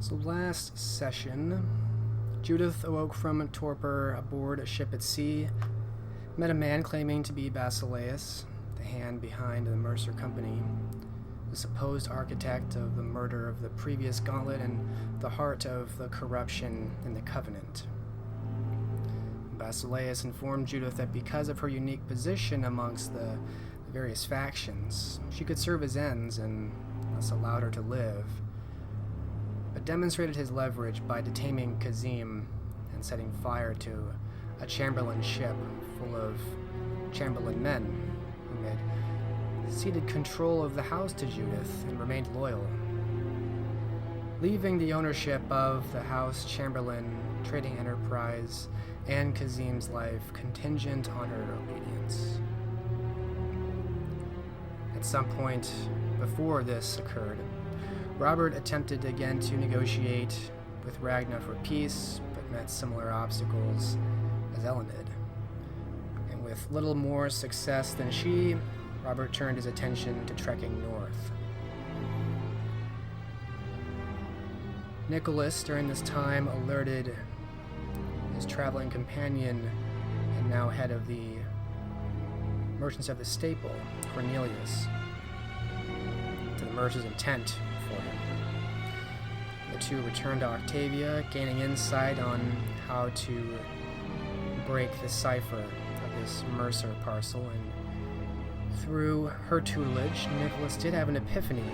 So last session, Judith awoke from a torpor aboard a ship at sea, met a man claiming to be Basileus, the hand behind the Mercer Company, the supposed architect of the murder of the previous gauntlet and the heart of the corruption in the Covenant. Basileus informed Judith that because of her unique position amongst the various factions, she could serve his ends and thus allowed her to live, but demonstrated his leverage by detaining Kazim and setting fire to a Chamberlain ship full of Chamberlain men who had ceded control of the house to Judith and remained loyal, leaving the ownership of the House Chamberlain trading enterprise and Kazim's life contingent on her obedience. At some point before this occurred, Robert attempted again to negotiate with Ragna for peace, but met similar obstacles as Elined. And with little more success than she, Robert turned his attention to trekking north. Nicholas, during this time, alerted his traveling companion and now head of the Merchants of the Staple, Cornelius, to the Mercer's intent for him. The two returned to Octavia, gaining insight on how to break the cipher of this Mercer parcel, and through her tutelage, Nicholas did have an epiphany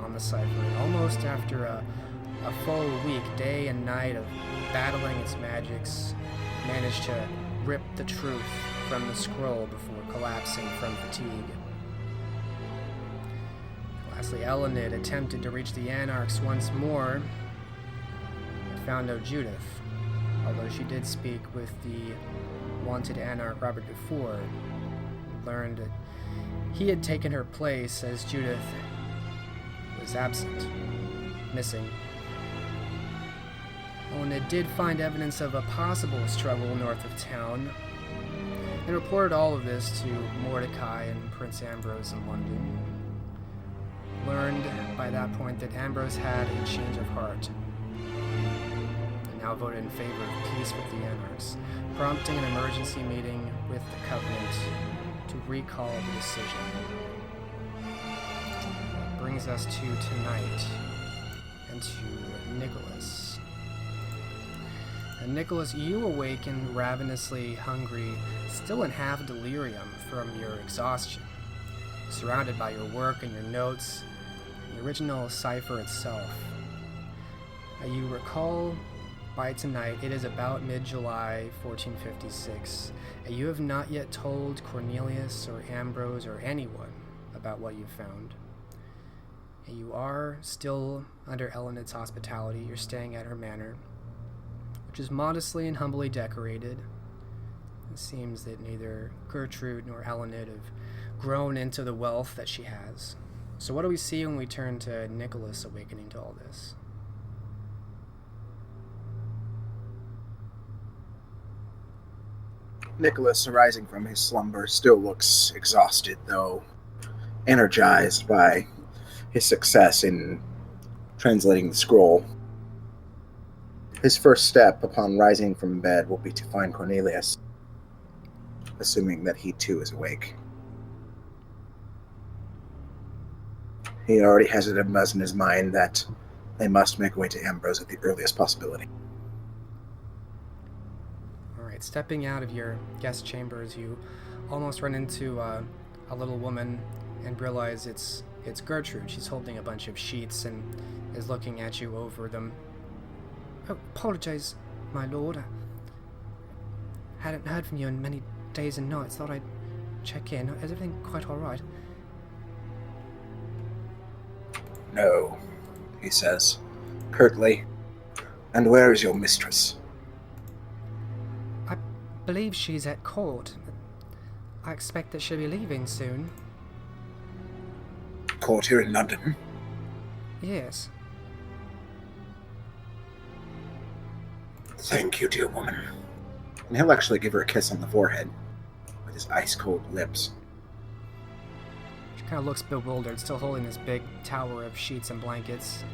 on the cipher, and almost after a full week, day and night of battling its magics, managed to rip the truth from the scroll before collapsing from fatigue. Lastly, Elined attempted to reach the anarchs once more, but found no Judith, although she did speak with the wanted anarch Robert before, and learned that he had taken her place as Judith was absent, missing. Elined did find evidence of a possible struggle north of town, and reported all of this to Mordecai and Prince Ambrose in London. Learned by that point that Ambrose had a change of heart, and now voted in favor of peace with the anarchs, prompting an emergency meeting with the Covenant to recall the decision. That brings us to tonight, and to Nicholas. And Nicholas, you awaken ravenously hungry, still in half delirium from your exhaustion, surrounded by your work and your notes, and the original cipher itself. You recall by tonight, it is about mid-July 1456, and you have not yet told Cornelius or Ambrose or anyone about what you found. And you are still under Elined's hospitality. You're staying at her manor, which is modestly and humbly decorated. It seems that neither Gertrude nor Elined have grown into the wealth that she has. So what do we see when we turn to Nicholas awakening to all this? Nicholas, arising from his slumber, still looks exhausted, though energized by his success in translating the scroll. His first step upon rising from bed will be to find Cornelius, assuming that he too is awake. He already has it a buzz in his mind that they must make way to Ambrose at the earliest possibility. Alright, stepping out of your guest chambers, you almost run into a little woman and realize it's Gertrude. She's holding a bunch of sheets and is looking at you over them. Oh, apologize, my lord. I hadn't heard from you in many days and nights. Thought I'd check in. Is everything quite alright? No, he says, curtly. And where is your mistress? I believe she's at court. I expect that she'll be leaving soon. Court here in London? Yes. Thank you, dear woman. And he'll actually give her a kiss on the forehead with his ice-cold lips. She kind of looks bewildered, still holding this big tower of sheets and blankets.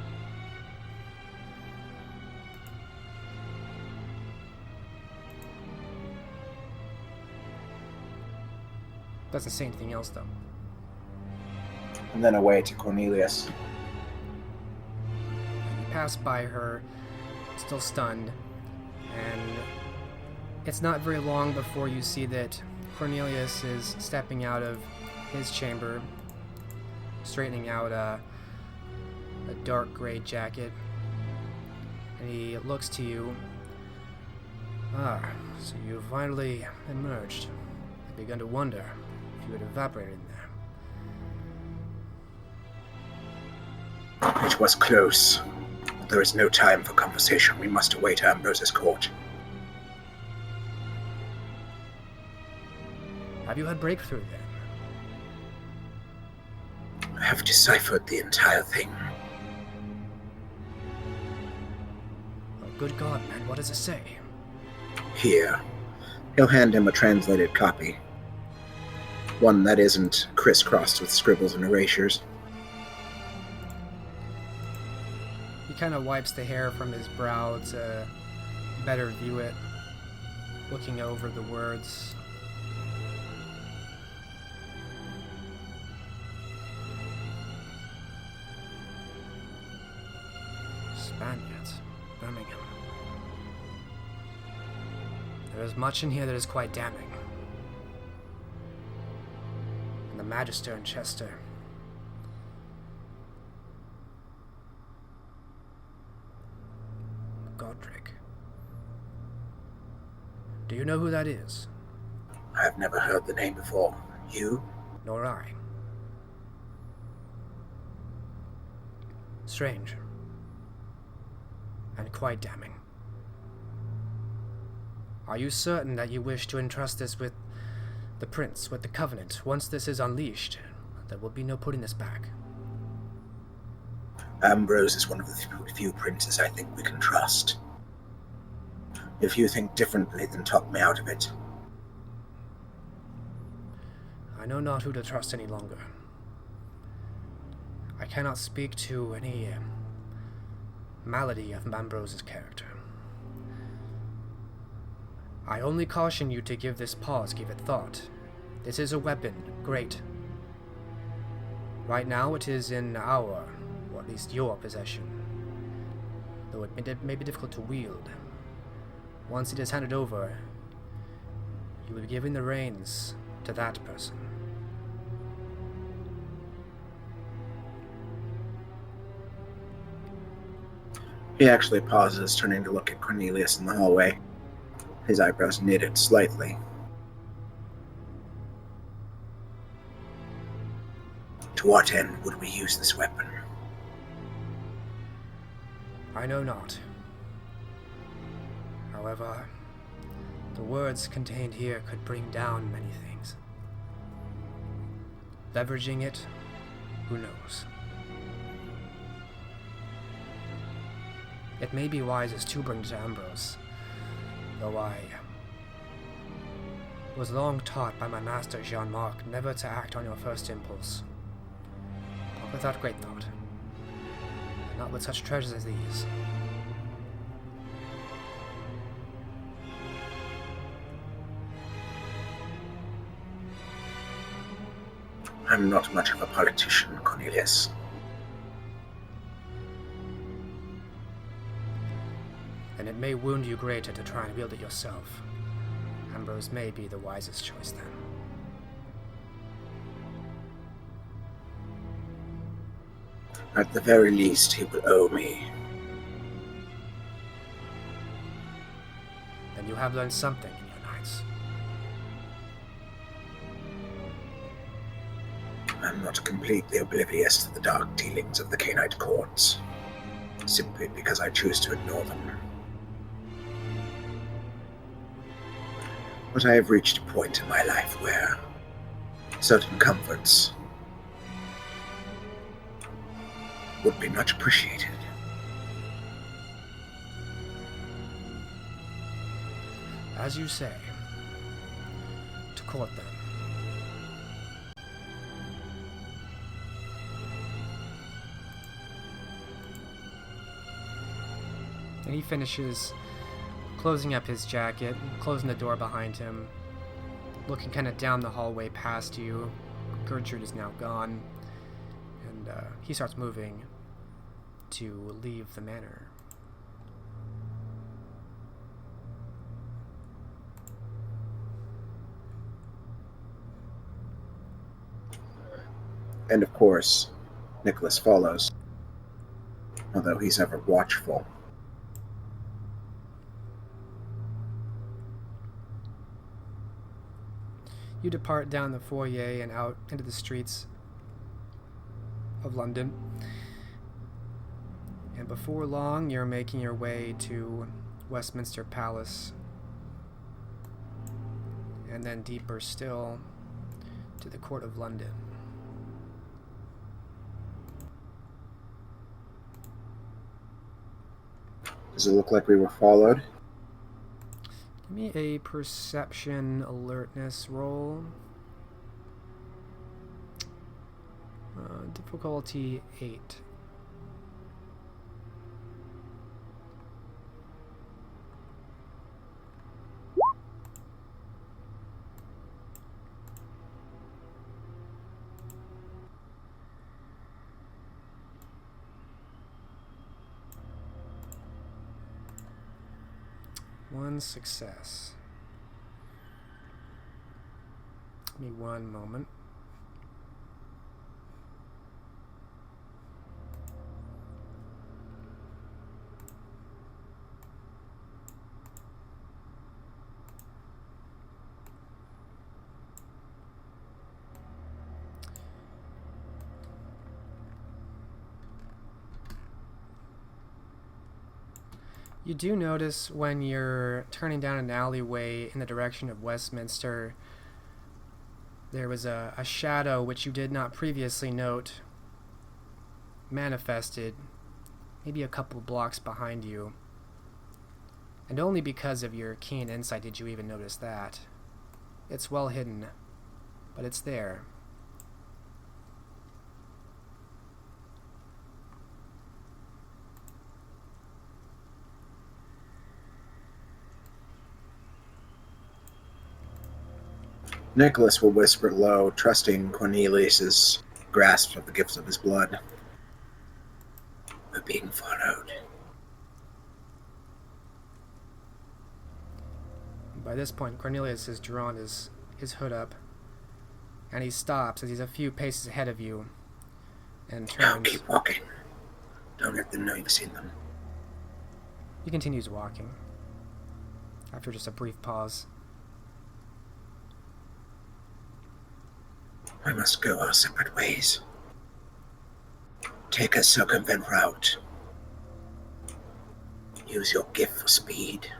Doesn't say anything else, though. And then away to Cornelius. You pass by her, still stunned, and it's not very long before you see that Cornelius is stepping out of his chamber, straightening out a dark gray jacket, and he looks to you. Ah, so you finally emerged. I begun to wonder if you had evaporated in there. It was close. There is no time for conversation. We must await Ambrose's court. Have you had breakthrough then? I have deciphered the entire thing. Oh, good God, man, what does it say? Here. He'll hand him a translated copy. One that isn't crisscrossed with scribbles and erasures. He kind of wipes the hair from his brow to better view it, looking over the words. Spaniards, Birmingham. There is much in here that is quite damning. And the Magister in Chester. Godric. Do you know who that is? I have never heard the name before. You? Nor I. Strange. And quite damning. Are you certain that you wish to entrust this with the Prince, with the Covenant? Once this is unleashed, there will be no putting this back. Ambrose is one of the few princes I think we can trust. If you think differently, then talk me out of it. I know not who to trust any longer. I cannot speak to any malady of Ambrose's character. I only caution you to give this pause, give it thought. This is a weapon, great. Right now it is in our, or at least your possession, though it may be difficult to wield. Once it is handed over, you will be giving the reins to that person. He actually pauses, turning to look at Cornelius in the hallway. His eyebrows knitted slightly. To what end would we use this weapon? I know not. However, the words contained here could bring down many things. Leveraging it, who knows? It may be wisest to bring it to Ambrose, though I was long taught by my master Jean-Marc never to act on your first impulse. Not without great thought, and not with such treasures as these. I'm not much of a politician, Cornelius. And it may wound you greater to try and wield it yourself. Ambrose may be the wisest choice then. At the very least, he will owe me. Then you have learned something in your nights. I'm not completely oblivious to the dark dealings of the Cainite courts, simply because I choose to ignore them. But I have reached a point in my life where certain comforts would be much appreciated. As you say, to court them. And he finishes closing up his jacket, closing the door behind him, looking kind of down the hallway past you. Gertrude is now gone, and he starts moving to leave the manor. And of course, Nicholas follows, although he's ever watchful. You depart down the foyer and out into the streets of London. And before long, you're making your way to Westminster Palace. And then deeper still to the Court of London. Does it look like we were followed? Give me a perception alertness roll. Difficulty 8. One success. Give me one moment. You do notice when you're turning down an alleyway in the direction of Westminster, there was a shadow which you did not previously note manifested maybe a couple blocks behind you. And only because of your keen insight did you even notice that. It's well hidden, but it's there. Nicholas will whisper low, trusting Cornelius's grasp of the gifts of his blood. We're being followed. By this point, Cornelius has drawn his hood up, and he stops as he's a few paces ahead of you, and turns. No, keep walking. Don't let them know you've seen them. He continues walking, after just a brief pause. We must go our separate ways. Take a circumvent route. Use your gift for speed.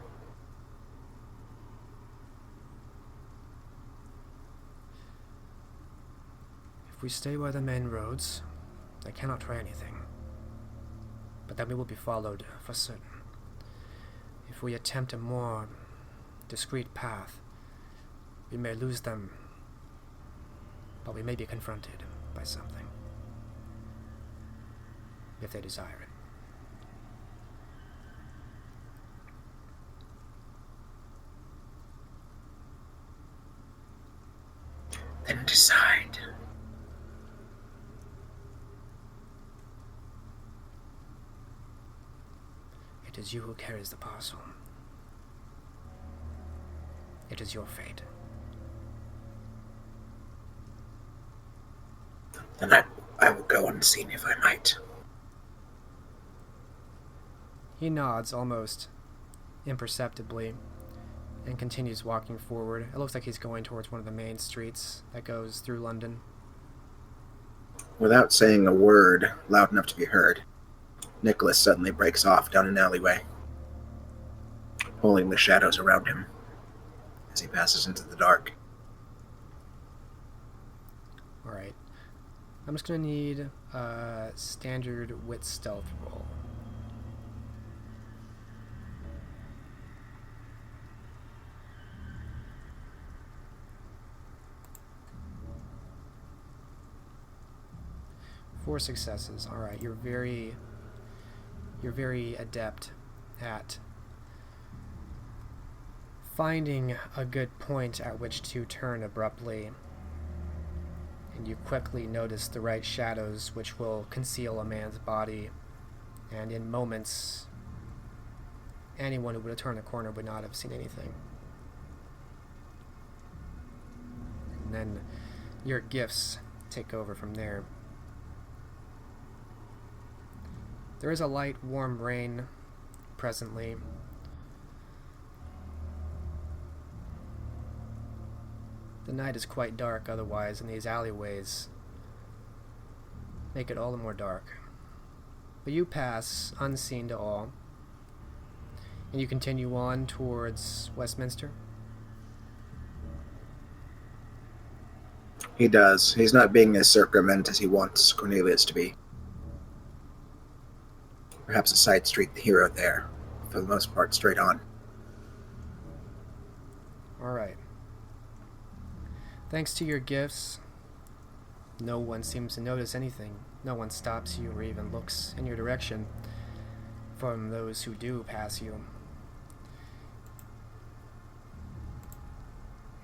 If we stay by the main roads, they cannot try anything. But then we will be followed for certain. If we attempt a more discreet path, we may lose them, but we may be confronted by something, if they desire it. Then decide. It is you who carries the parcel. It is your fate. Then I will go unseen if I might. He nods almost imperceptibly and continues walking forward. It looks like he's going towards one of the main streets that goes through London. Without saying a word loud enough to be heard, Nicholas suddenly breaks off down an alleyway, pulling the shadows around him as he passes into the dark. Alright. I'm just going to need a standard wit stealth roll. Four successes. Alright, you're very adept at finding a good point at which to turn abruptly, and you quickly notice the right shadows which will conceal a man's body, and in moments, anyone who would have turned a corner would not have seen anything. And then your gifts take over from there. There is a light, warm rain presently. The night is quite dark otherwise, and these alleyways make it all the more dark. But you pass unseen to all, and you continue on towards Westminster. He does. He's not being as circumvent as he wants Cornelius to be. Perhaps a side street here or there. For the most part, straight on. Alright. Thanks to your gifts, no one seems to notice anything. No one stops you or even looks in your direction from those who do pass you.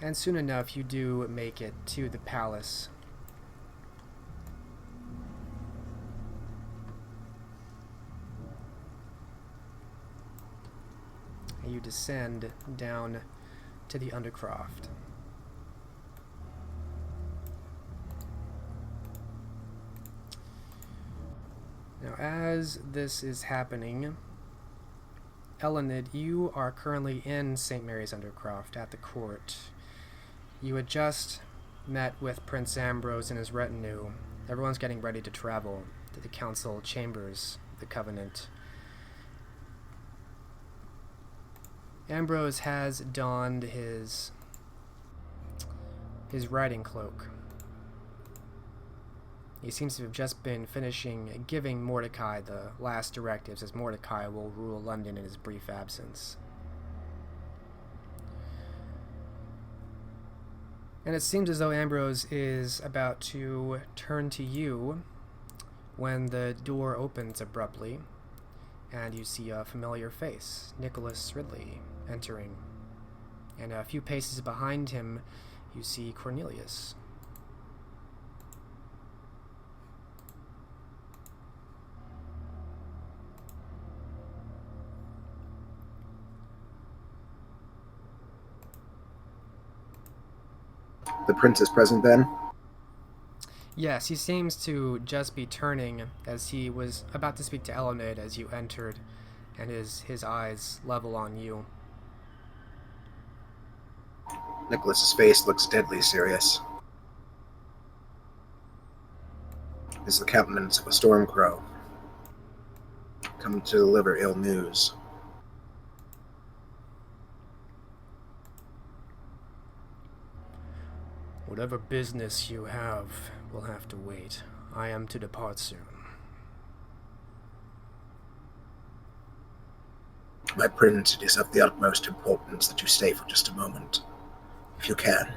And soon enough, you do make it to the palace. And you descend down to the Undercroft. Now, as this is happening, Elined, you are currently in St. Mary's Undercroft at the court. You had just met with Prince Ambrose and his retinue. Everyone's getting ready to travel to the council chambers, the Covenant. Ambrose has donned his riding cloak. He seems to have just been finishing giving Mordecai the last directives, as Mordecai will rule London in his brief absence. And it seems as though Ambrose is about to turn to you when the door opens abruptly, and you see a familiar face, Nicholas Ridley, entering. And a few paces behind him, you see Cornelius. The prince is present then? Yes, he seems to just be turning as he was about to speak to Elined as you entered, and his eyes level on you. Nicholas's face looks deadly serious. Is the countenance of a storm crow, come to deliver ill news. Whatever business you have will have to wait. I am to depart soon. My prince, it is of the utmost importance that you stay for just a moment, if you can.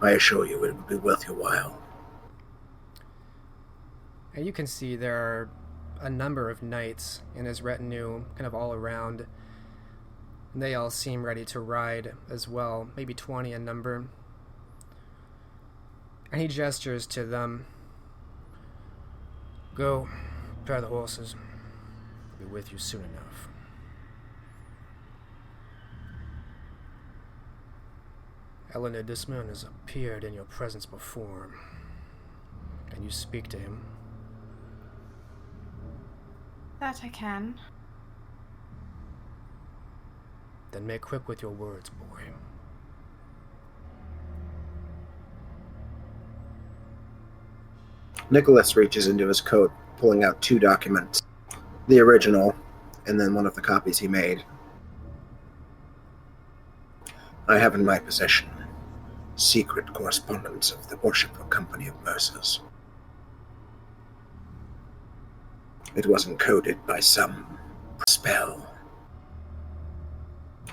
I assure you it will be worth your while. And you can see there are a number of knights in his retinue, kind of all around. And they all seem ready to ride as well, maybe 20 in number. And he gestures to them. Go, prepare the horses. I'll be with you soon enough. Elined, this man has appeared in your presence before. Can you speak to him? That I can. Then make quick with your words, boy. Nicholas reaches into his coat, pulling out 2 documents. The original, and then one of the copies he made. I have in my possession secret correspondence of the Worshipful Company of Mercers. It was encoded by some spell.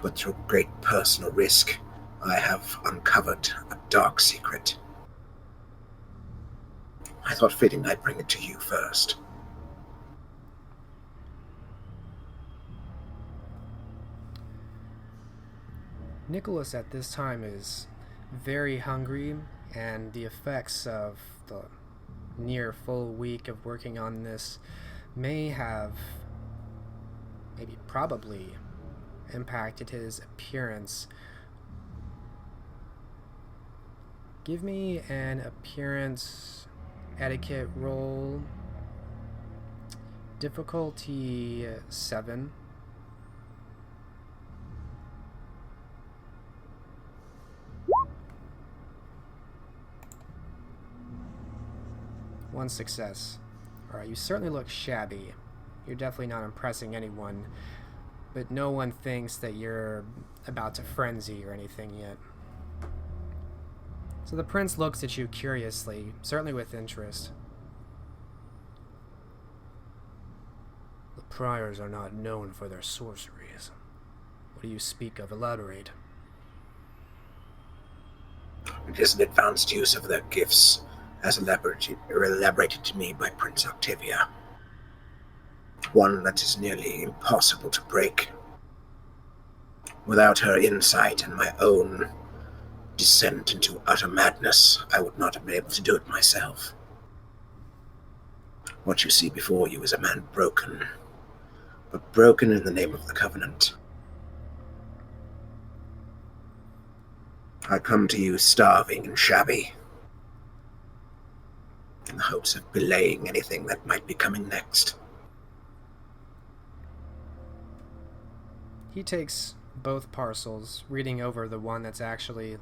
But through great personal risk, I have uncovered a dark secret. I thought fitting I'd bring it to you first. Nicholas at this time is very hungry, and the effects of the near full week of working on this may have, maybe probably, impacted his appearance. Give me an appearance etiquette roll. Difficulty 7. One success. Alright, you certainly look shabby. You're definitely not impressing anyone, but no one thinks that you're about to frenzy or anything yet. So the prince looks at you curiously, certainly with interest. The priors are not known for their sorceries. What do you speak of? Elaborate. It is an advanced use of their gifts, as elaborated to me by Prince Octavia. One that is nearly impossible to break. Without her insight and my own descent into utter madness, I would not have been able to do it myself. What you see before you is a man broken, but broken in the name of the Covenant. I come to you starving and shabby, in the hopes of belaying anything that might be coming next. He takes both parcels, reading over the one that's actually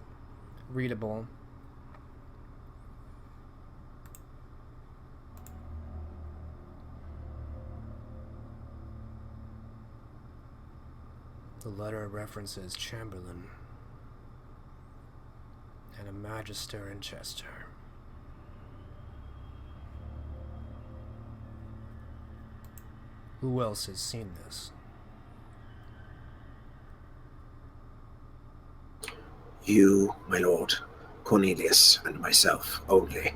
readable. The letter references Chamberlain and a magister in Chester. Who else has seen this? You, my lord, Cornelius, and myself only.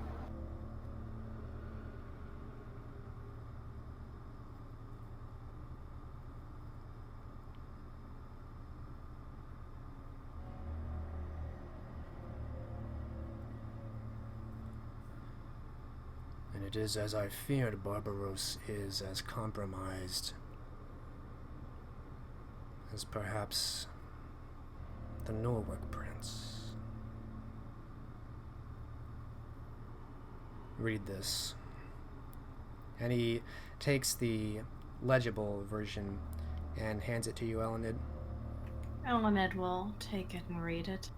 And it is as I feared. Barbaros is as compromised as perhaps the Norwick prince. Read this. And he takes the legible version and hands it to you, Elined. Elined will take it and read it.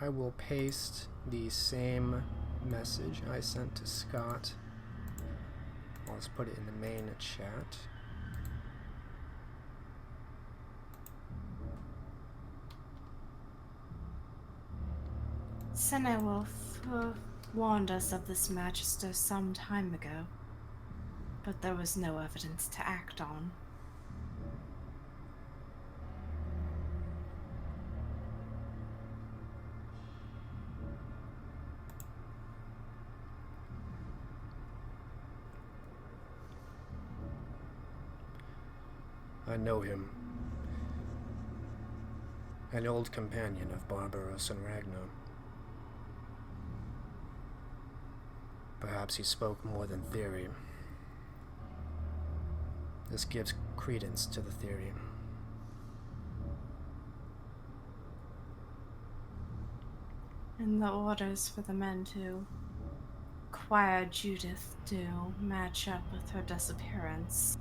I will paste the same message I sent to Scott. Let's put it in the main chat. Senewolf warned us of this magister some time ago, but there was no evidence to act on. I know him. An old companion of Barbaros and Ragnar. Perhaps he spoke more than theory. This gives credence to the theory. And the orders for the men to acquire Judith do match up with her disappearance.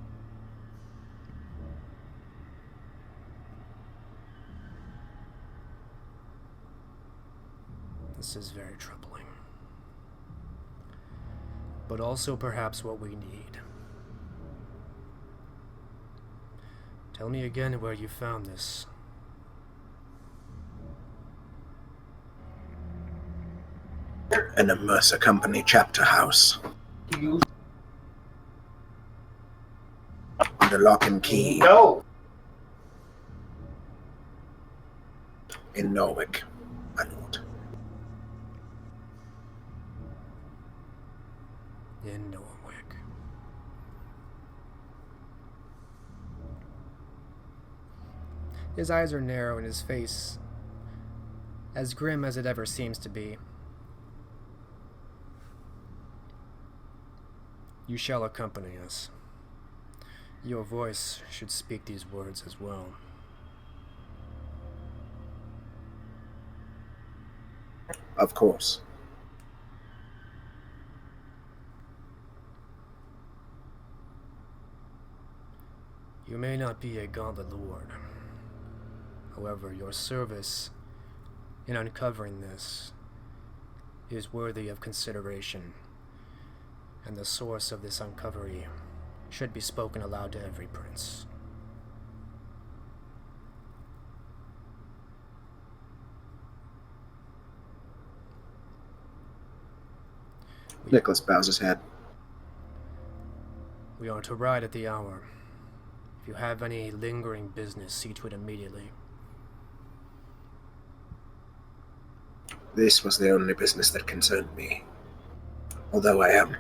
This is very troubling. But also perhaps what we need. Tell me again where you found this. In a Mercer Company chapter house. Under lock and key. No. In Norwick, my lord. In Norwick. His eyes are narrow and his face as grim as it ever seems to be. You shall accompany us. Your voice should speak these words as well. Of course. You may not be a gauntlet lord. However, your service in uncovering this is worthy of consideration, and the source of this uncovery should be spoken aloud to every prince. Nicholas bows his head. We are to ride at the hour. If you have any lingering business, see to it immediately. This was the only business that concerned me, although I am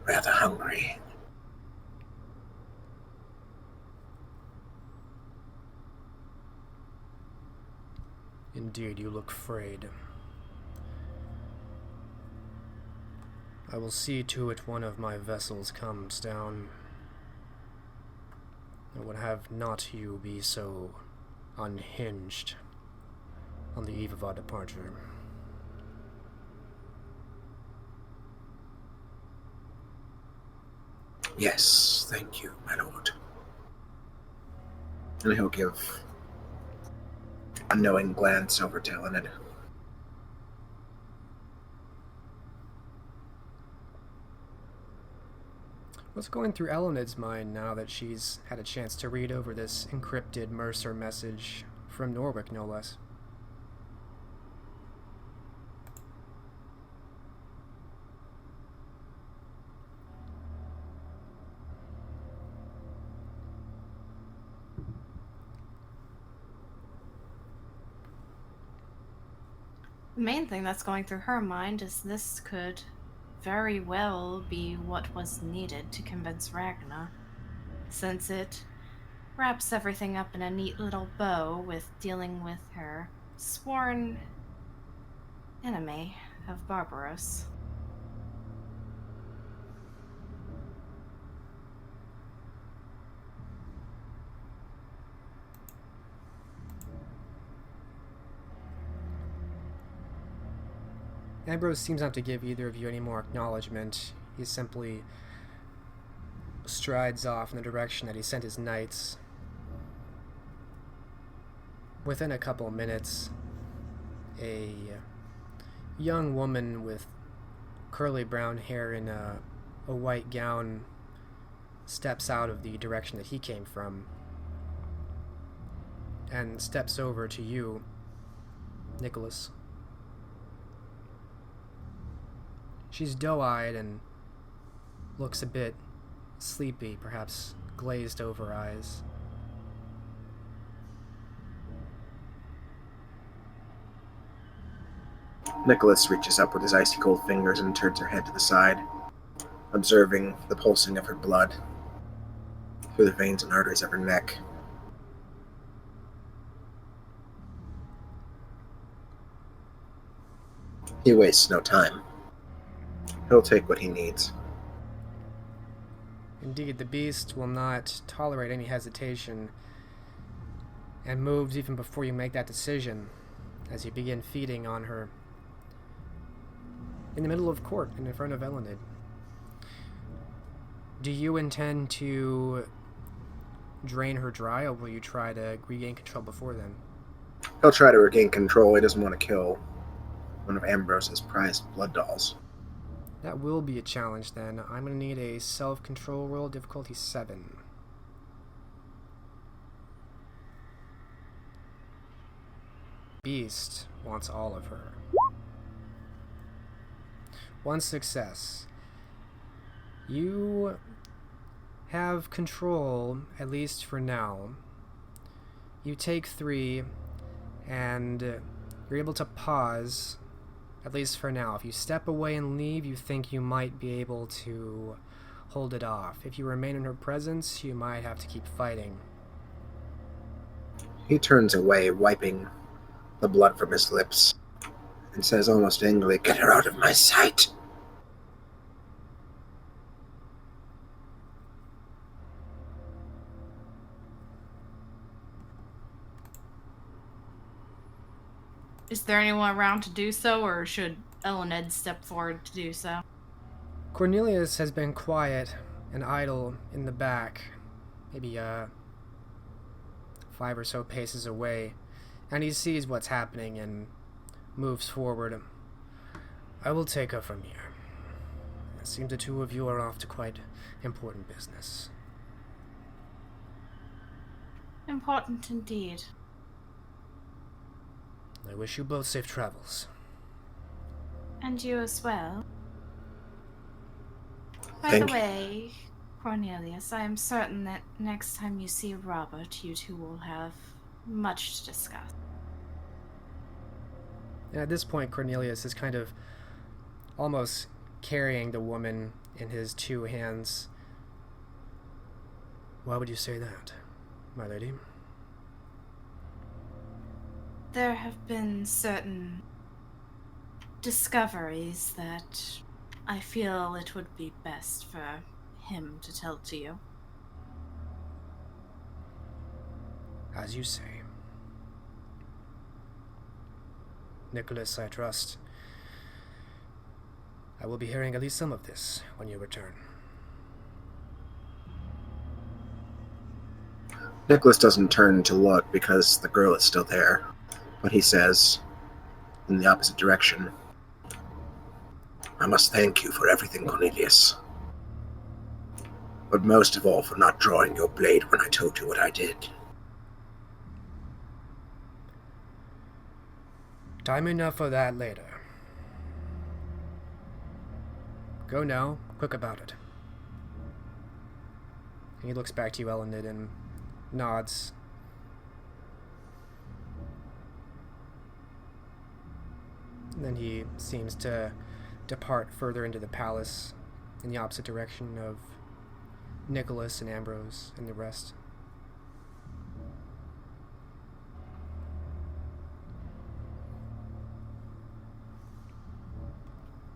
rather hungry. Indeed, you look frayed. I will see to it one of my vessels comes down. I would have not you be so unhinged on the eve of our departure. Yes, thank you, my lord. And he'll give a knowing glance over to Elined. What's going through Elined's mind now that she's had a chance to read over this encrypted Mercer message from Norwick, no less? The main thing that's going through her mind is this could very well be what was needed to convince Ragnar, since it wraps everything up in a neat little bow with dealing with her sworn enemy of Barbaros. Ambrose seems not to give either of you any more acknowledgement. He simply strides off in the direction that he sent his knights. Within a couple of minutes, a young woman with curly brown hair in a white gown steps out of the direction that he came from and steps over to you, Nicholas. She's doe-eyed and looks a bit sleepy, perhaps glazed over eyes. Nicholas reaches up with his icy cold fingers and turns her head to the side, observing the pulsing of her blood through the veins and arteries of her neck. He wastes no time. He'll take what he needs. Indeed, the beast will not tolerate any hesitation and moves even before you make that decision as you begin feeding on her in the middle of court and in front of Elined. Do you intend to drain her dry, or will you try to regain control before then? He'll try to regain control. He doesn't want to kill one of Ambrose's prized blood dolls. That will be a challenge then. I'm going to need a self-control roll, difficulty 7. Beast wants all of her. One success. You have control, at least for now. You take 3, and you're able to pause, at least for now. If you step away and leave, you think you might be able to hold it off. If you remain in her presence, you might have to keep fighting. He turns away, wiping the blood from his lips, and says almost angrily, "Get her out of my sight!" Is there anyone around to do so, or should Elined step forward to do so? Cornelius has been quiet and idle in the back, maybe 5 or so paces away, and he sees what's happening and moves forward. I will take her from here. It seems the two of you are off to quite important business. Important indeed. I wish you both safe travels. And you as well. By Thank the you. way, Cornelius, I am certain that next time you see Robert, you two will have much to discuss. And at this point, Cornelius is kind of almost carrying the woman in his 2 hands. Why would you say that, my lady? There have been certain discoveries that I feel it would be best for him to tell to you. As you say. Nicholas, I trust. I will be hearing at least some of this when you return. Nicholas doesn't turn to look because the girl is still there, but he says, in the opposite direction, "I must thank you for everything, Cornelius. But most of all for not drawing your blade when I told you what I did." Time enough for that later. Go now, quick about it. And he looks back to you, Elined, and nods. And then he seems to depart further into the palace in the opposite direction of Nicholas and Ambrose and the rest.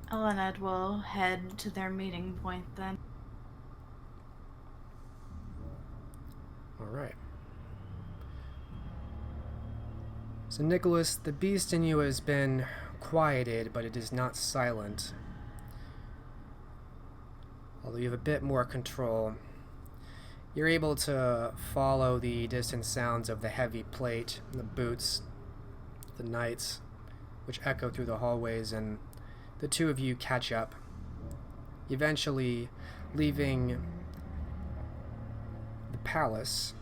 Elined will head to their meeting point then. Alright. So Nicholas, the beast in you has been quieted, but it is not silent. Although you have a bit more control, you're able to follow the distant sounds of the heavy plate, the boots, the knights, which echo through the hallways, and the two of you catch up, eventually leaving the palace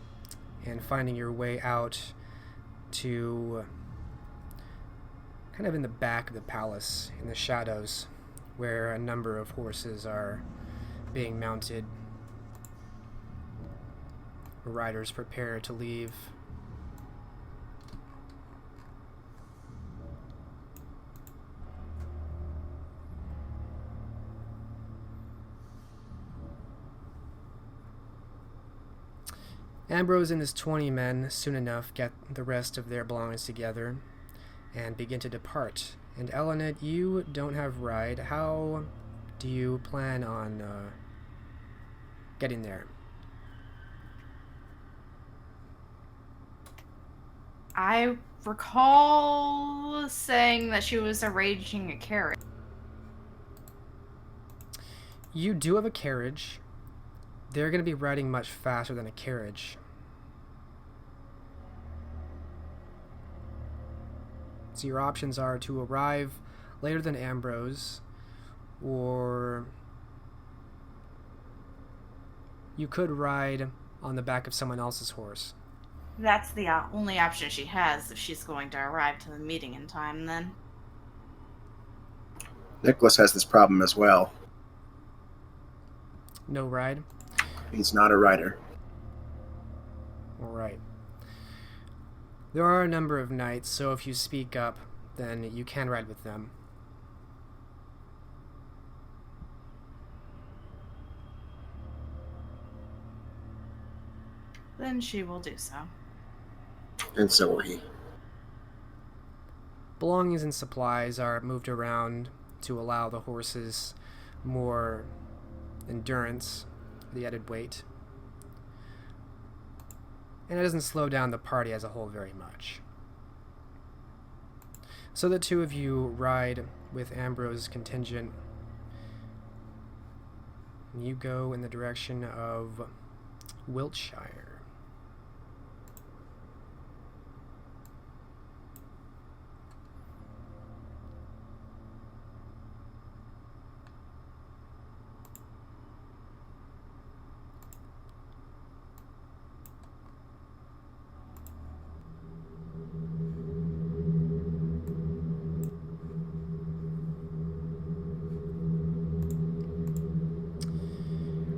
and finding your way out to kind of in the back of the palace, in the shadows, where a number of horses are being mounted. Riders prepare to leave. Ambrose and his 20 men soon enough get the rest of their belongings together and begin to depart. And Elined, you don't have ride. How do you plan on getting there? I recall saying that she was arranging a carriage. You do have a carriage. They're going to be riding much faster than a carriage. So your options are to arrive later than Ambrose, or you could ride on the back of someone else's horse. That's the only option she has if she's going to arrive to the meeting in time, then. Nicholas has this problem as well. No ride? He's not a rider. Alright. There are a number of knights, so if you speak up, then you can ride with them. Then she will do so. And so will he. Belongings and supplies are moved around to allow the horses more endurance, the added weight. And it doesn't slow down the party as a whole very much. So the two of you ride with Ambrose's contingent. And you go in the direction of Wiltshire.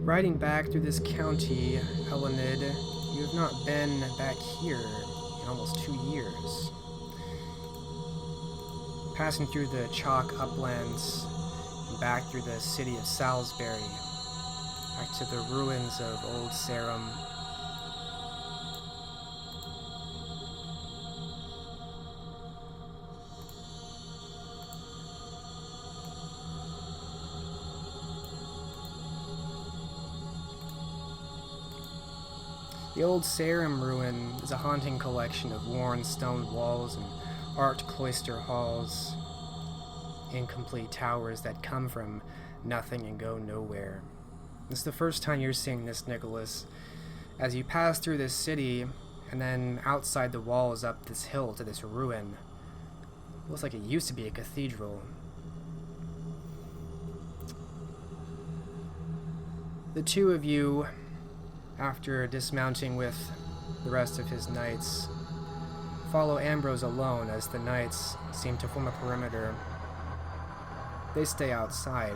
Riding back through this county, Elined, you have not been back here in almost 2 years. Passing through the chalk uplands, and back through the city of Salisbury, back to the ruins of Old Sarum. The Old Sarum ruin is a haunting collection of worn stone walls and arched cloister halls, incomplete towers that come from nothing and go nowhere. This is the first time you're seeing this, Nicholas. As you pass through this city, and then outside the walls up this hill to this ruin, it looks like it used to be a cathedral. The two of you, after dismounting with the rest of his knights, follow Ambrose alone as the knights seem to form a perimeter. They stay outside,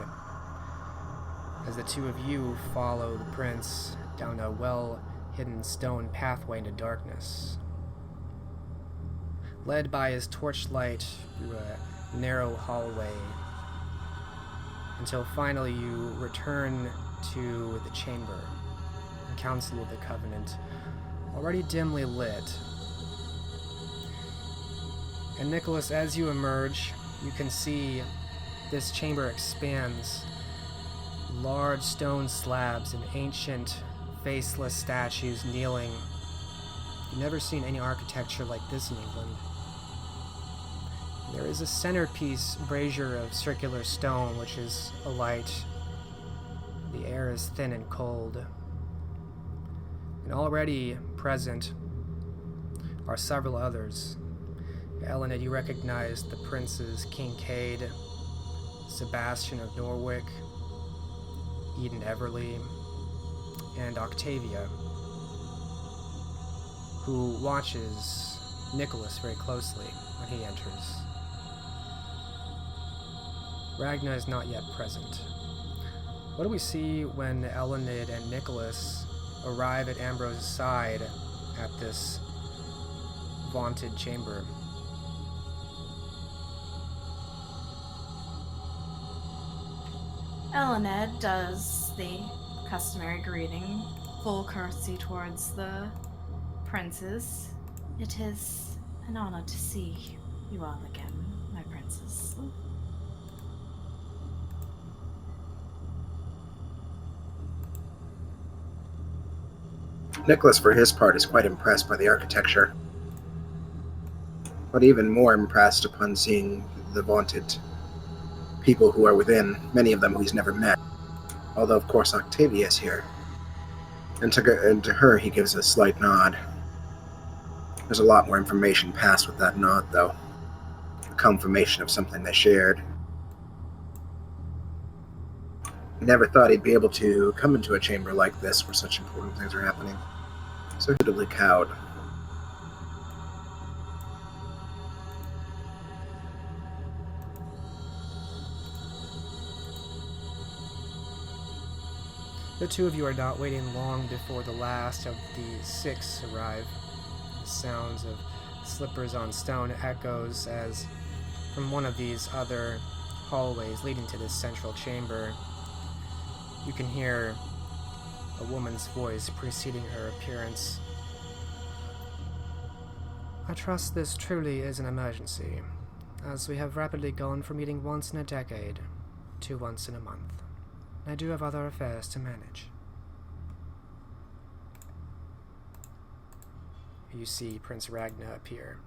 as the two of you follow the prince down a well-hidden stone pathway into darkness. Led by his torchlight through a narrow hallway, until finally you return to the chamber. Council of the Covenant, already dimly lit. And Nicholas, as you emerge, you can see this chamber expands. Large stone slabs and ancient, faceless statues kneeling. You've never seen any architecture like this in England. There is a centerpiece brazier of circular stone which is alight. The air is thin and cold. And already present are several others. Elined, you recognize the princes Kincaid, Sebastian of Norwich, Eden Everly, and Octavia, who watches Nicholas very closely when he enters. Ragna is not yet present. What do we see when Elined and Nicholas arrive at Ambrose's side at this vaunted chamber? Elined does the customary greeting, full courtesy towards the princes. It is an honor to see you all again, my princes. Nicholas, for his part, is quite impressed by the architecture, but even more impressed upon seeing the vaunted people who are within, many of them who he's never met. Although, of course, Octavia is here. And to her, he gives a slight nod. There's a lot more information passed with that nod, though. A confirmation of something they shared. He never thought he'd be able to come into a chamber like this where such important things are happening. So suitably cowed. The two of you are not waiting long before the last of the 6 arrive. The sounds of slippers on stone echoes as from one of these other hallways leading to this central chamber, you can hear a woman's voice preceding her appearance. I trust this truly is an emergency, as we have rapidly gone from meeting once in a decade to once in a month. I do have other affairs to manage. You see Prince Ragna appear,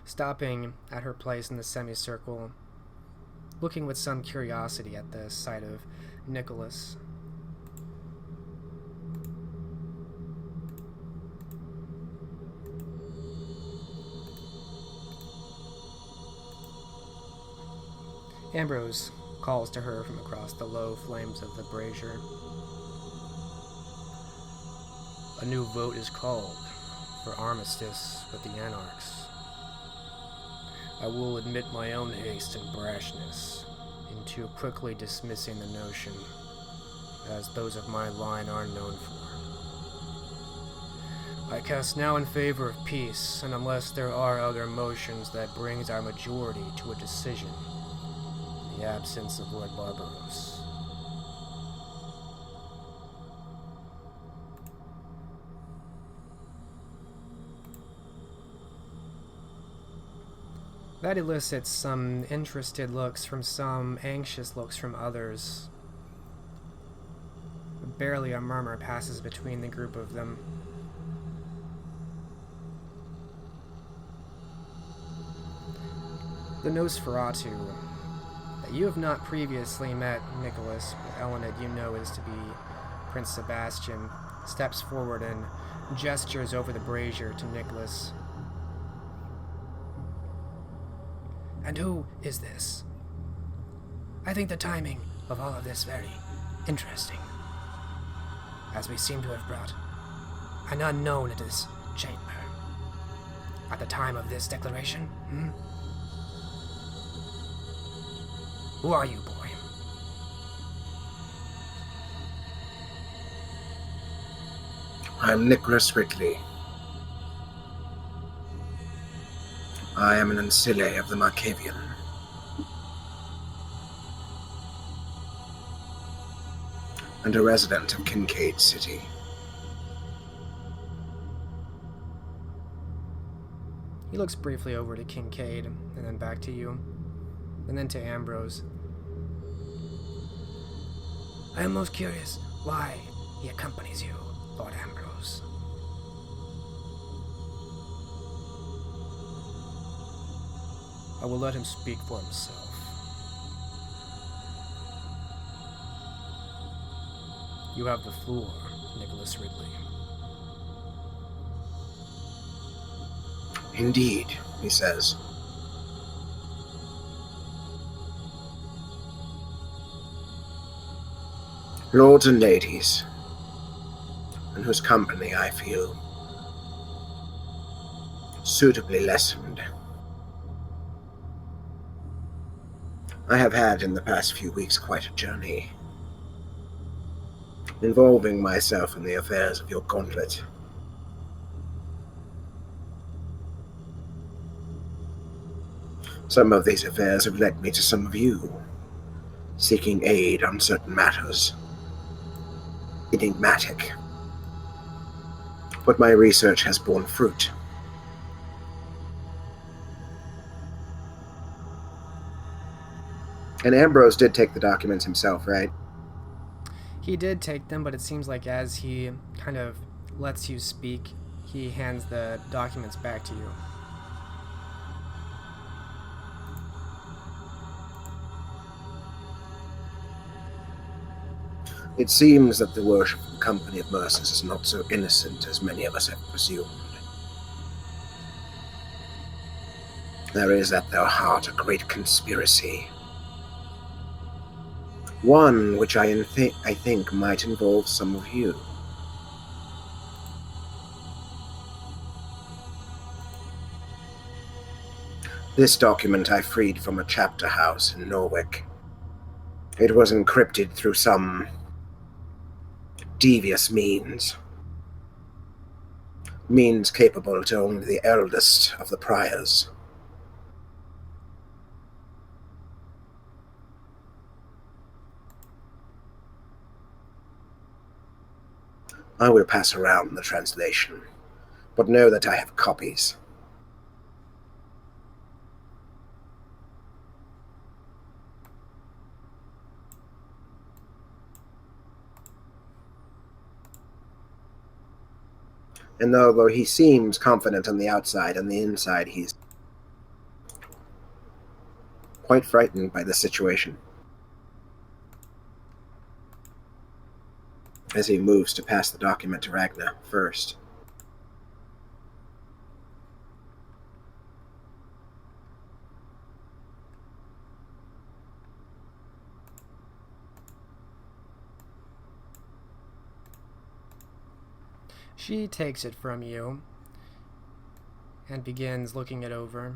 stopping at her place in the semicircle, looking with some curiosity at the sight of Nicholas. Ambrose calls to her from across the low flames of the brazier. A new vote is called for armistice with the anarchs. I will admit my own haste and brashness into quickly dismissing the notion, as those of my line are known for. I cast now in favor of peace, and unless there are other motions that brings our majority to a decision, in the absence of Lord Barbaros. That elicits some interested looks from some, anxious looks from others. Barely a murmur passes between the group of them. The Nosferatu. You have not previously met Nicholas, but Elined you know is to be Prince Sebastian, steps forward and gestures over the brazier to Nicholas. And who is this? I think the timing of all of this very interesting, as we seem to have brought an unknown into this chamber at the time of this declaration. Who are you, boy? I'm Nicholas Ridley. I am an ancile of the Markavian. And a resident of Kincaid City. He looks briefly over to Kincaid, and then back to you, and then to Ambrose. I am most curious why he accompanies you, Lord Ambrose. I will let him speak for himself. You have the floor, Nicholas Ridley. Indeed, he says. Lords and ladies, in whose company I feel suitably lessened. I have had in the past few weeks quite a journey, involving myself in the affairs of your gauntlet. Some of these affairs have led me to some of you, seeking aid on certain matters. Enigmatic. But my research has borne fruit. And Ambrose did take the documents himself, right? He did take them, but it seems like as he kind of lets you speak, he hands the documents back to you. It seems that the worship of the Company of Mercers is not so innocent as many of us have presumed. There is at their heart a great conspiracy. One which I think might involve some of you. This document I freed from a chapter house in Norwich. It was encrypted through some devious means. Means capable to only the eldest of the priors. I will pass around the translation but know that I have copies. And although he seems confident on the outside, on the inside he's quite frightened by the situation. As he moves to pass the document to Ragna first. She takes it from you and begins looking it over.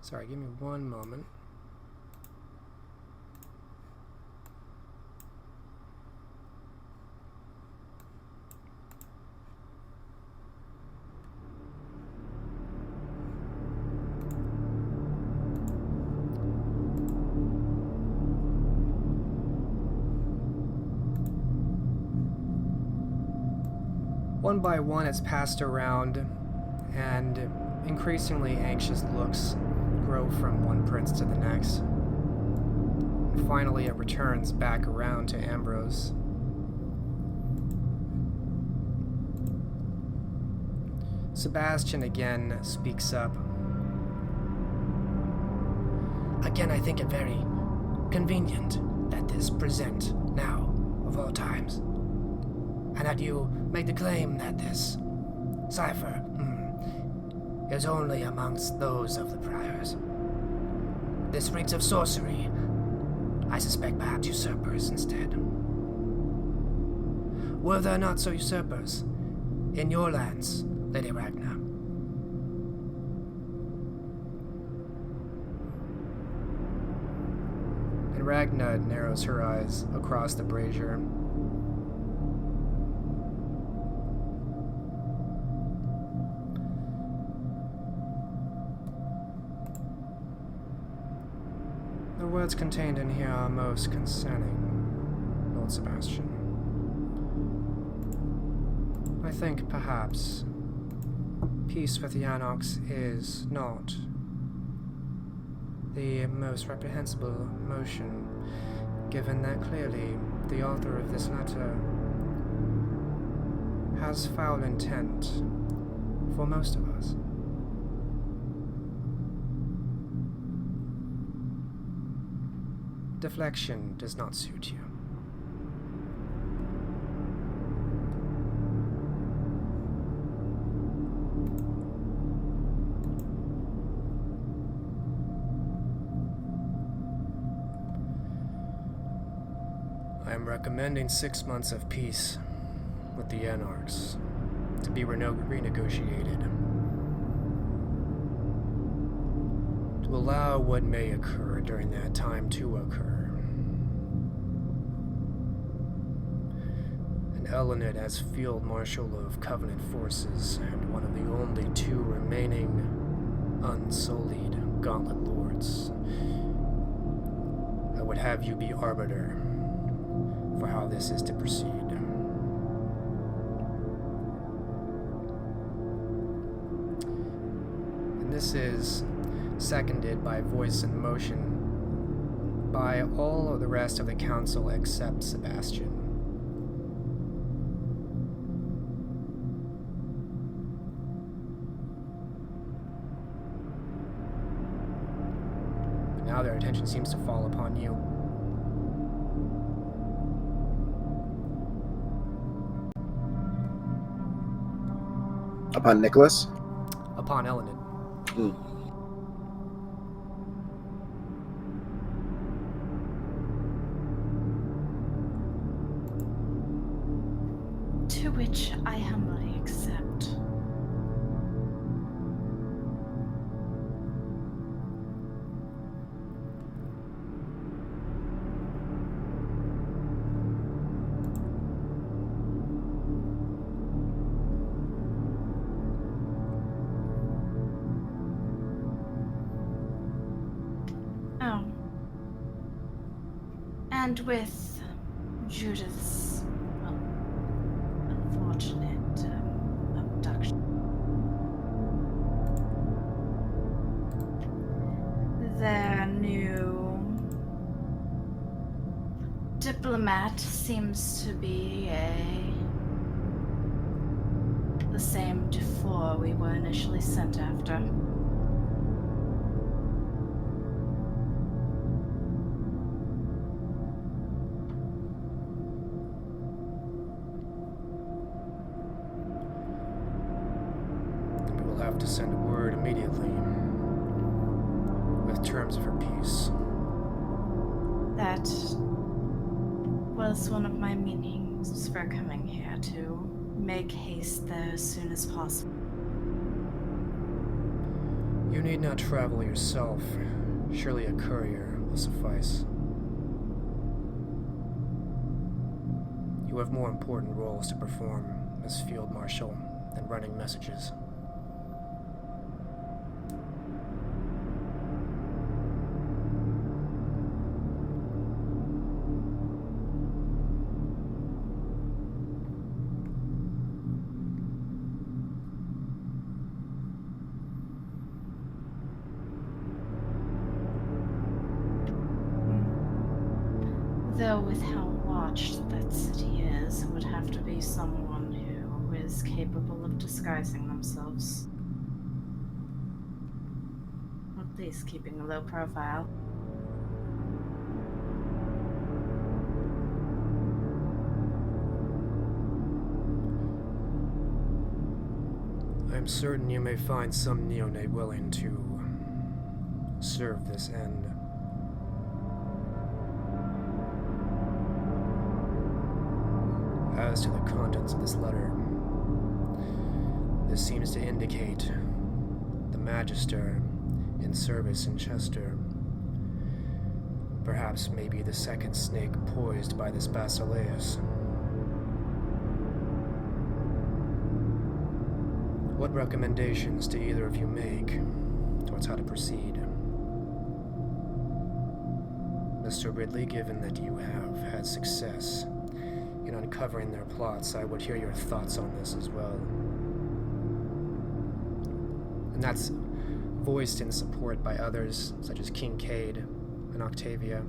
Sorry, give me one moment. One by one, it's passed around, and increasingly anxious looks grow from one prince to the next. And finally, it returns back around to Ambrose. Sebastian again speaks up. Again, I think it very convenient that this present now, of all times, and that you make the claim that this cipher is only amongst those of the priors. This reeks of sorcery. I suspect perhaps usurpers instead. Were there not so usurpers in your lands, Lady Ragnar? And Ragna narrows her eyes across the brazier. The words contained in here are most concerning, Lord Sebastian. I think, perhaps, peace with the anarchs is not the most reprehensible motion, given that clearly the author of this letter has foul intent for most of us. Deflection does not suit you. I am recommending 6 months of peace with the anarchs to be renegotiated, to allow what may occur during that time to occur. And Elined, as Field Marshal of Covenant forces and one of the only 2 remaining unsullied Gauntlet Lords, I would have you be arbiter for how this is to proceed. And this is seconded by voice and motion by all of the rest of the council except Sebastian. But now their attention seems to fall upon you. Upon Nicholas? Upon Elined. To which I humbly accept. And with Judith's, well, unfortunate abduction, their new diplomat seems to be the same Dufour we were initially sent after. We will have to send word immediately with terms of her peace. That was one of my meanings for coming here, to make haste there as soon as possible. You need not travel yourself. Surely a courier will suffice. You have more important roles to perform as Field Marshal than running messages. Though with how watched that city is, it would have to be someone who is capable of disguising themselves. Or at least keeping a low profile. I am certain you may find some neonate willing to serve this end. As to the contents of this letter, this seems to indicate the Magister in service in Chester. Perhaps maybe the second snake poised by this Basileus. What recommendations do either of you make towards how to proceed? Mr. Ridley, given that you have had success in uncovering their plots, I would hear your thoughts on this as well. And that's voiced in support by others, such as Kincaid and Octavia,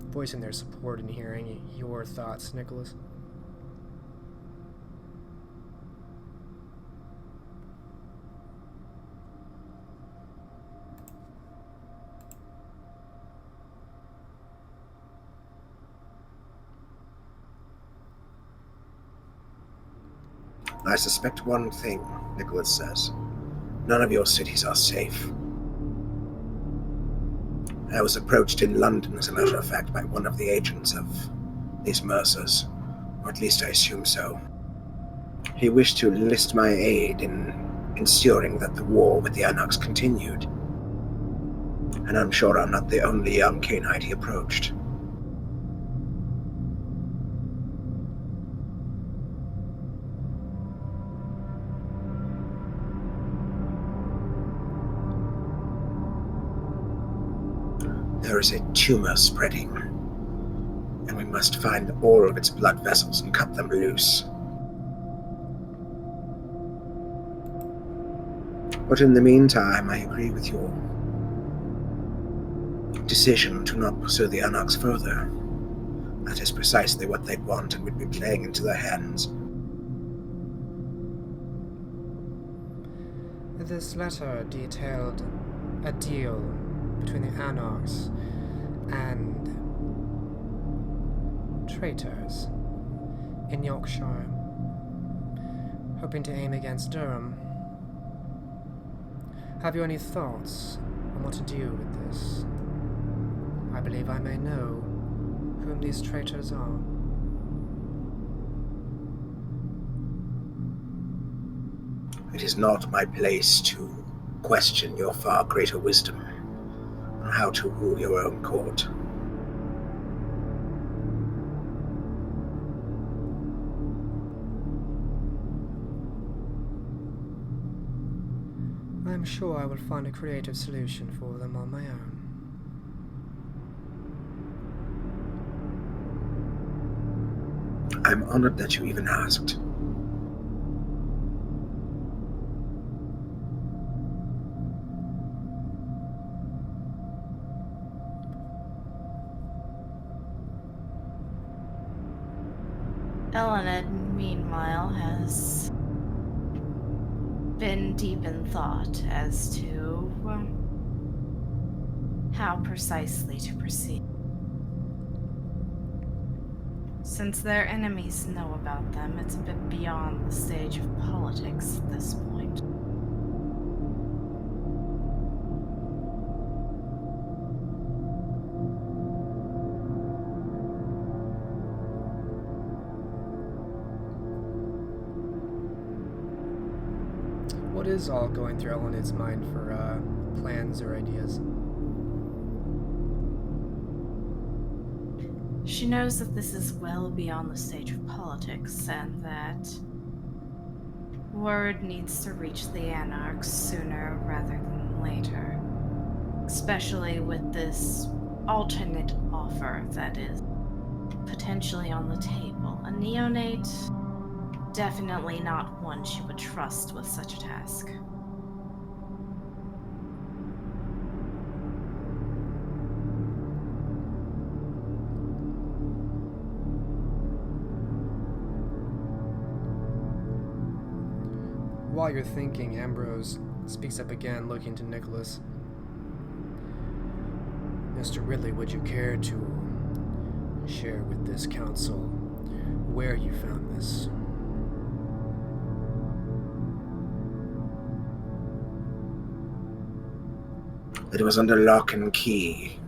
voicing their support and hearing your thoughts, Nicholas. I suspect one thing, Nicholas says. None of your cities are safe. I was approached in London, as a matter of fact, by one of the agents of these Mercers, or at least I assume so. He wished to enlist my aid in ensuring that the war with the anarchs continued. And I'm sure I'm not the only young Cainite he approached. There is a tumor spreading, and we must find all of its blood vessels and cut them loose. But in the meantime, I agree with your decision to not pursue the anarchs further. That is precisely what they'd want and would be playing into their hands. This letter detailed a deal between the anarchs and traitors in Yorkshire, hoping to aim against Durham. Have you any thoughts on what to do with this? I believe I may know whom these traitors are. It is not my place to question your far greater wisdom on how to rule your own court. I'm sure I will find a creative solution for them on my own. I'm honored that you even asked. Elined, meanwhile, has been deep in thought as to how precisely to proceed. Since their enemies know about them, it's a bit beyond the stage of politics at this point. What is all going through Elined's mind for plans or ideas? She knows that this is well beyond the stage of politics, and that word needs to reach the anarchs sooner rather than later. Especially with this alternate offer that is potentially on the table. A neonate, definitely not one she would trust with such a task. While you're thinking, Ambrose speaks up again, looking to Nicholas. Mr. Ridley, would you care to share with this council where you found this? It was under lock and key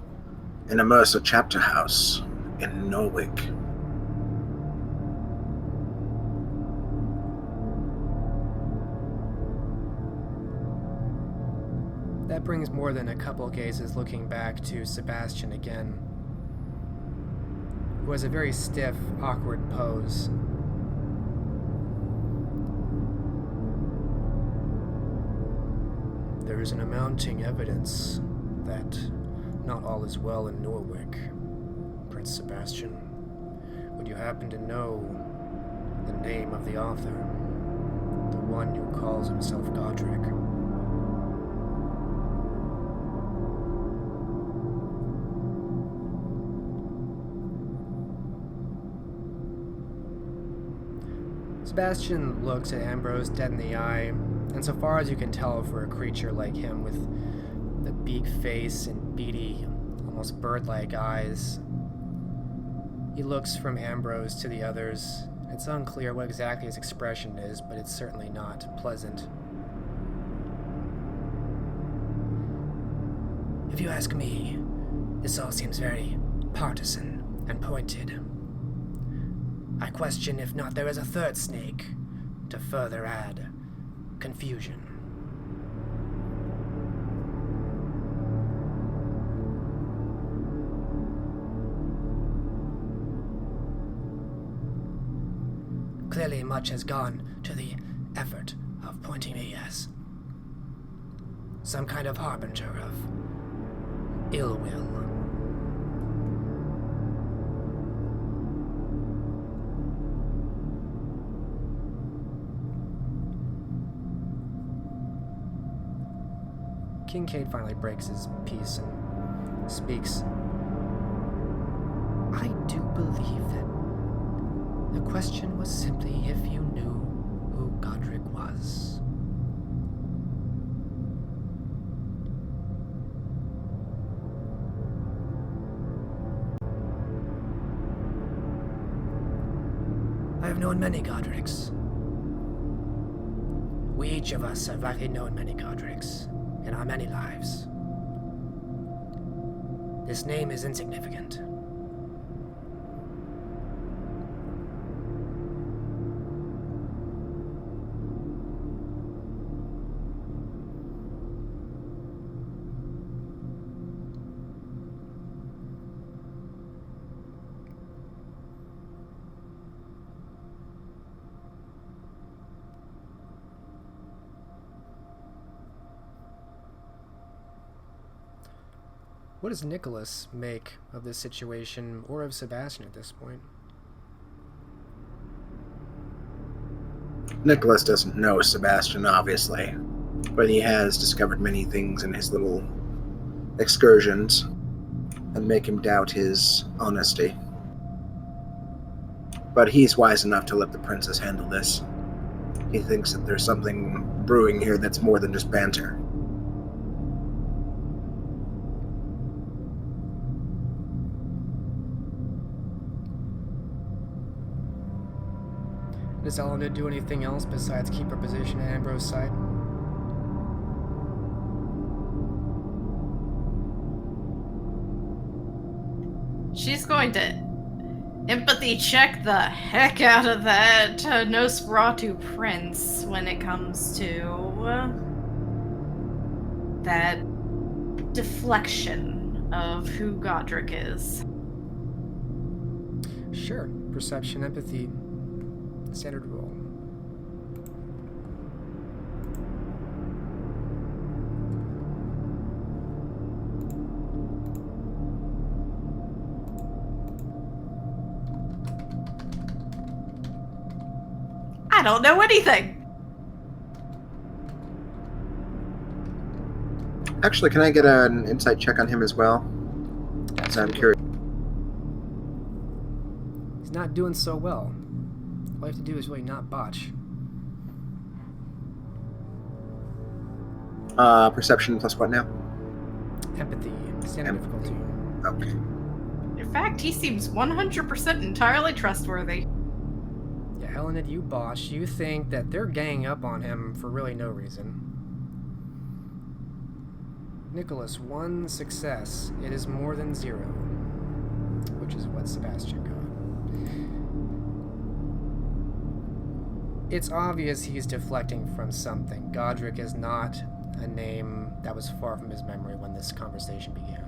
in a Mercer chapter house in Norwich. That brings more than a couple gazes looking back to Sebastian again, who has a very stiff, awkward pose. There is an amounting evidence that not all is well in Norwich, Prince Sebastian. Would you happen to know the name of the author? The one who calls himself Godric? Sebastian looks at Ambrose dead in the eye, and so far as you can tell for a creature like him with the beak face and beady, almost bird-like eyes, he looks from Ambrose to the others. It's unclear what exactly his expression is, but it's certainly not pleasant. If you ask me, this all seems very partisan and pointed. I question if not there is a third snake to further add confusion. Clearly much has gone to the effort of pointing me as some kind of harbinger of ill will. Kincaid finally breaks his peace and speaks. I do believe that the question was simply if you knew who Godric was. I have known many Godrics. We each of us have likely known many Godrics in our many lives. This name is insignificant. What does Nicholas make of this situation, or of Sebastian at this point? Nicholas doesn't know Sebastian, obviously, but he has discovered many things in his little excursions that make him doubt his honesty. But he's wise enough to let the princess handle this. He thinks that there's something brewing here that's more than just banter. Does Elined do anything else besides keep her position at Ambrose's side? She's going to empathy check the heck out of that Nosferatu prince when it comes to that deflection of who Godric is. Sure. Perception, empathy. Standard roll. I don't know anything. Actually, can I get an insight check on him as well? Because I'm curious. He's not doing so well. All you have to do is really not botch. Perception plus what now? Empathy. Standard difficulty. Okay. In fact, he seems 100% entirely trustworthy. Yeah, Elined, you botch. You think that they're ganging up on him for really no reason. Nicholas, 1 success. It is more than 0. Which is what Sebastian got. It's obvious he's deflecting from something. Godric is not a name that was far from his memory when this conversation began.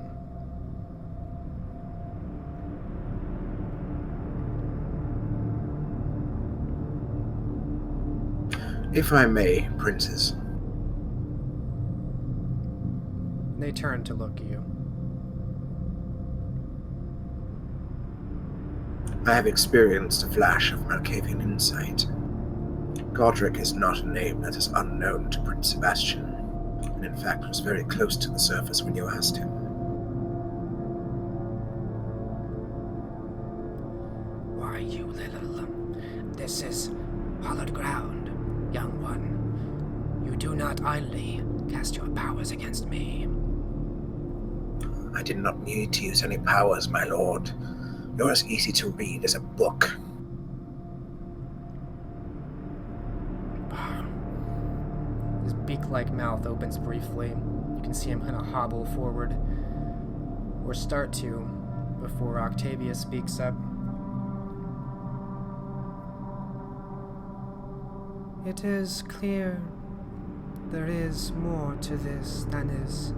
If I may, princes. They turn to look at you. I have experienced a flash of Malkavian insight. Godric is not a name that is unknown to Prince Sebastian, and in fact was very close to the surface when you asked him. Why, you little... This is hallowed ground, young one. You do not idly cast your powers against me. I did not need to use any powers, my lord. You're as easy to read as a book. His beak-like mouth opens briefly. You can see him kind of hobble forward, or start to, before Octavia speaks up. It is clear there is more to this than is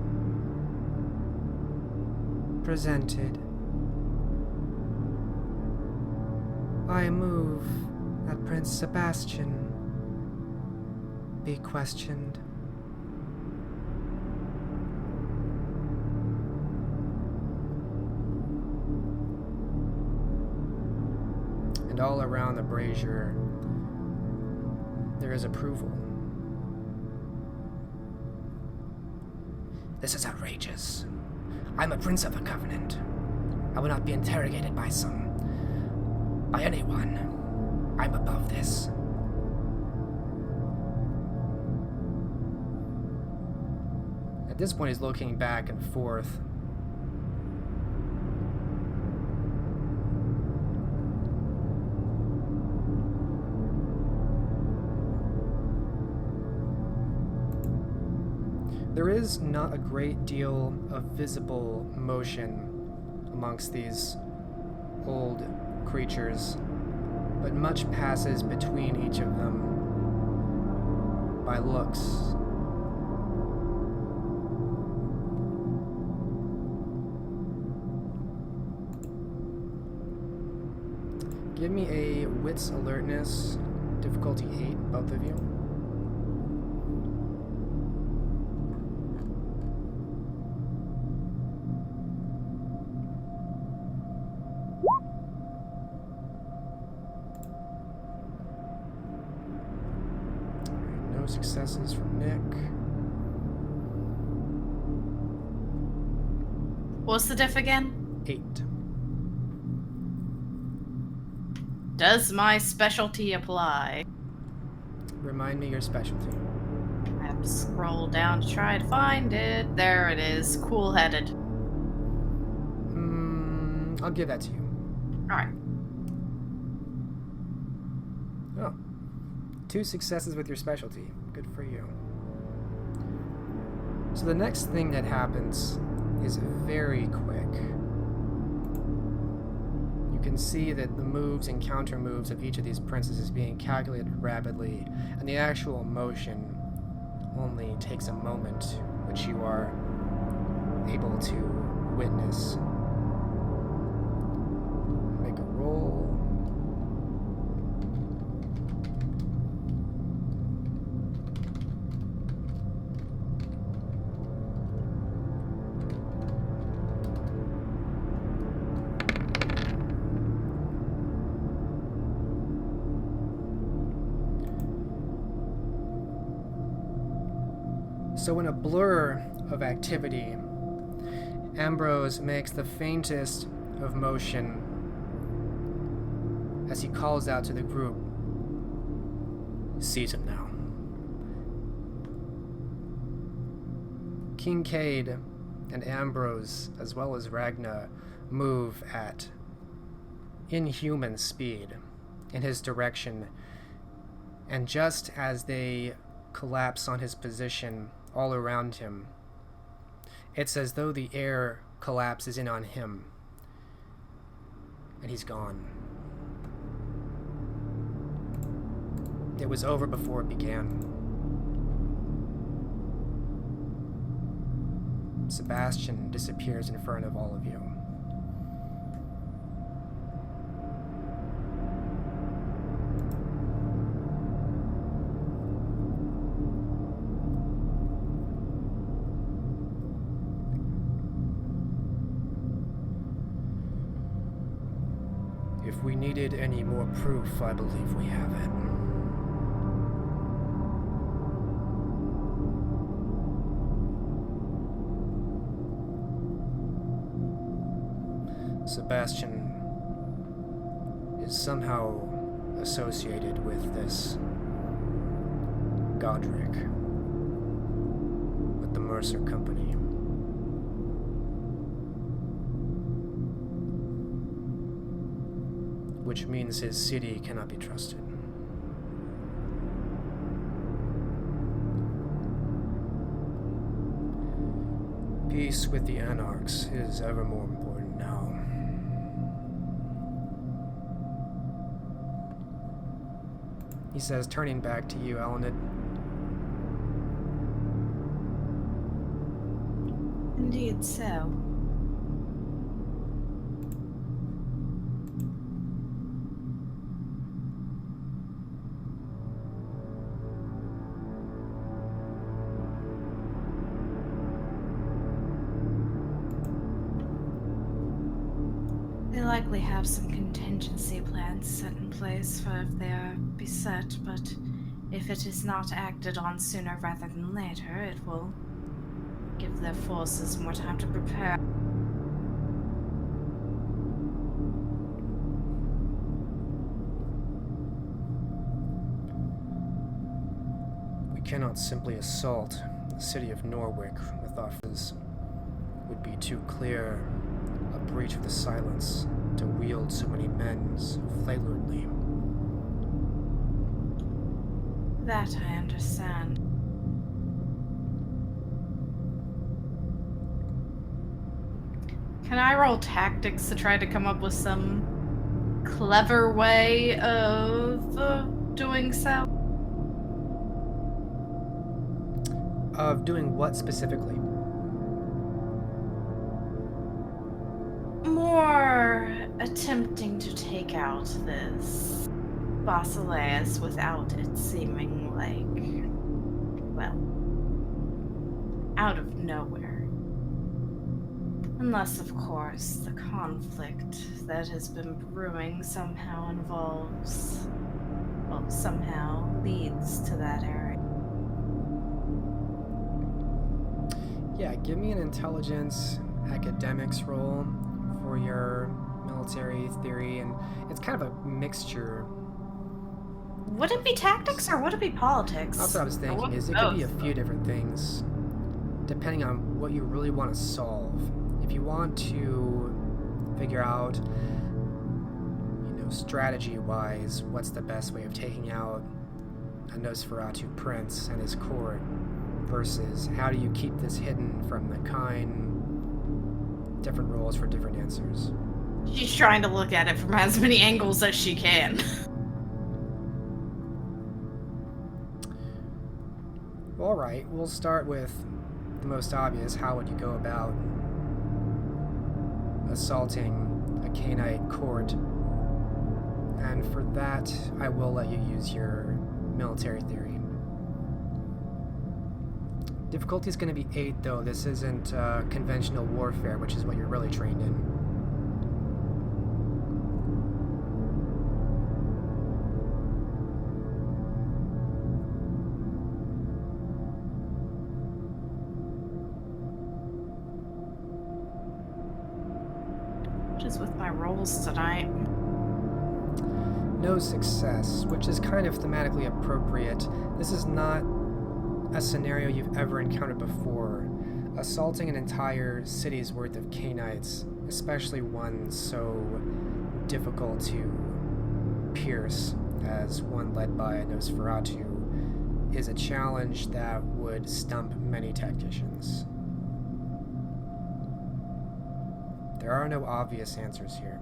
presented. I move that Prince Sebastian be questioned. And all around the brazier, there is approval. This is outrageous. I'm a prince of a covenant. I will not be interrogated by anyone. I'm above this. At this point, he's looking back and forth. There is not a great deal of visible motion amongst these old creatures, but much passes between each of them by looks. Give me a wits alertness, difficulty 8, both of you. No successes from Nick. What's the diff again? 8. Does my specialty apply? Remind me your specialty. I have to scroll down to try to find it. There it is. Cool-headed. I'll give that to you. Alright. Oh. 2 successes with your specialty. Good for you. So the next thing that happens is very quick. You can see that the moves and counter moves of each of these princes is being calculated rapidly, and the actual motion only takes a moment, which you are able to witness. Make a roll. So in a blur of activity, Ambrose makes the faintest of motion as he calls out to the group. Seize him now. Kincaid and Ambrose, as well as Ragna, move at inhuman speed in his direction, and just as they collapse on his position all around him, it's as though the air collapses in on him, and he's gone. It was over before it began. Sebastian disappears in front of all of you. If we needed any more proof, I believe we have it. Sebastian is somehow associated with this Godric, with the Mercer Company. Which means his city cannot be trusted. Peace with the anarchs is ever more important now. He says, turning back to you, Elined. Indeed so. They likely have some contingency plans set in place for if they are beset, but if it is not acted on sooner rather than later, it will give their forces more time to prepare. We cannot simply assault the city of Norwich with our forces. Would be too clear a breach of the silence to wield so many men so flagrantly. That I understand. Can I roll tactics to try to come up with some clever way of doing so? Of doing what specifically? More attempting to take out this Basileus without it seeming like, well, out of nowhere. Unless, of course, the conflict that has been brewing somehow involves, well, somehow leads to that area. Yeah, give me an intelligence academics roll for your military theory, and it's kind of a mixture. Would it be tactics or would it be politics? That's what I was Or thinking, what- is it could be a both? few different things, depending on what you really want to solve. If you want to figure out, strategy-wise, what's the best way of taking out a Nosferatu prince and his court, versus how do you keep this hidden from the kind, different roles for different answers. She's trying to look at it from as many angles as she can. All right, we'll start with the most obvious. How would you go about assaulting a Cainite court? And for that, I will let you use your military theory. Difficulty is going to be 8, though. This isn't conventional warfare, which is what you're really trained in. What is with my rolls tonight? No success, which is kind of thematically appropriate. This is not a scenario you've ever encountered before. Assaulting an entire city's worth of Cainites, especially one so difficult to pierce as one led by a Nosferatu, is a challenge that would stump many tacticians. There are no obvious answers here.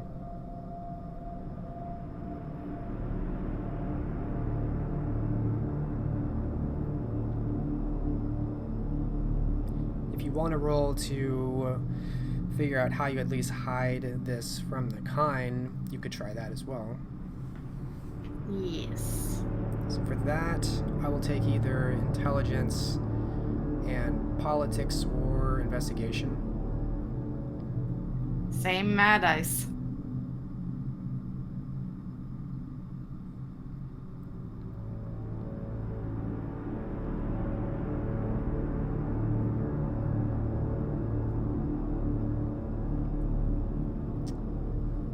If you want to roll to figure out how you at least hide this from the kind, you could try that as well. Yes. So for that, I will take either intelligence and politics or investigation. Same mad ice.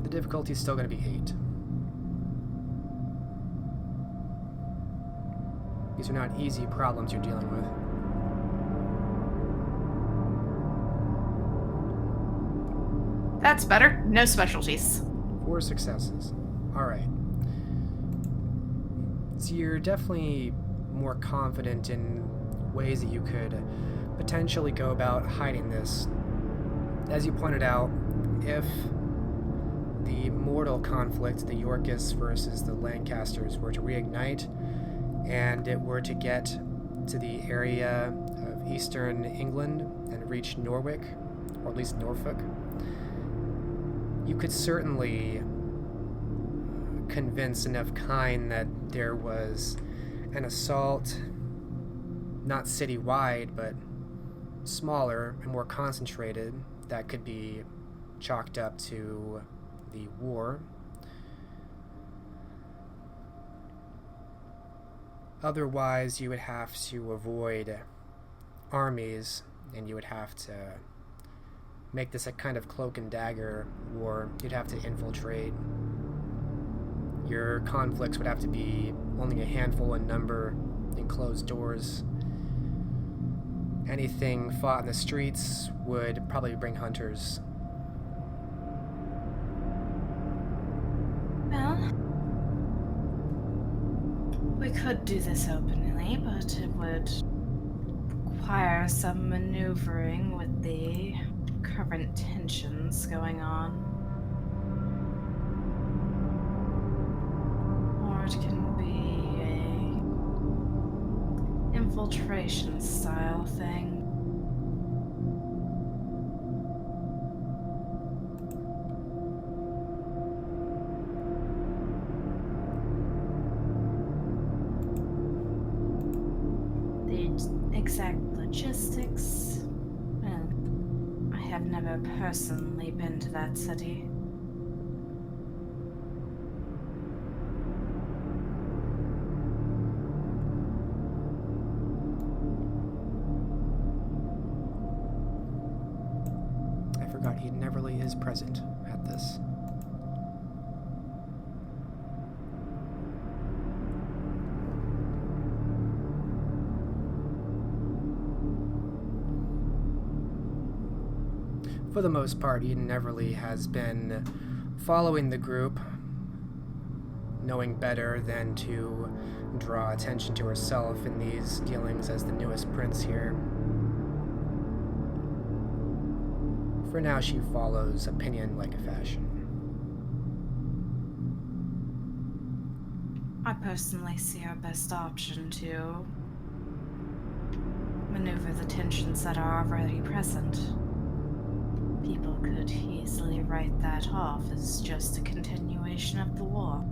The difficulty is still going to be 8. These are not easy problems you're dealing with. That's better. No specialties. 4 successes. Alright. So you're definitely more confident in ways that you could potentially go about hiding this. As you pointed out, if the mortal conflict, the Yorkists versus the Lancasters, were to reignite, and it were to get to the area of eastern England and reach Norwich, or at least Norfolk, you could certainly convince enough kind that there was an assault, not citywide, but smaller and more concentrated, that could be chalked up to the war. Otherwise, you would have to avoid armies, and you would have to make this a kind of cloak and dagger war. You'd have to infiltrate. Your conflicts would have to be only a handful in number, in closed doors. Anything fought in the streets would probably bring hunters. Well, we could do this openly, but it would require some maneuvering with the current tensions going on. Or it can be a infiltration style thing. The exact logistics, well, I have never personally been to that city. is present at this. For the most part, Eden Everly has been following the group, knowing better than to draw attention to herself in these dealings as the newest prince here. For now, she follows opinion like a fashion. I personally see our best option to maneuver the tensions that are already present. People could easily write that off as just a continuation of the war.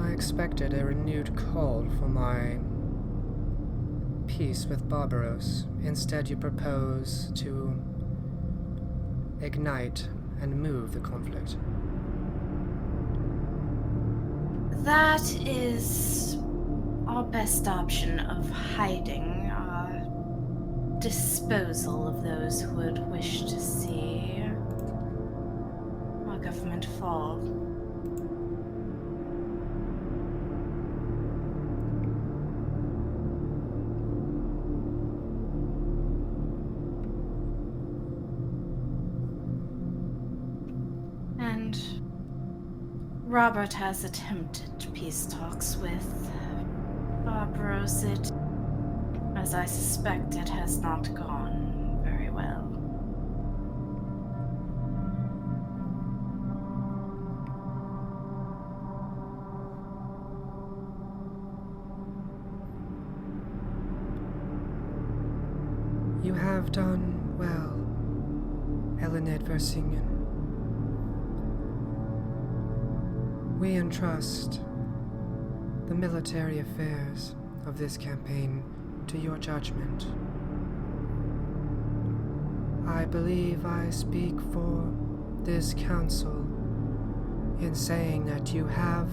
I expected a renewed call for my peace with Barbaros. Instead, you propose to ignite and move the conflict. That is our best option of hiding our disposal of those who would wish to see our government fall. And Robert has attempted peace talks with Barbaros. It, as I suspected, has not gone very well. You have done well, Elined Versinghen. We entrust the military affairs of this campaign to your judgment. I believe I speak for this council in saying that you have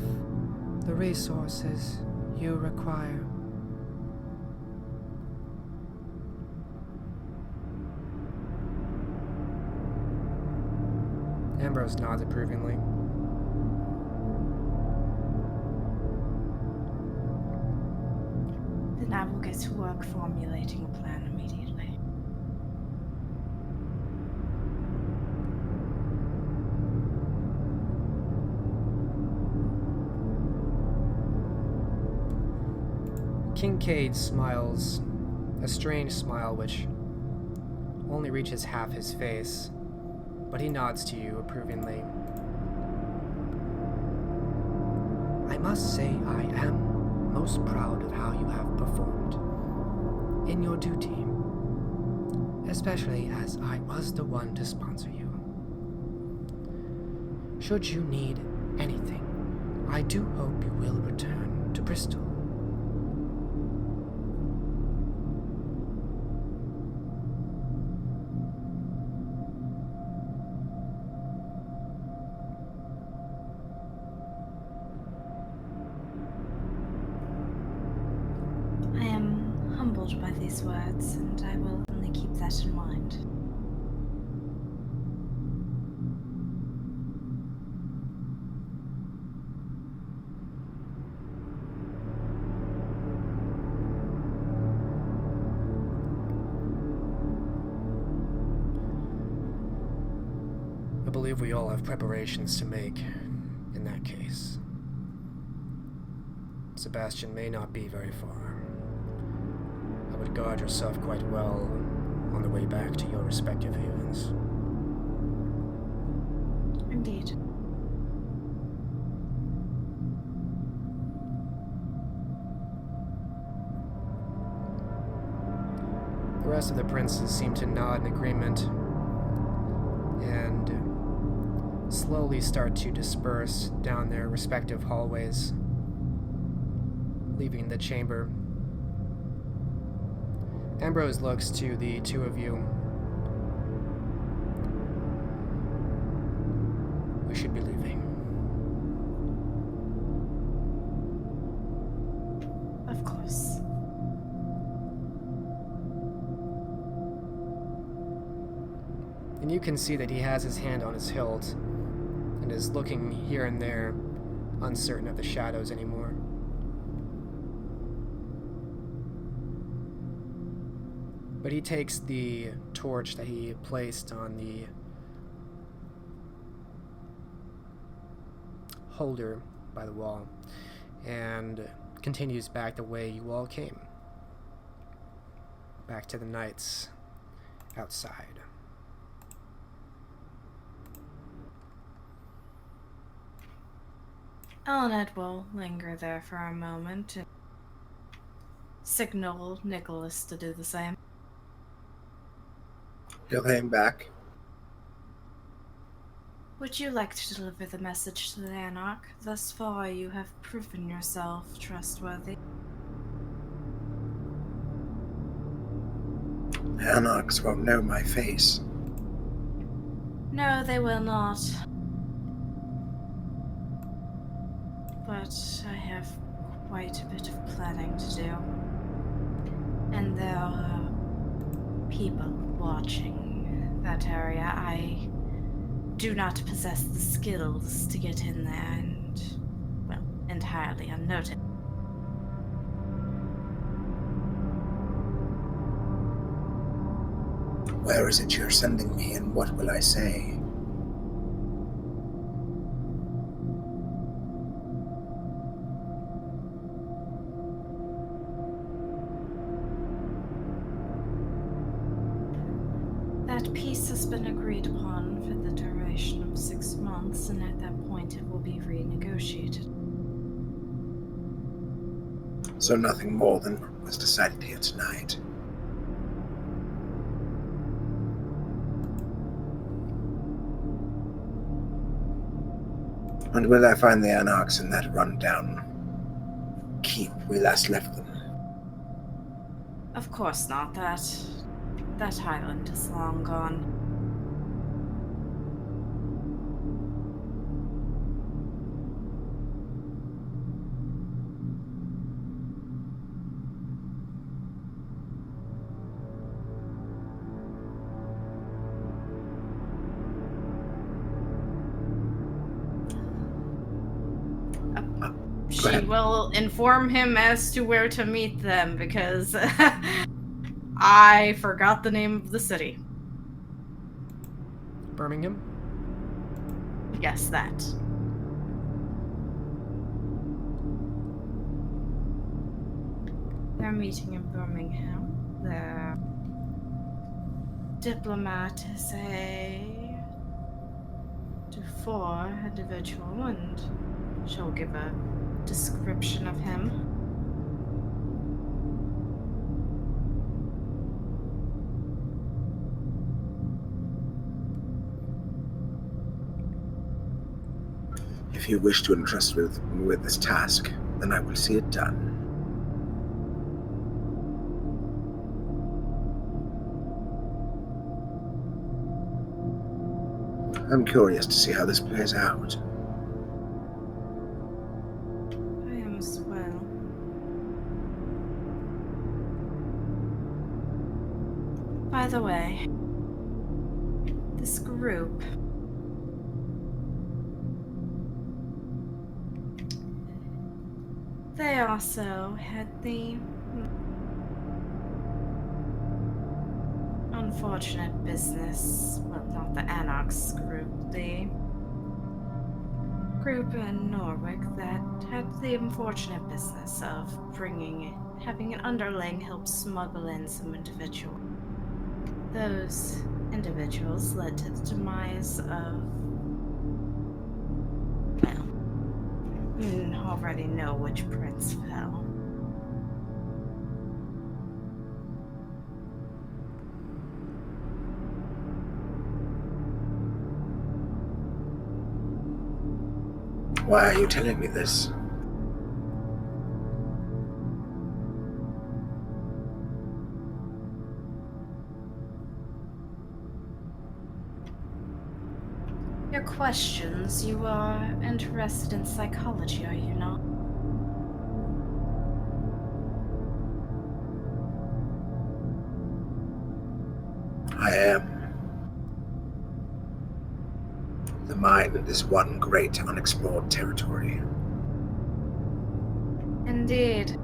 the resources you require. Ambrose nods approvingly. Then I will get to work formulating a plan immediately. Kincaid smiles, a strange smile which only reaches half his face, but he nods to you approvingly. I must say I am most proud of how you have performed in your duty, especially as I was the one to sponsor you. Should you need anything, I do hope you will return to Bristol. I am humbled by these words, and I will only keep that in mind. I believe we all have preparations to make in that case. Sebastian may not be very far. I would guard yourself quite well on the way back to your respective havens. Indeed. The rest of the princes seem to nod in agreement and slowly start to disperse down their respective hallways, leaving the chamber. Ambrose looks to the two of you. We should be leaving. And you can see that he has his hand on his hilt and is looking here and there, uncertain of the shadows anymore. But he takes the torch that he placed on the holder by the wall and continues back the way you all came. Back to the knights outside. Elined will linger there for a moment and signal Nicholas to do the same. He'll hang back. Would you like to deliver the message to the anarch? Thus far, you have proven yourself trustworthy. The anarchs won't know my face. No, they will not. But I have quite a bit of planning to do. And there are people watching that area. I do not possess the skills to get in there and, well, entirely unnoticed. Where is it you're sending me, and what will I say? That peace has been agreed upon for the duration of 6 months, and at that point it will be renegotiated. So nothing more than was decided here tonight. And will I find the anarchs in that rundown keep we last left them? Of course not. That island is long gone. She will inform him as to where to meet them, because I forgot the name of the city. Birmingham? Yes, that. They're meeting in Birmingham. The diplomat is a Dufour individual, and she'll give a description of him. If you wish to entrust me with this task, then I will see it done. I'm curious to see how this plays out. I am as well. By the way, this group, they also had the unfortunate business, well, not the anarchs group, the group in Norwich that had the unfortunate business of having an underling help smuggle in some individual. Those individuals led to the demise of, well, you already know which prince fell. Why are you telling me this? Your questions, you are interested in psychology, are you not? I am. mind is one great unexplored territory. Indeed.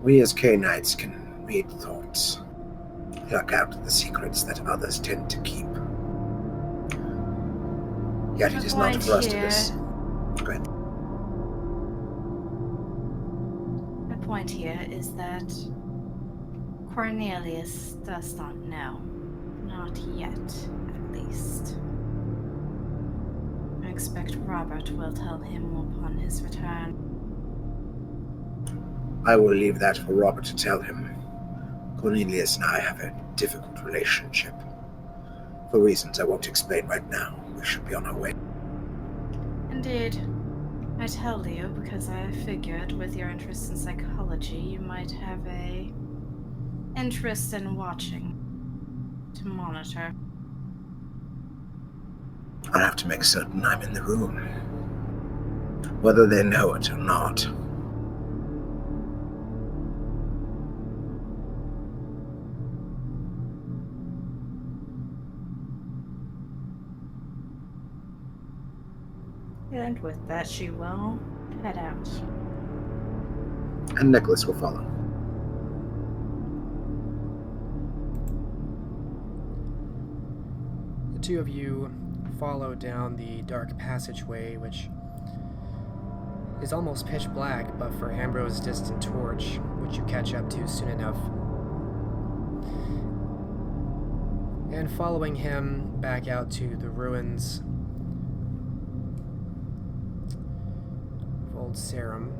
We as K-Knights can read thoughts, pluck out the secrets that others tend to keep. Yet it is not for us to listen. Go ahead. The point here is that Cornelius does not know. Not yet, at least. I expect Robert will tell him upon his return. I will leave that for Robert to tell him. Cornelius and I have a difficult relationship. For reasons I won't explain right now, we should be on our way. Indeed. I tell you because I figured with your interest in psychology, you might have a interest in watching to monitor. I'll have to make certain I'm in the room, whether they know it or not. And with that, she will head out. And Nicholas will follow. The two of you follow down the dark passageway, which is almost pitch black, but for Ambrose's distant torch, which you catch up to soon enough. And following him back out to the ruins of Old Sarum.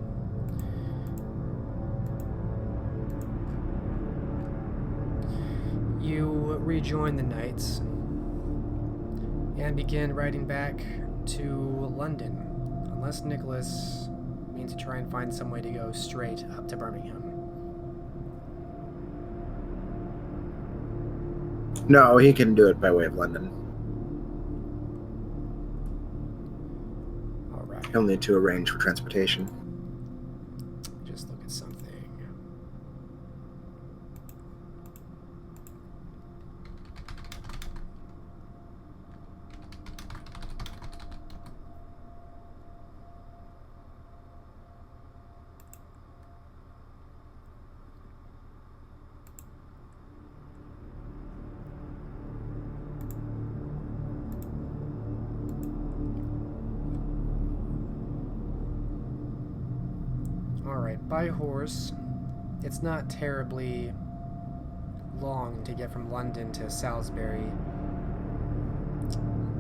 You rejoin the knights and begin riding back to London, unless Nicholas means to try and find some way to go straight up to Birmingham. No, he can do it by way of London. All right. He'll need to arrange for transportation. Just look at something. Alright, by horse, it's not terribly long to get from London to Salisbury.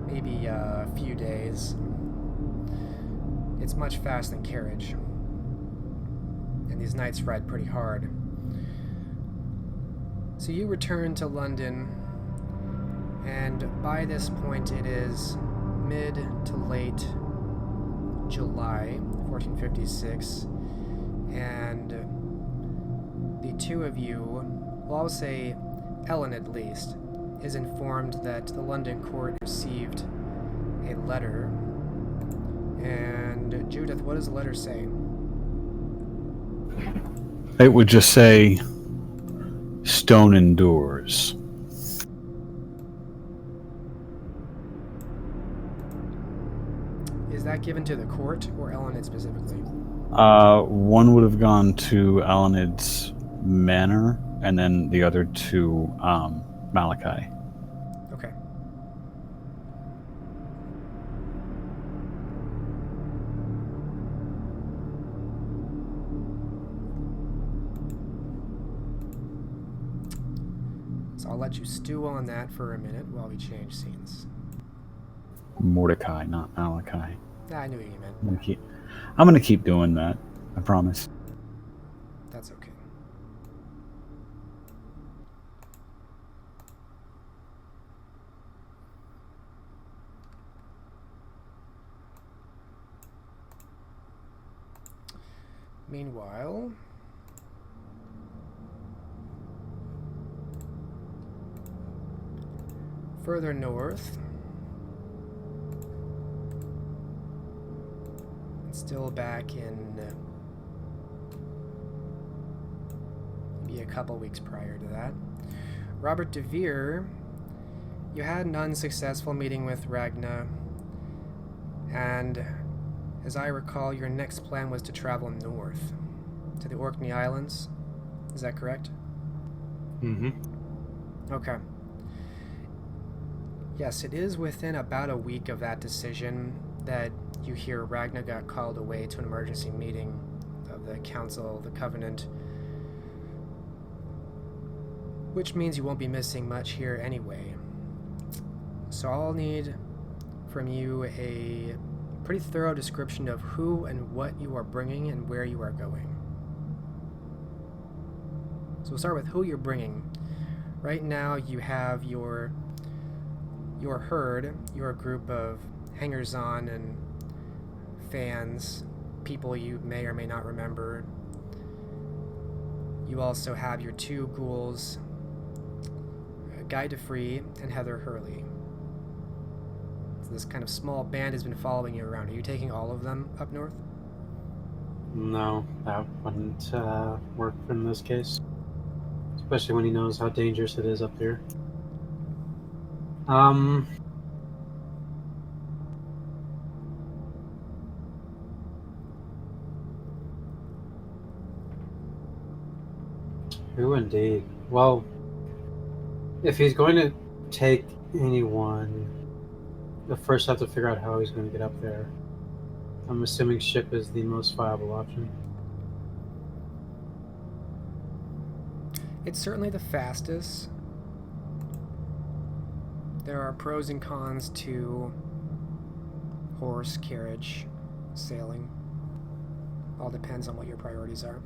Maybe a few days. It's much faster than carriage. And these knights ride pretty hard. So you return to London, and by this point it is mid to late July 1456. And the two of you, well, I'll say Ellen at least, is informed that the London court received a letter. And Judith, what does the letter say? It would just say, "Stone endures." Is that given to the court or Elined specifically? One would have gone to Elined's manor, and then the other to Malachi. Okay. So I'll let you stew on that for a minute while we change scenes. Mordecai, not Malachi. I knew what you meant. I'm gonna keep doing that. I promise. That's okay. Meanwhile, further north, still back in a couple weeks prior to that. Robert DeVere, you had an unsuccessful meeting with Ragna, and as I recall, your next plan was to travel north to the Orkney Islands. Is that correct? Mm-hmm. Okay. Yes, it is within about a week of that decision that you hear Ragna got called away to an emergency meeting of the Council of the Covenant, which means you won't be missing much here anyway. So I'll need from you a pretty thorough description of who and what you are bringing and where you are going. So we'll start with who you're bringing. Right now you have your herd, your group of hangers-on and fans, people you may or may not remember. You also have your two ghouls, Guy DeFree and Heather Hurley. So this kind of small band has been following you around. Are you taking all of them up north? No, that wouldn't work in this case. Especially when he knows how dangerous it is up there. Who indeed? Well, if he's going to take anyone, the first have to figure out how he's going to get up there. I'm assuming ship is the most viable option. It's certainly the fastest. There are pros and cons to horse, carriage, sailing. All depends on what your priorities are.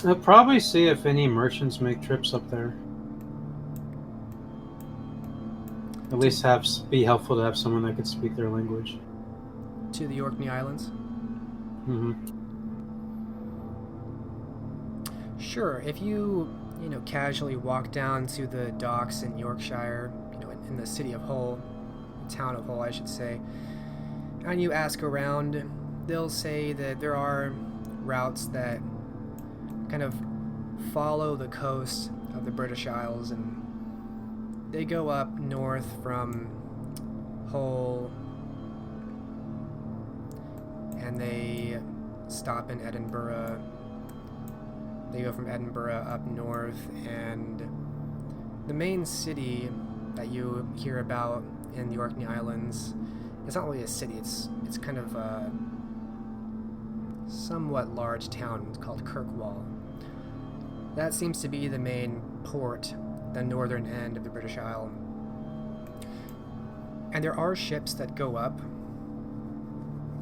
I'll probably see if any merchants make trips up there. At least be helpful to have someone that could speak their language. To the Orkney Islands? Mm-hmm. Sure, if you casually walk down to the docks in Yorkshire, in the city of Hull, the town of Hull, I should say, and you ask around, they'll say that there are routes that kind of follow the coast of the British Isles, and they go up north from Hull, and they stop in Edinburgh. They go from Edinburgh up north, and the main city that you hear about in the Orkney Islands, it's not really a city, it's kind of a somewhat large town called Kirkwall. That seems to be the main port, the northern end of the British Isle. And there are ships that go up,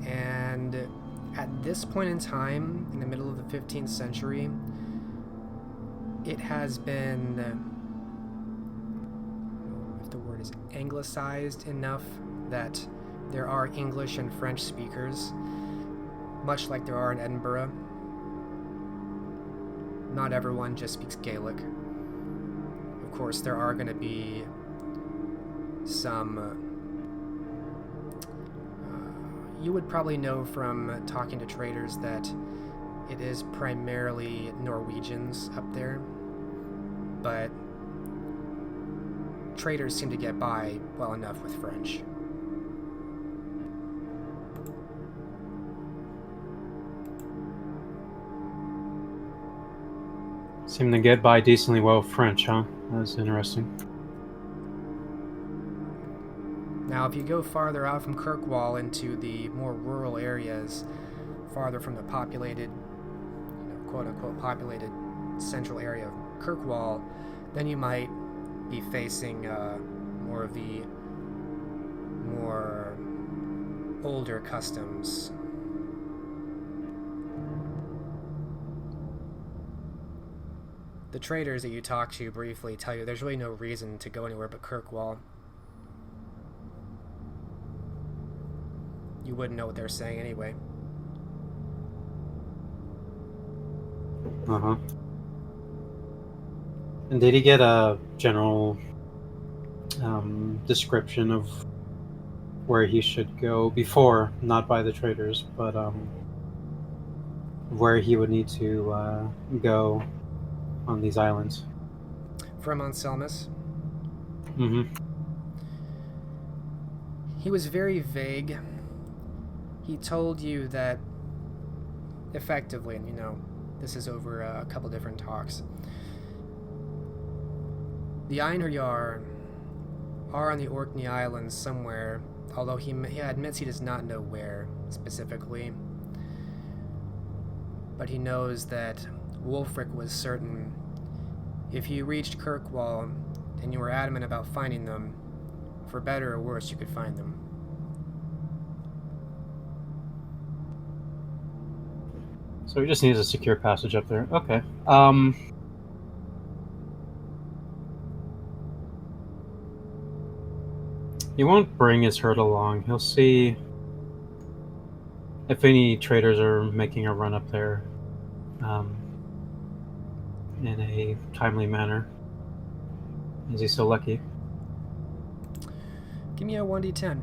and at this point in time, in the middle of the 15th century, it has been, if the word is anglicized enough, that there are English and French speakers, much like there are in Edinburgh. Not everyone just speaks Gaelic. Of course, there are going to be some... you would probably know from talking to traders that it is primarily Norwegians up there, but traders seem to get by well enough with French. Seem to get by decently well with French, huh? That's interesting. Now, if you go farther out from Kirkwall into the more rural areas, farther from the populated, quote-unquote populated central area of Kirkwall, then you might be facing more of the more older customs. The traders that you talk to briefly tell you there's really no reason to go anywhere but Kirkwall. You wouldn't know what they're saying anyway. Uh-huh. And did he get a general description of where he should go before, not by the traders, but where he would need to go on these islands. From Anselmus. Mm-hmm. He was very vague. He told you that, effectively, and this is over a couple different talks, the Einherjar are on the Orkney Islands somewhere, although he admits he does not know where specifically. But he knows that Wulfric was certain if you reached Kirkwall and you were adamant about finding them, for better or worse, you could find them. So he just needs a secure passage up there. Okay. He won't bring his herd along. He'll see if any traders are making a run up there in a timely manner. Is he so lucky? Give me a 1d10.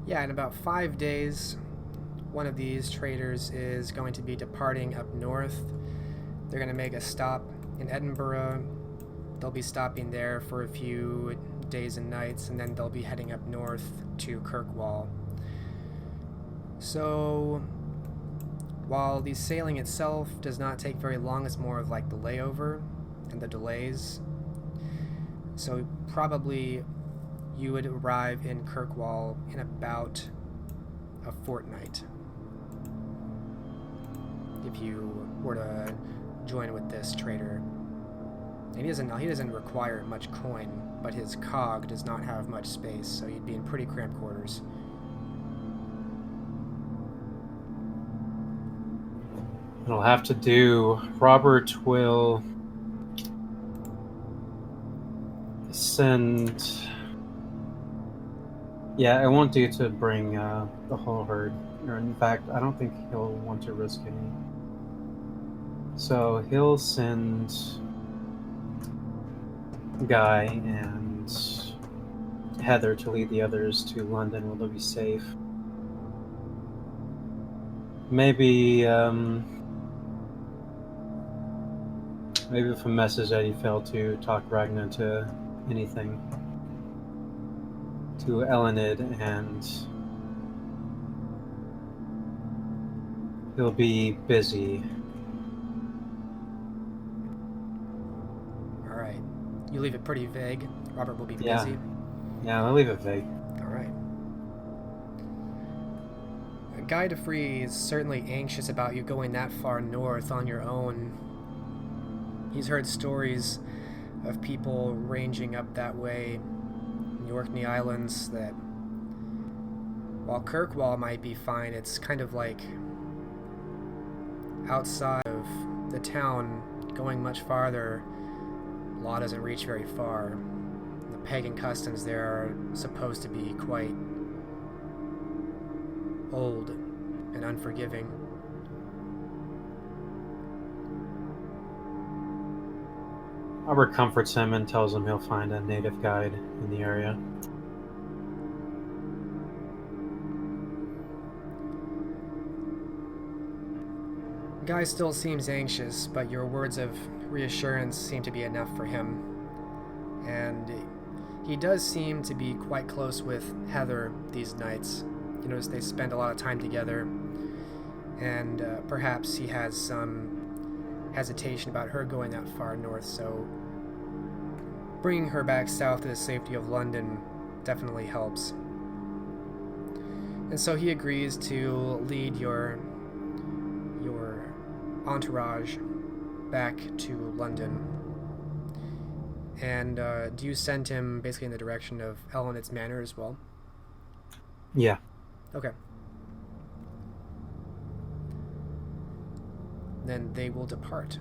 Yeah, in about 5 days, one of these traders is going to be departing up north. They're going to make a stop in Edinburgh. They'll be stopping there for a few days and nights, and then they'll be heading up north to Kirkwall. So, while the sailing itself does not take very long, it's more of like the layover and the delays. So probably you would arrive in Kirkwall in about a fortnight if you were to join with this trader. And he doesn't require much coin, but his cog does not have much space, so you'd be in pretty cramped quarters. It'll have to do. Robert will send. Yeah, it won't do to bring the whole herd. Or in fact, I don't think he'll want to risk any. So he'll send Guy and Heather to lead the others to London where they'll be safe. Maybe with a message that he failed to talk Ragnar into anything. To Elined, and he'll be busy. Alright. You leave it pretty vague. Robert will be Yeah. busy. Yeah, I'll leave it vague. Alright. Guy DeFree is certainly anxious about you going that far north on your own. He's heard stories of people ranging up that way in the Orkney Islands that while Kirkwall might be fine, it's kind of like outside of the town, going much farther, law doesn't reach very far. The pagan customs there are supposed to be quite old and unforgiving. Robert comforts him and tells him he'll find a native guide in the area. Guy still seems anxious, but your words of reassurance seem to be enough for him. And he does seem to be quite close with Heather these nights. You notice they spend a lot of time together, and perhaps he has some hesitation about her going that far north, so bringing her back south to the safety of London definitely helps. And so he agrees to lead your entourage back to London. And do you send him basically in the direction of Elined's manor as well? Yeah. Okay. Then they will depart.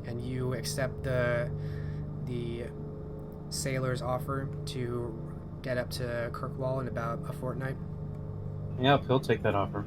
And you accept the sailor's offer to get up to Kirkwall in about a fortnight? Yep, he'll take that offer.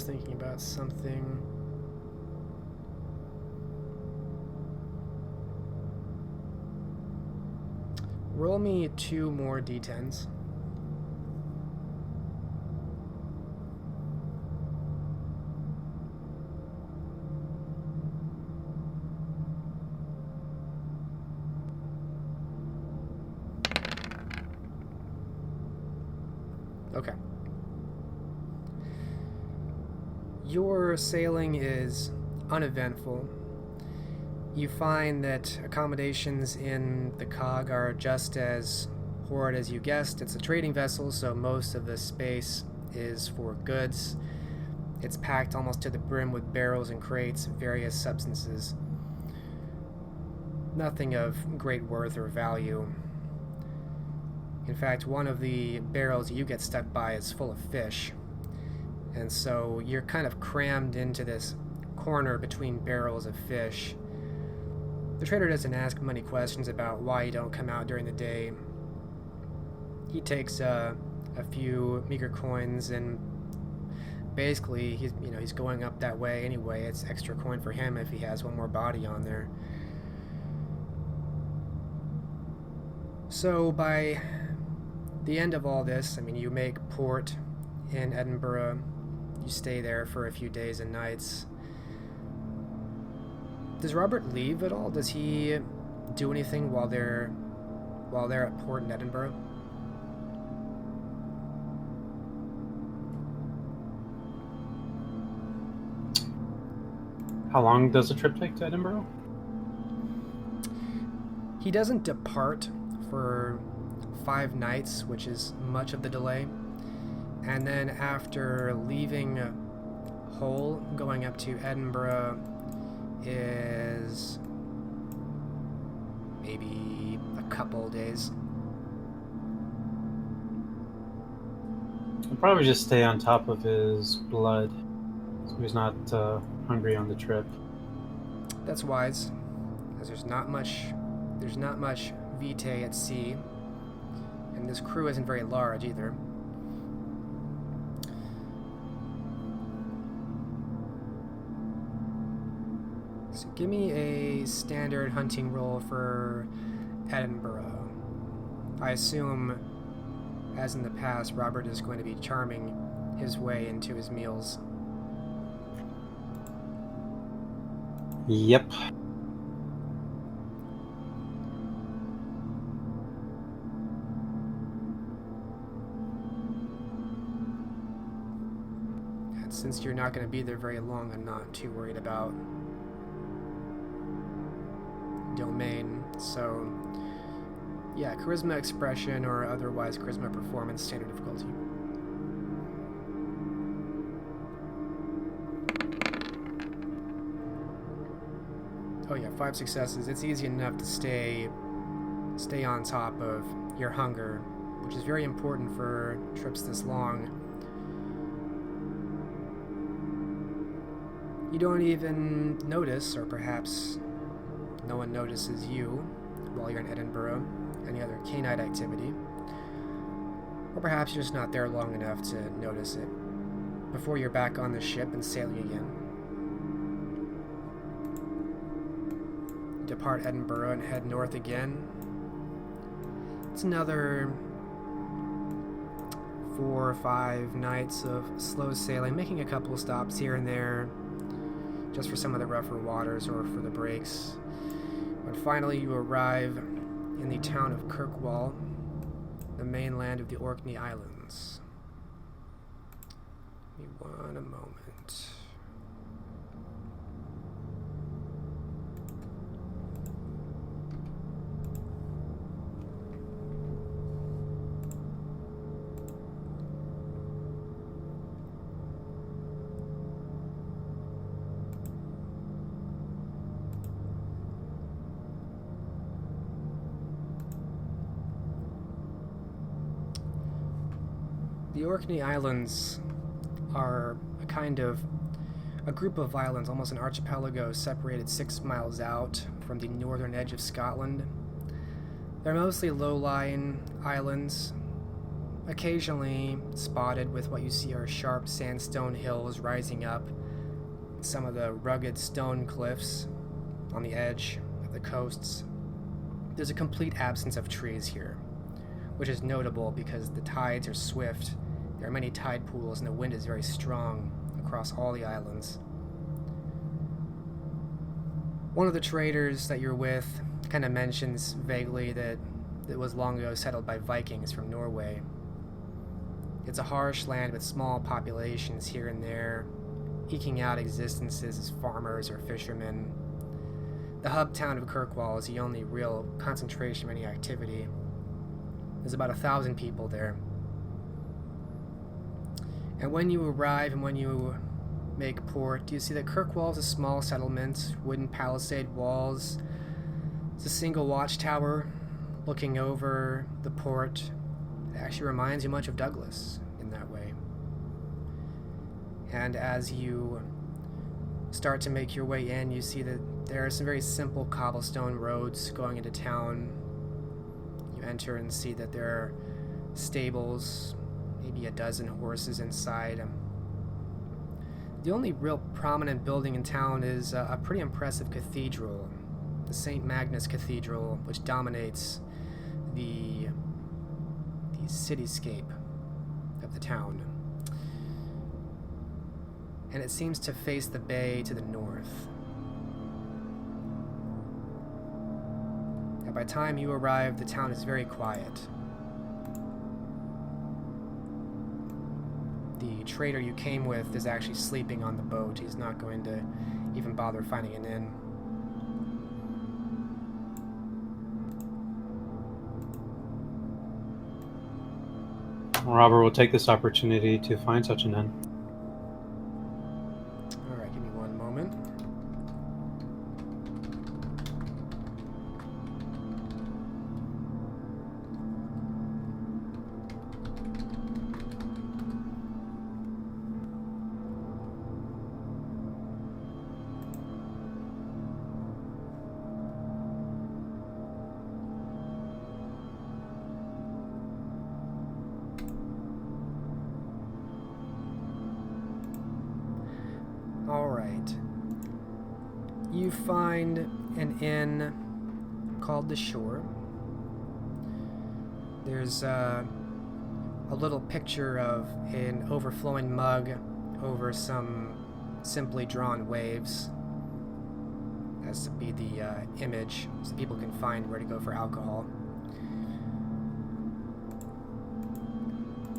thinking about something. Roll me 2 more d10s. Okay. Your sailing is uneventful. You find that accommodations in the cog are just as horrid as you guessed. It's a trading vessel, so most of the space is for goods. It's packed almost to the brim with barrels and crates of various substances. Nothing of great worth or value. In fact, one of the barrels you get stuck by is full of fish. And so you're kind of crammed into this corner between barrels of fish. The trader doesn't ask many questions about why you don't come out during the day. He takes a few meager coins, and basically he's going up that way anyway. It's extra coin for him if he has one more body on there. So by the end of all this, you make port in Edinburgh. You stay there for a few days and nights. Does Robert leave at all? Does he do anything while they're at port in Edinburgh? How long does the trip take to Edinburgh? He doesn't depart for 5 nights, which is much of the delay. And then after leaving Hull, going up to Edinburgh is maybe a couple days. I'll probably just stay on top of his blood, so he's not hungry on the trip. That's wise, as there's not much vitae at sea, and this crew isn't very large either. So give me a standard hunting roll for Edinburgh. I assume, as in the past, Robert is going to be charming his way into his meals. Yep. And since you're not going to be there very long, I'm not too worried about domain. So yeah, charisma expression or otherwise charisma performance, standard difficulty. Oh yeah, 5 successes. It's easy enough to stay on top of your hunger, which is very important for trips this long. You don't even notice, or perhaps no one notices you while you're in Edinburgh, any other canine activity. Or perhaps you're just not there long enough to notice it before you're back on the ship and sailing again. Depart Edinburgh and head north again. It's another 4 or 5 nights of slow sailing, making a couple of stops here and there just for some of the rougher waters or for the breaks. But finally you arrive in the town of Kirkwall, the mainland of the Orkney Islands. Give me one moment. The Orkney Islands are a group of islands, almost an archipelago separated 6 miles out from the northern edge of Scotland. They're mostly low-lying islands, occasionally spotted with what you see are sharp sandstone hills rising up some of the rugged stone cliffs on the edge of the coasts. There's a complete absence of trees here, which is notable because the tides are swift. There are many tide pools and the wind is very strong across all the islands. One of the traders that you're with kind of mentions vaguely that it was long ago settled by Vikings from Norway. It's a harsh land with small populations here and there, eking out existences as farmers or fishermen. The hub town of Kirkwall is the only real concentration of any activity. There's about 1,000 people there. And when you arrive and when you make port, you see that Kirkwall is a small settlement, wooden palisade walls. It's a single watchtower looking over the port. It actually reminds you much of Douglas in that way. And as you start to make your way in, you see that there are some very simple cobblestone roads going into town. You enter and see that there are stables, maybe a dozen horses inside. The only real prominent building in town is a pretty impressive cathedral, the St. Magnus Cathedral, which dominates the cityscape of the town. And it seems to face the bay to the north. And by the time you arrive, the town is very quiet. The trader you came with is actually sleeping on the boat. He's not going to even bother finding an inn. Robert will take this opportunity to find such an inn. Alright, give me one moment. Alright. You find an inn called The Shore. There's a little picture of an overflowing mug over some simply drawn waves. Has to be the image so people can find where to go for alcohol.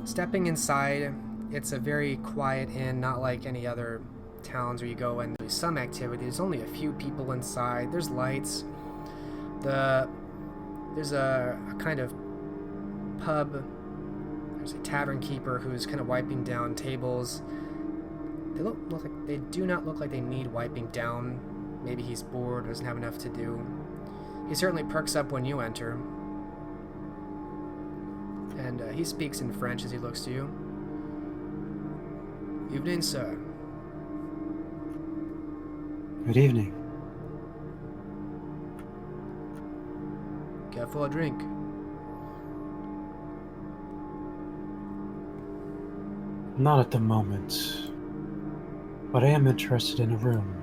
Stepping inside, it's a very quiet inn, not like any other towns where you go and there's some activity. There's only a few people inside. There's lights. There's a kind of pub. There's a tavern keeper who's kind of wiping down tables. They do not look like they need wiping down. Maybe he's bored, doesn't have enough to do. He certainly perks up when you enter. And he speaks in French as he looks to you. Evening, sir. Good evening. Care for a drink? Not at the moment, but I am interested in a room.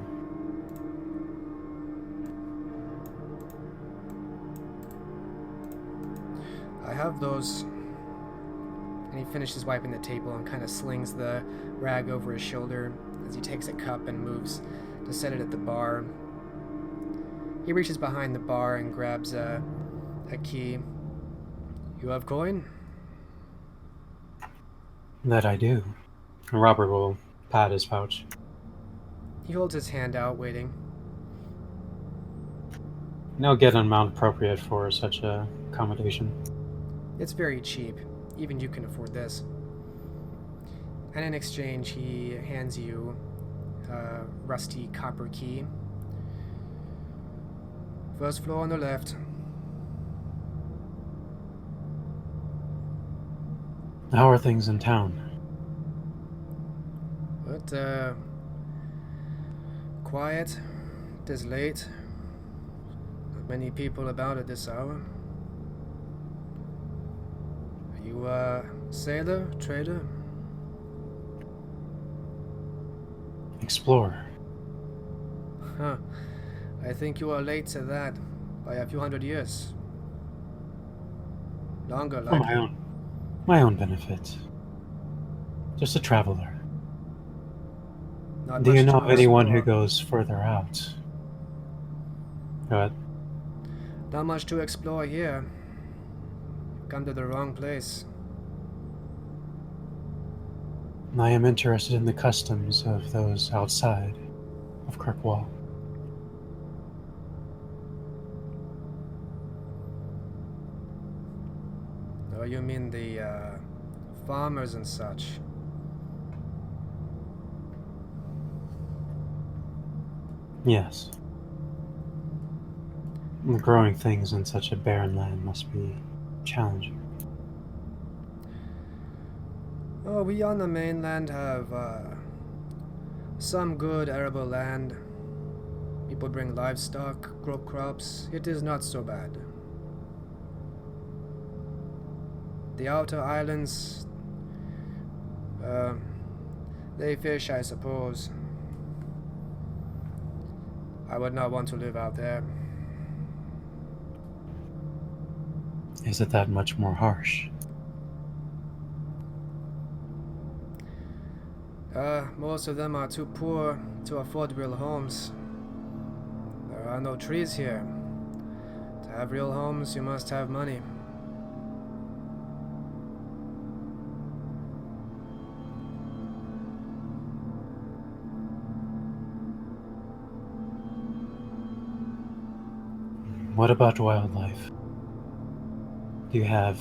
I have those. And he finishes wiping the table and kind of slings the rag over his shoulder as he takes a cup and moves to set it at the bar. He reaches behind the bar and grabs a key. You have coin? That I do. Robert will pat his pouch. He holds his hand out, waiting. No get an amount appropriate for such a accommodation. It's very cheap. Even you can afford this. And in exchange, he hands you a rusty copper key. First floor on the left. How are things in town? But, quiet. It is late. Not many people about at this hour. Are You a sailor, trader? Explorer. Huh. I think you are late to that by a few hundred years. Longer, For likely. my own benefit. Just a traveler. Not Do you much know to of anyone who explore. goes further out? But Not much to explore here. Come to the wrong place. I am interested in the customs of those outside of Kirkwall. Oh, you mean the farmers and such? Yes. Growing things in such a barren land must be challenging. Oh, we on the mainland have some good arable land. People bring livestock, grow crops. It is not so bad. The outer islands, they fish, I suppose. I would not want to live out there. Is it that much more harsh? Most of them are too poor to afford real homes. There are no trees here. To have real homes, you must have money. What about wildlife? Do you have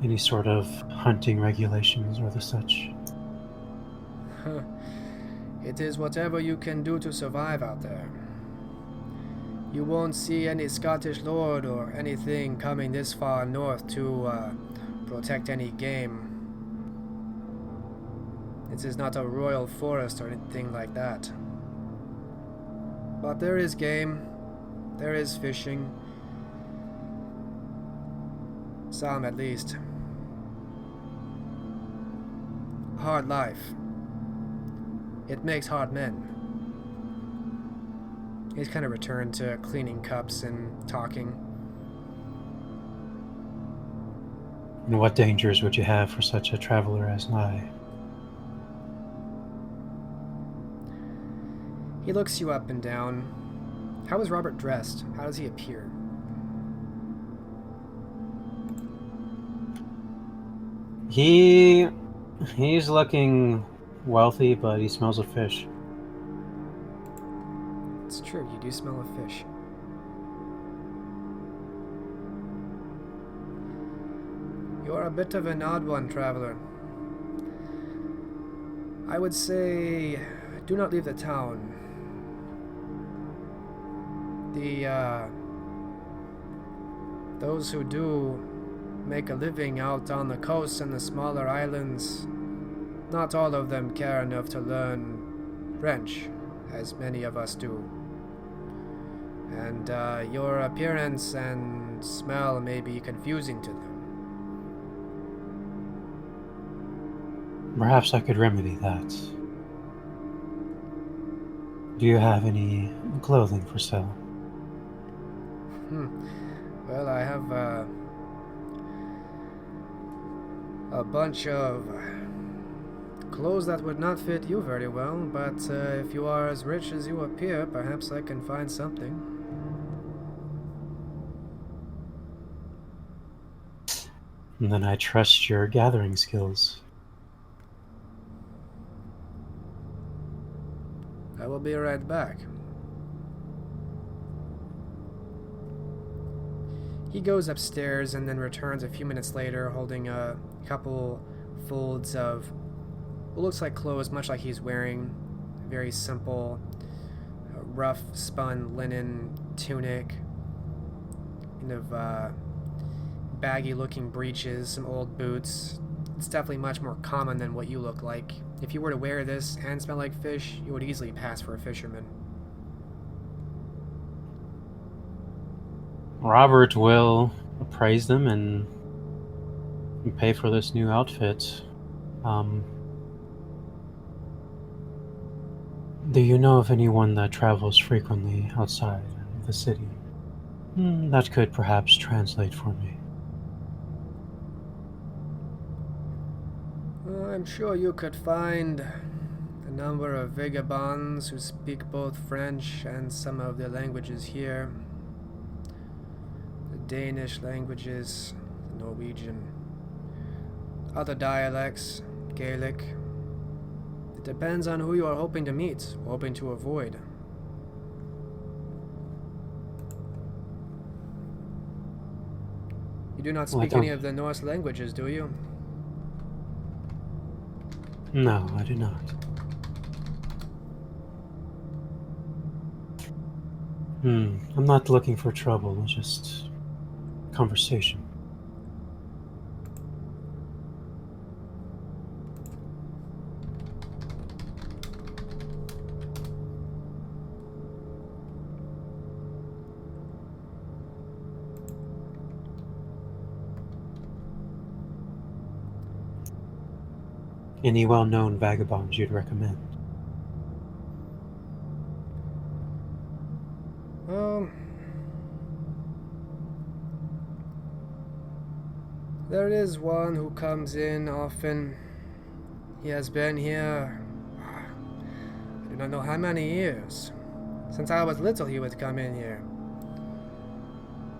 any sort of hunting regulations or the such? It is whatever you can do to survive out there. You won't see any Scottish lord or anything coming this far north to protect any game. This is not a royal forest or anything like that. But there is game. There is fishing. Some, at least. Hard life. It makes hard men. He's kind of returned to cleaning cups and talking. And what dangers would you have for such a traveler as I? He looks you up and down. How is Robert dressed? How does he appear? He's looking wealthy, but he smells of fish. It's true, you do smell of fish. You're a bit of an odd one, traveler. I would say, do not leave the town. Those who do make a living out on the coast and the smaller islands, not all of them care enough to learn French, as many of us do. And your appearance and smell may be confusing to them. Perhaps I could remedy that. Do you have any clothing for sale? Well, I have a bunch of clothes that would not fit you very well, but if you are as rich as you appear, perhaps I can find something. And then I trust your gathering skills. I will be right back. He goes upstairs and then returns a few minutes later holding a couple folds of what looks like clothes, much like he's wearing. Very simple, rough spun linen tunic, kind of baggy looking breeches, some old boots. It's definitely much more common than what you look like. If you were to wear this and smell like fish, you would easily pass for a fisherman. Robert will appraise them and pay for this new outfit. Do you know of anyone that travels frequently outside of the city? That could perhaps translate for me. I'm sure you could find a number of vagabonds who speak both French and some of the languages here. The Danish languages, the Norwegian, other dialects, Gaelic. It depends on who you are hoping to meet, hoping to avoid. You do not speak any of the Norse languages, do you? No, I do not. I'm not looking for trouble, just conversation. Any well-known vagabonds you'd recommend? There is one who comes in often. He has been here, I do not know how many years. Since I was little he would come in here.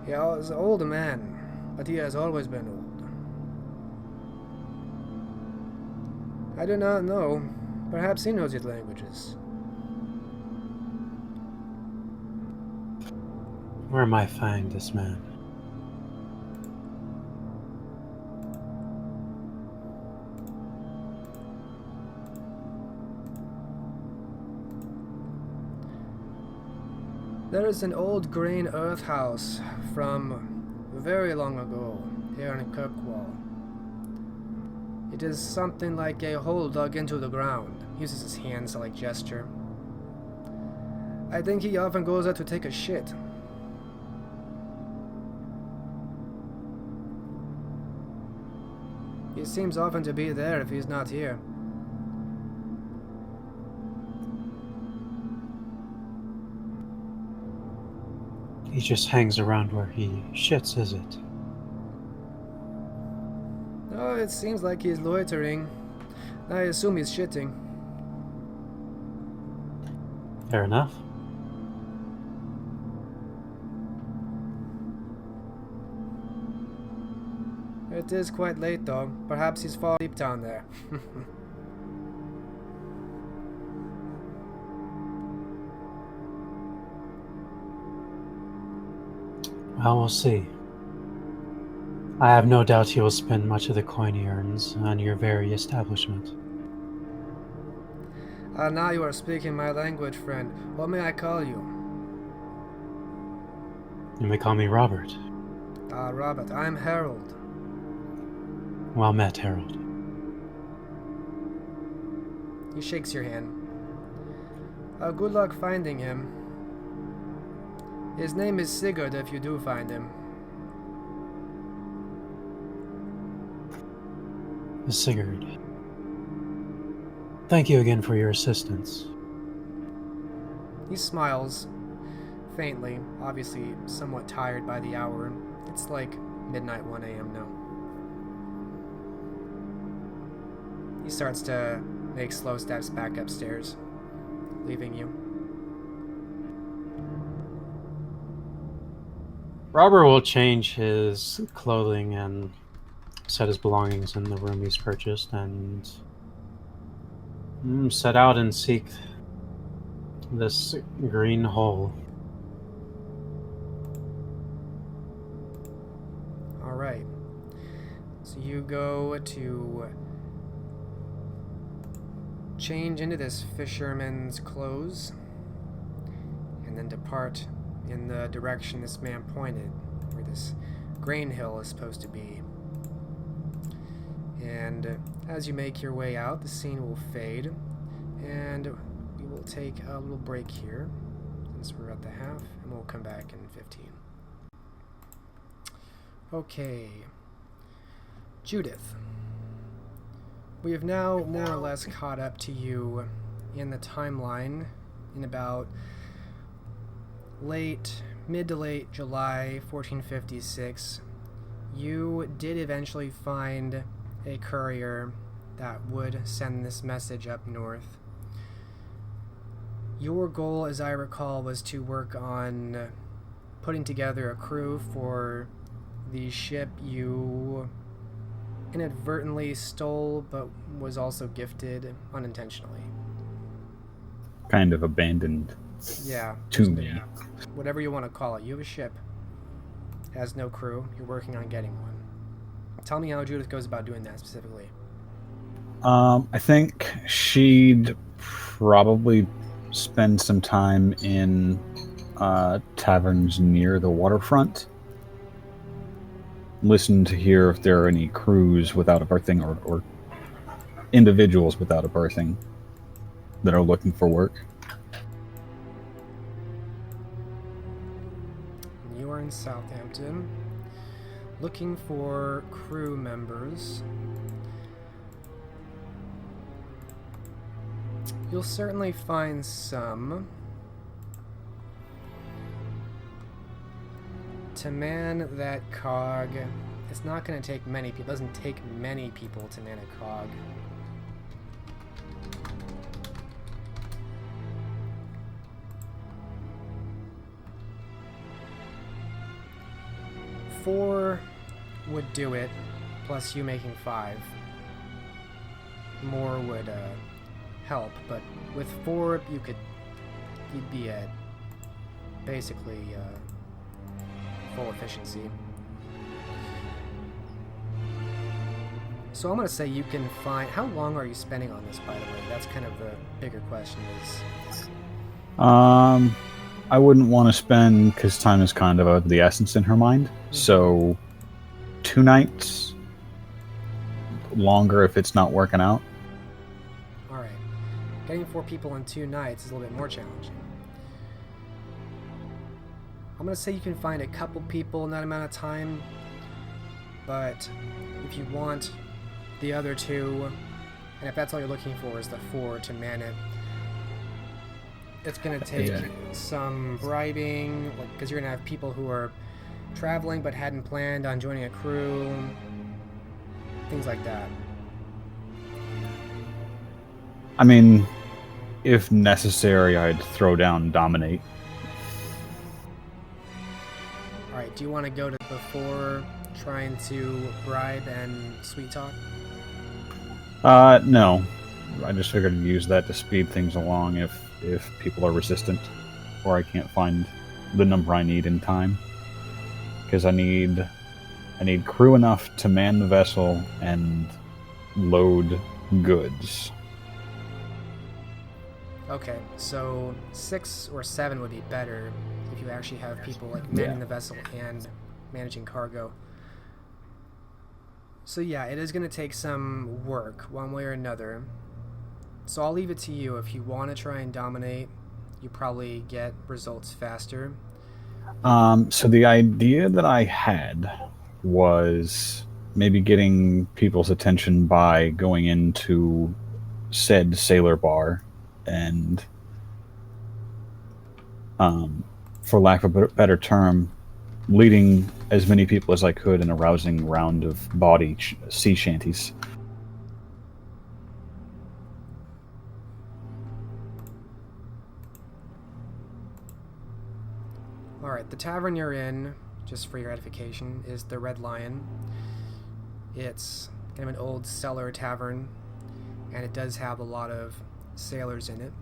He was an old man, but he has always been old. I do not know. Perhaps he knows his languages. Where might I find this man? There is an old grain earth house from very long ago here in Kirkwall. It is something like a hole dug into the ground. He uses his hands like gesture. I think he often goes out to take a shit. He seems often to be there if he's not here. He just hangs around where he shits, is it? Oh, it seems like he's loitering. I assume he's shitting. Fair enough. It is quite late though. Perhaps he's fallen asleep down there. Well, we'll see. I have no doubt he will spend much of the coin he earns on your very establishment. Now you are speaking my language, friend. What may I call you? You may call me Robert. Robert, I'm Harold. Well met, Harold. He shakes your hand. Good luck finding him. His name is Sigurd if you do find him. Sigurd. Thank you again for your assistance. He smiles, faintly, obviously somewhat tired by the hour. It's like midnight, 1 a.m. now. He starts to make slow steps back upstairs, leaving you. Robert will change his clothing and set his belongings in the room he's purchased and set out and seek this green hole. Alright. So you go to change into this fisherman's clothes and then depart in the direction this man pointed, where this grain hill is supposed to be. And as you make your way out, the scene will fade, and we will take a little break here, since we're at the half, and we'll come back in 15. Okay. Judith, we have now more or less caught up to you in the timeline in about mid to late July 1456. You did eventually find a courier that would send this message up north. Your goal, as I recall, was to work on putting together a crew for the ship you inadvertently stole, but was also gifted unintentionally. Kind of abandoned Yeah. to me. Whatever you want to call it. You have a ship. Has no crew. You're working on getting one. Tell me how Judith goes about doing that specifically. I think she'd probably spend some time in taverns near the waterfront. Listen to hear if there are any crews without a berthing or individuals without a berthing that are looking for work. You are in Southampton, looking for crew members. You'll certainly find some. To man that cog, it's not going to take many people. It doesn't take many people to man a cog. Four would do it, plus you making 5. More would help, but with 4 you'd be at basically full efficiency. So I'm gonna say you can find. How long are you spending on this, by the way? That's kind of the bigger question. I wouldn't want to spend, because time is kind of of the essence in her mind. Mm-hmm. So 2 nights, longer if it's not working out. All right, getting 4 people in 2 nights is a little bit more challenging. I'm gonna say you can find a couple people in that amount of time, but if you want the other 2, and if that's all you're looking for is the 4 to man it, it's gonna take some bribing, because you're gonna have people who are traveling but hadn't planned on joining a crew, things like that. I mean, if necessary, I'd throw down dominate. Alright, do you want to go to before trying to bribe and sweet talk? No. I just figured I'd use that to speed things along if people are resistant or I can't find the number I need in time. Because I need crew enough to man the vessel and load goods. Okay, so 6 or 7 would be better if you actually have people like manning the vessel and managing cargo. So yeah, it is going to take some work one way or another. So I'll leave it to you. If you want to try and dominate, you probably get results faster. So the idea that I had was maybe getting people's attention by going into said sailor bar and, for lack of a better term, leading as many people as I could in a rousing round of bawdy sea shanties. Alright, the tavern you're in, just for your edification, is the Red Lion. It's kind of an old cellar tavern, and it does have a lot of sailors in it.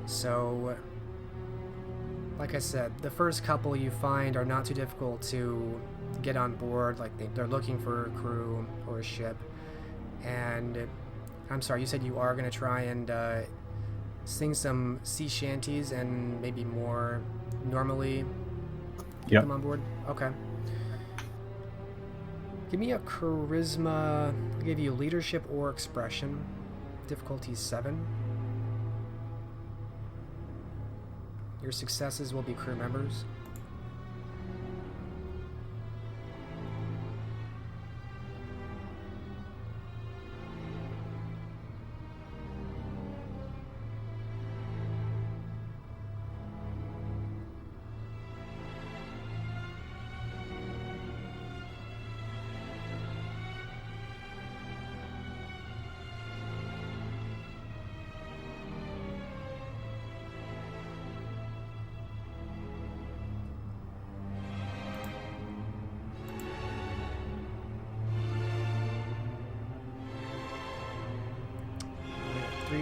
So, like I said, the first couple you find are not too difficult to get on board. Like they're looking for a crew or a ship. And I'm sorry, you said you are going to try and sing some sea shanties and maybe more normally get them on board? Okay. Give me a charisma. I'll give you leadership or expression. Difficulty 7. Your successes will be crew members.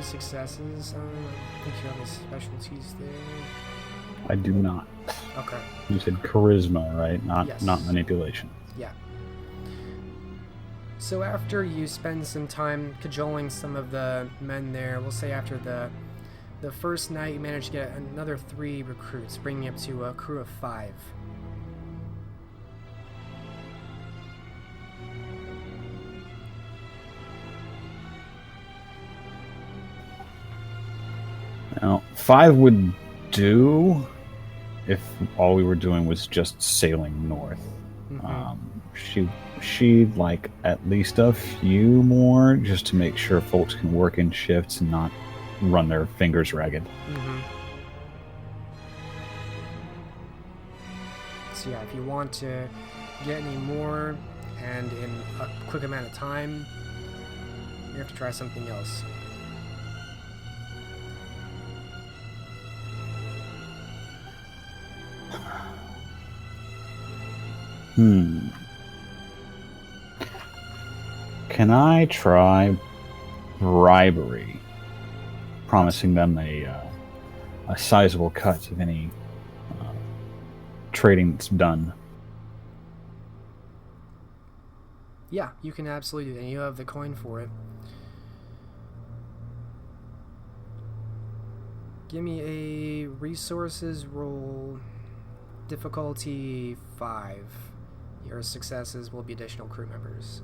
3 successes. I think you have any specialties there. I do not. Okay. You said charisma, right? Not Yes. not manipulation. Yeah. So after you spend some time cajoling some of the men there, we'll say after the first night, you manage to get another 3 recruits, bringing you up to a crew of 5. Now, 5 would do if all we were doing was just sailing north. She'd like at least a few more just to make sure folks can work in shifts and not run their fingers ragged. So yeah, if you want to get any more and in a quick amount of time, you have to try something else. Can I try bribery? Promising them a sizable cut of any trading that's done. Yeah, you can absolutely do that. You have the coin for it. Give me a resources roll, difficulty 5. Your successes will be additional crew members.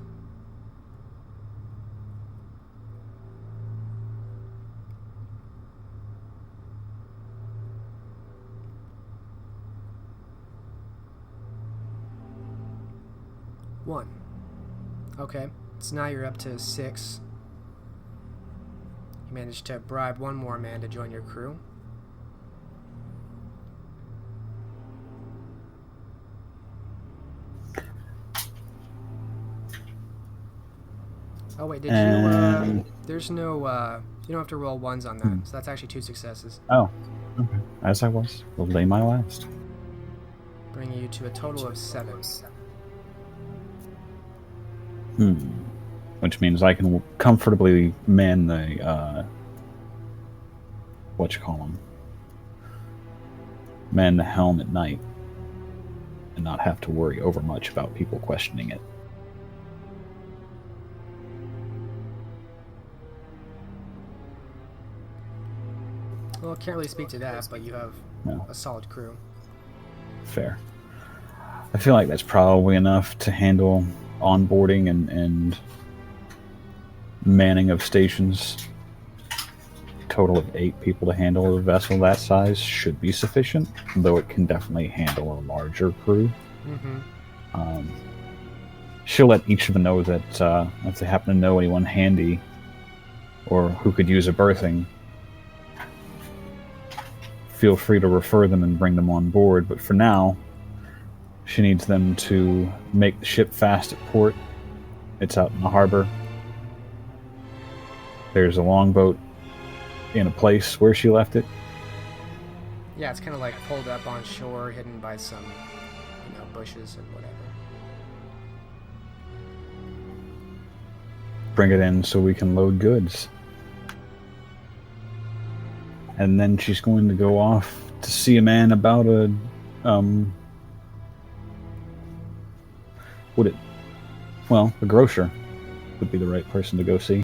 One. Okay, so now you're up to 6. You managed to bribe one more man to join your crew. Oh wait, did you, there's no, you don't have to roll 1s on that, so that's actually 2 successes. Oh, okay. As I was. Will lay my last. Bringing you to a total of 7. Which means I can comfortably man the, man the helm at night and not have to worry over much about people questioning it. Well, I can't really speak to that, but you have a solid crew. Fair. I feel like that's probably enough to handle onboarding and manning of stations. Total of 8 people to handle a vessel that size should be sufficient, though it can definitely handle a larger crew. She'll let each of them know that if they happen to know anyone handy or who could use a berthing, feel free to refer them and bring them on board, but for now, she needs them to make the ship fast at port. It's out in the harbor. There's a longboat in a place where she left it. Yeah, it's kind of like pulled up on shore, hidden by some, bushes and whatever. Bring it in so we can load goods. And then she's going to go off to see a man about a, a grocer would be the right person to go see.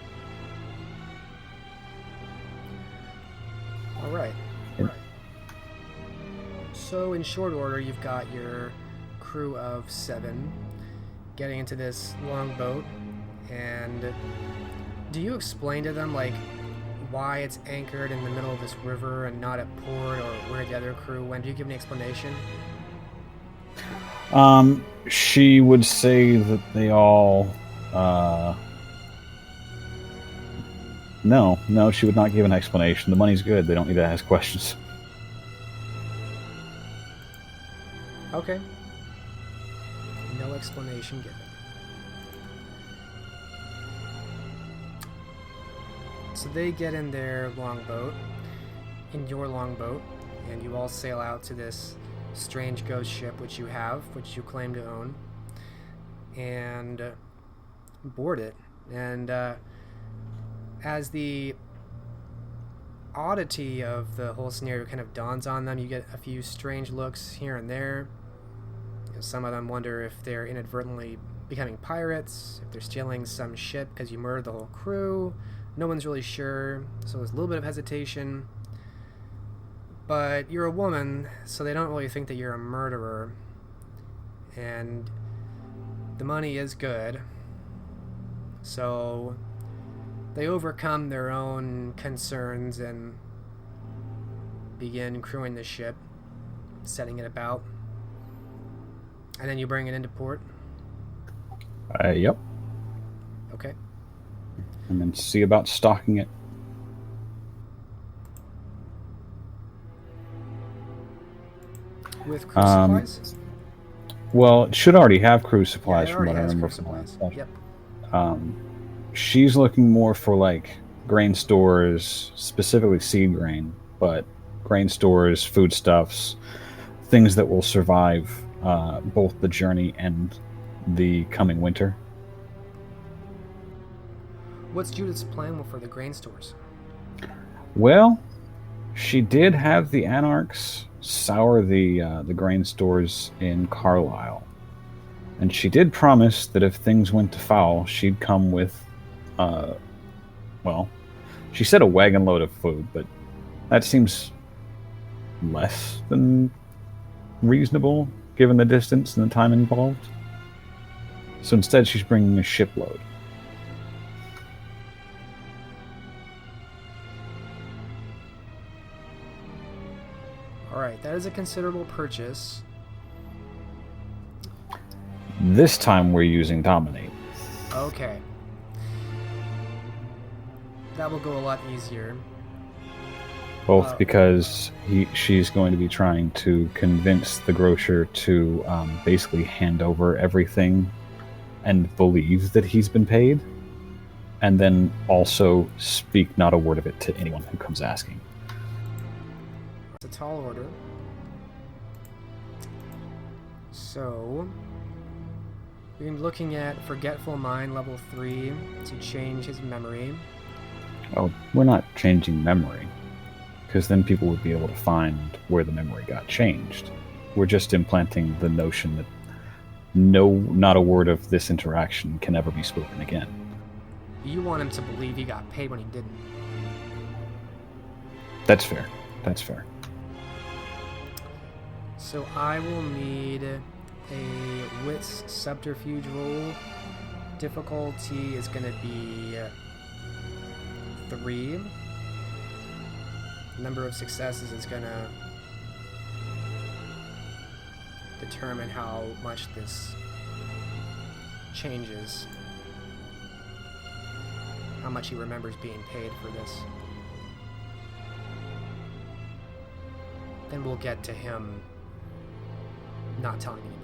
All right. Yeah. So in short order, you've got your crew of 7 getting into this longboat, and do you explain to them, like, why it's anchored in the middle of this river and not at port, or where the other crew went? Do you give an explanation? She would say that they all, No, she would not give an explanation. The money's good. They don't need to ask questions. Okay. No explanation given. So they get in their longboat, in your longboat, and you all sail out to this strange ghost ship which you have, which you claim to own, and board it. And as the oddity of the whole scenario kind of dawns on them. You get a few strange looks here and there. Some of them wonder if they're inadvertently becoming pirates, if they're stealing some ship because you murdered the whole crew. No one's really sure, so there's a little bit of hesitation. But you're a woman, so they don't really think that you're a murderer. And the money is good. So they overcome their own concerns and begin crewing the ship, setting it about. And then you bring it into port? Yep. Okay. And then see about stocking it. With crew supplies? Well, it should already have crew supplies Yeah, it from what I already has remember crew from last supplies. session. Yep. She's looking more for like grain stores, specifically seed grain, but grain stores, foodstuffs, things that will survive both the journey and the coming winter. What's Judith's plan for the grain stores? Well, she did have the anarchs sour the grain stores in Carlisle, and she did promise that if things went to foul, she'd come with, well, she said a wagon load of food, but that seems less than reasonable given the distance and the time involved. So instead, she's bringing a shipload. Alright, that is a considerable purchase. This time we're using Dominate. Okay. That will go a lot easier. Both because she's going to be trying to convince the grocer to basically hand over everything and believe that he's been paid, and then also speak not a word of it to anyone who comes asking. It's a tall order. So, we're looking at Forgetful Mind level 3 to change his memory. Oh, we're not changing memory, because then people would be able to find where the memory got changed. We're just implanting the notion that not a word of this interaction can ever be spoken again. You want him to believe he got paid when he didn't. That's fair. That's fair. So I will need a Wits Subterfuge roll. Difficulty is going to be 3. Number of successes is going to determine how much this changes. How much he remembers being paid for this. Then we'll get to him not telling anybody.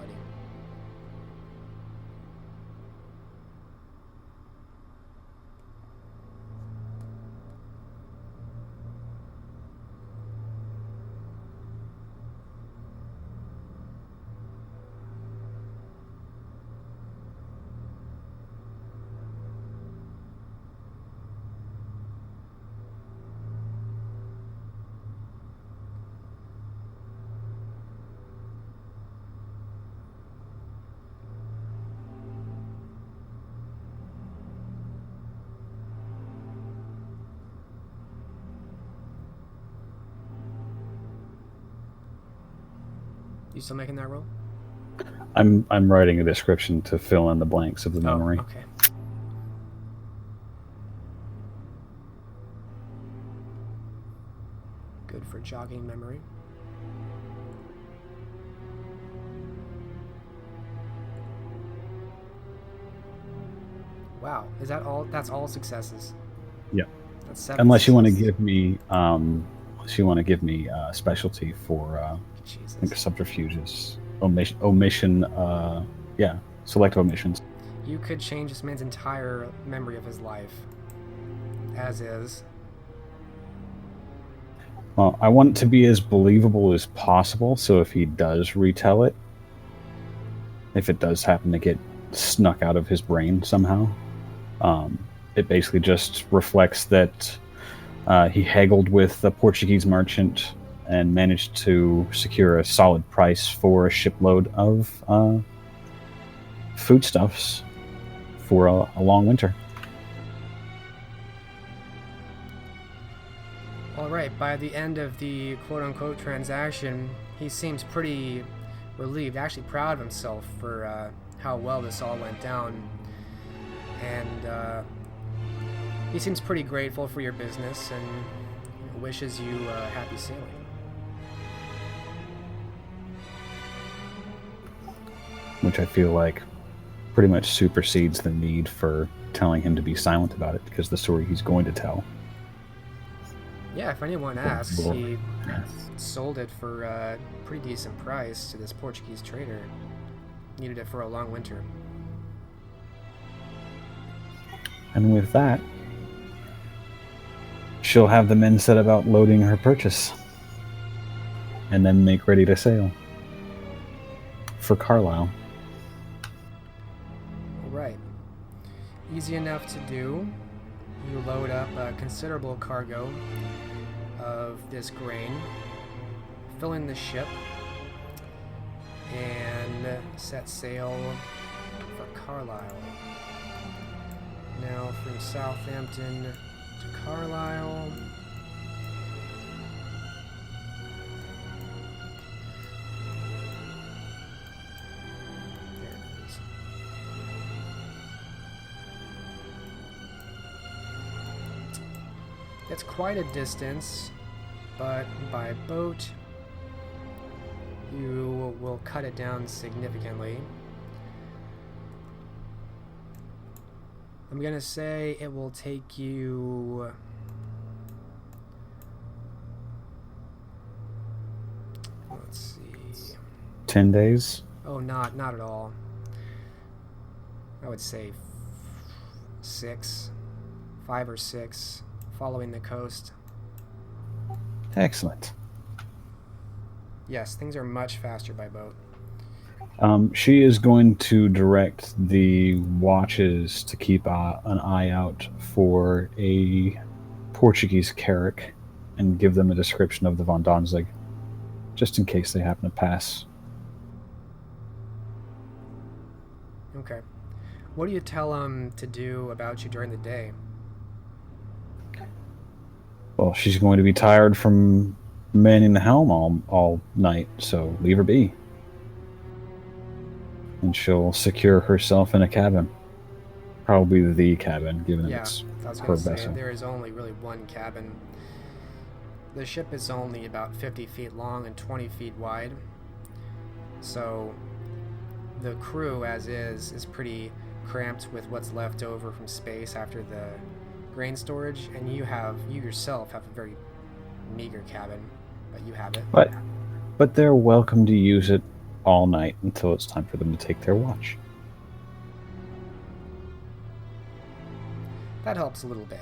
You still making that roll? I'm writing a description to fill in the blanks of the memory. Oh, okay. Good for jogging memory. Wow, is that all? That's all successes. Yeah. That's 7 Unless you want to successes. give me specialty for Jesus. I think subterfuges, omission. Select omissions. You could change this man's entire memory of his life, as is. Well, I want it to be as believable as possible, so if he does retell it, if it does happen to get snuck out of his brain somehow, it basically just reflects that He haggled with the Portuguese merchant and managed to secure a solid price for a shipload of foodstuffs for a long winter. All right, by the end of the quote-unquote transaction, he seems pretty relieved, actually proud of himself for how well this all went down. And he seems pretty grateful for your business and wishes you happy sailing. Which I feel like pretty much supersedes the need for telling him to be silent about it, because the story he's going to tell. Yeah, if anyone asks, he sold it for a pretty decent price to this Portuguese trader. Needed it for a long winter. And with that, she'll have the men set about loading her purchase, and then make ready to sail for Carlisle. Right. Easy enough to do. You load up a considerable cargo of this grain, fill in the ship, and set sail for Carlisle. Now from Southampton to Carlisle. There it is. It's quite a distance, but by boat you will cut it down significantly. I'm gonna say it will take you let's see 10 days? Oh, not at all. I would say 5 or 6 following the coast. Excellent. Yes, things are much faster by boat. She is going to direct the watches to keep an eye out for a Portuguese carrack and give them a description of the Von Danzig, just in case they happen to pass. Okay. What do you tell them to do about you during the day? Well, she's going to be tired from manning the helm all night, so leave her be. And she'll secure herself in a cabin. Probably the cabin, given Yeah, it's I was her going to say, vessel. there is only really one cabin. The ship is only about 50 feet long and 20 feet wide. So the crew, as is pretty cramped with what's left over from space after the grain storage, and you yourself have a very meager cabin, but you have it. But they're welcome to use it all night until it's time for them to take their watch. That helps a little bit.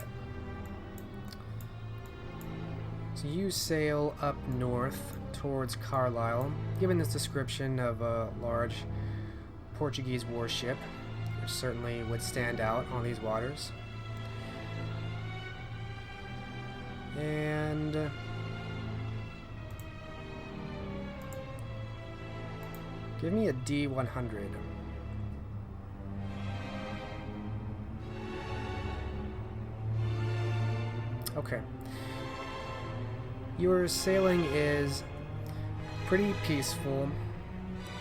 So you sail up north towards Carlisle, given this description of a large Portuguese warship, which certainly would stand out on these waters. And give me a D100. Okay. Your sailing is pretty peaceful.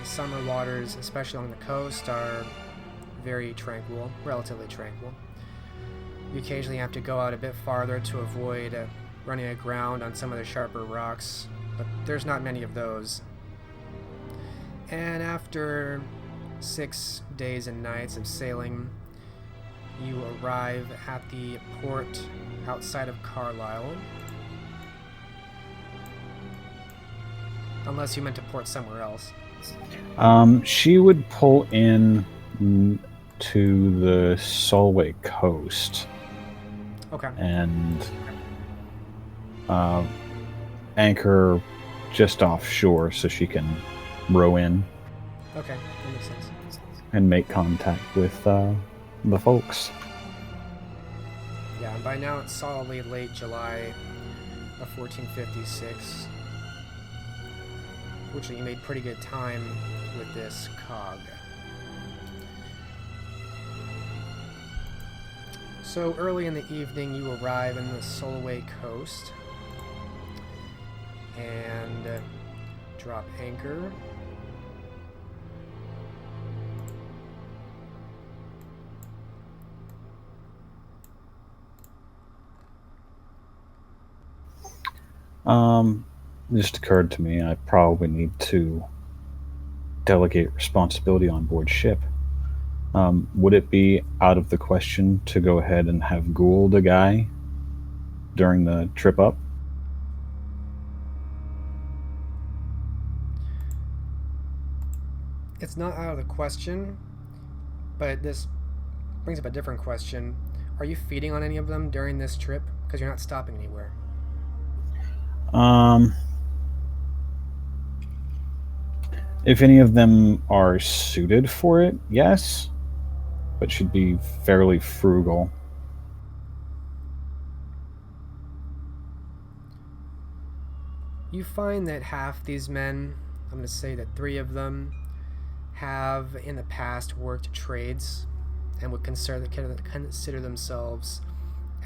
The summer waters, especially along the coast, are very tranquil, relatively tranquil. You occasionally have to go out a bit farther to avoid running aground on some of the sharper rocks, but there's not many of those. And after 6 days and nights of sailing, you arrive at the port outside of Carlisle. Unless you meant to port somewhere else. She would pull in to the Solway coast. Okay. And anchor just offshore so she can row in Okay, that makes sense. and make contact with the folks. Yeah. By now it's solidly late July of 1456. Fortunately, you made pretty good time with this cog. So early in the evening, you arrive in the Solway coast and drop anchor. It just occurred to me I probably need to delegate responsibility on board ship. Would it be out of the question to go ahead and have Gould a guy during the trip up? It's not out of the question, but this brings up a different question. Are you feeding on any of them during this trip? Because you're not stopping anywhere. If any of them are suited for it, yes, but should be fairly frugal. You find that half these men, I'm going to say that 3 of them, have in the past worked trades and would consider themselves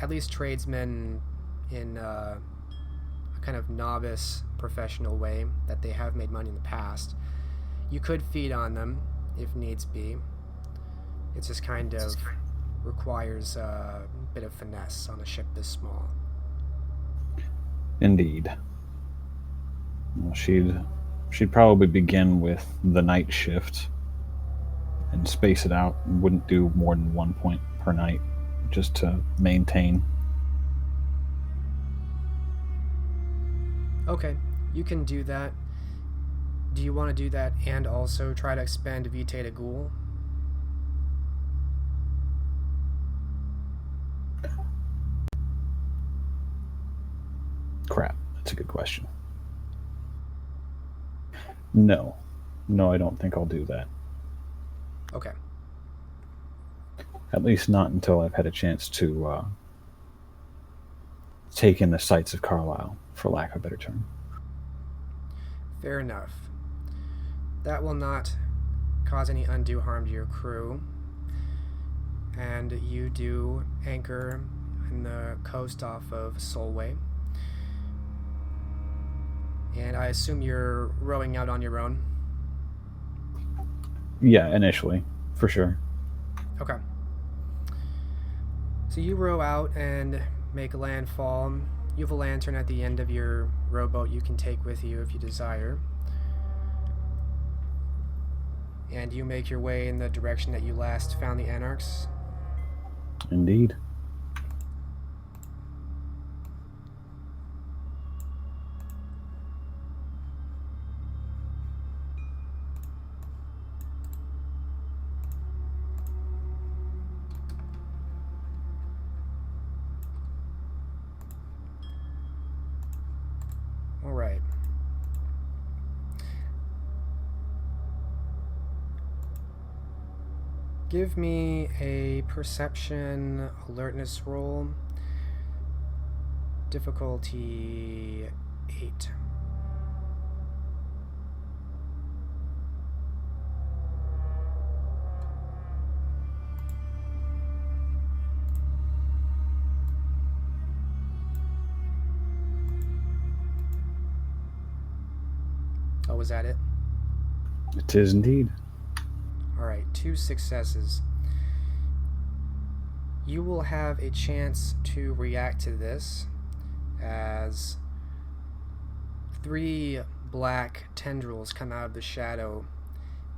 at least tradesmen in a kind of novice professional way, that they have made money in the past. You could feed on them if needs be. It just kind of requires a bit of finesse on a ship this small. Indeed. Well, she'd probably begin with the night shift and space it out. Wouldn't do more than 1 point per night, just to maintain. Okay, you can do that. Do you want to do that and also try to expend Vitae to Ghoul? Crap, that's a good question. No, I don't think I'll do that. Okay. At least not until I've had a chance to take in the sights of Carlisle, for lack of a better term. Fair enough. That will not cause any undue harm to your crew. And you do anchor in the coast off of Solway. And I assume you're rowing out on your own? Yeah, initially, for sure. Okay. So you row out and make landfall. You have a lantern at the end of your rowboat you can take with you if you desire. And you make your way in the direction that you last found the anarchs. Indeed. All right. Give me a perception alertness roll. Difficulty 8. Oh, was that it? It is indeed. Alright, 2 successes. You will have a chance to react to this as 3 black tendrils come out of the shadow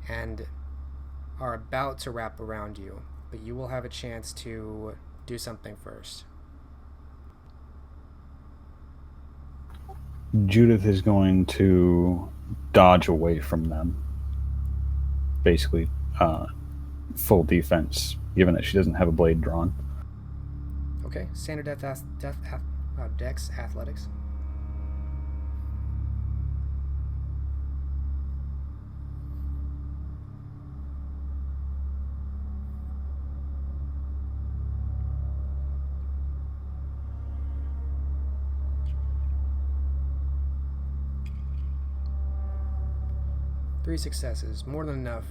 and are about to wrap around you, but you will have a chance to do something first. Judith is going to dodge away from them. Basically, full defense, given that she doesn't have a blade drawn. Okay, standard dex athletics. 3 successes, more than enough.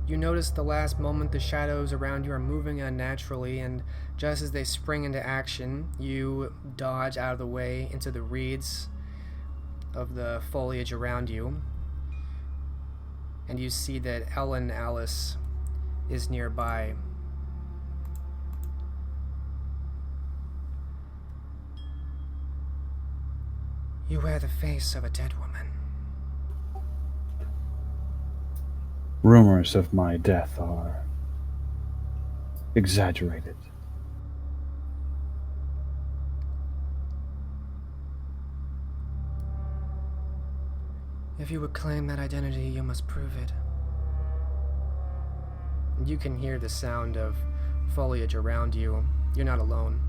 You notice the last moment the shadows around you are moving unnaturally, and just as they spring into action, you dodge out of the way into the reeds of the foliage around you, and you see that Ellen Alice is nearby. You wear the face of a dead woman. Rumors of my death are exaggerated. If you would claim that identity, you must prove it. You can hear the sound of foliage around you. You're not alone.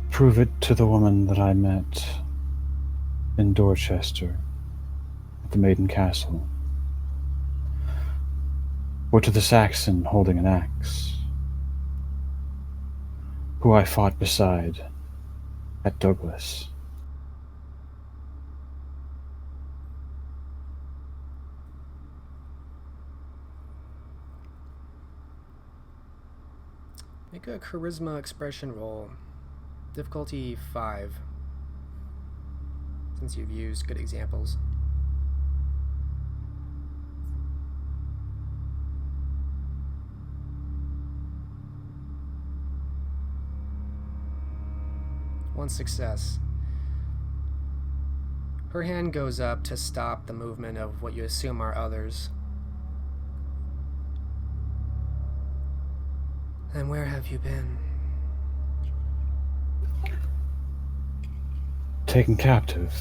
Prove it to the woman that I met in Dorchester at the Maiden Castle, or to the Saxon holding an axe, who I fought beside at Douglas. Make a charisma expression roll. Difficulty 5. Since you've used good examples. One success. Her hand goes up to stop the movement of what you assume are others. And where have you been? Taken captive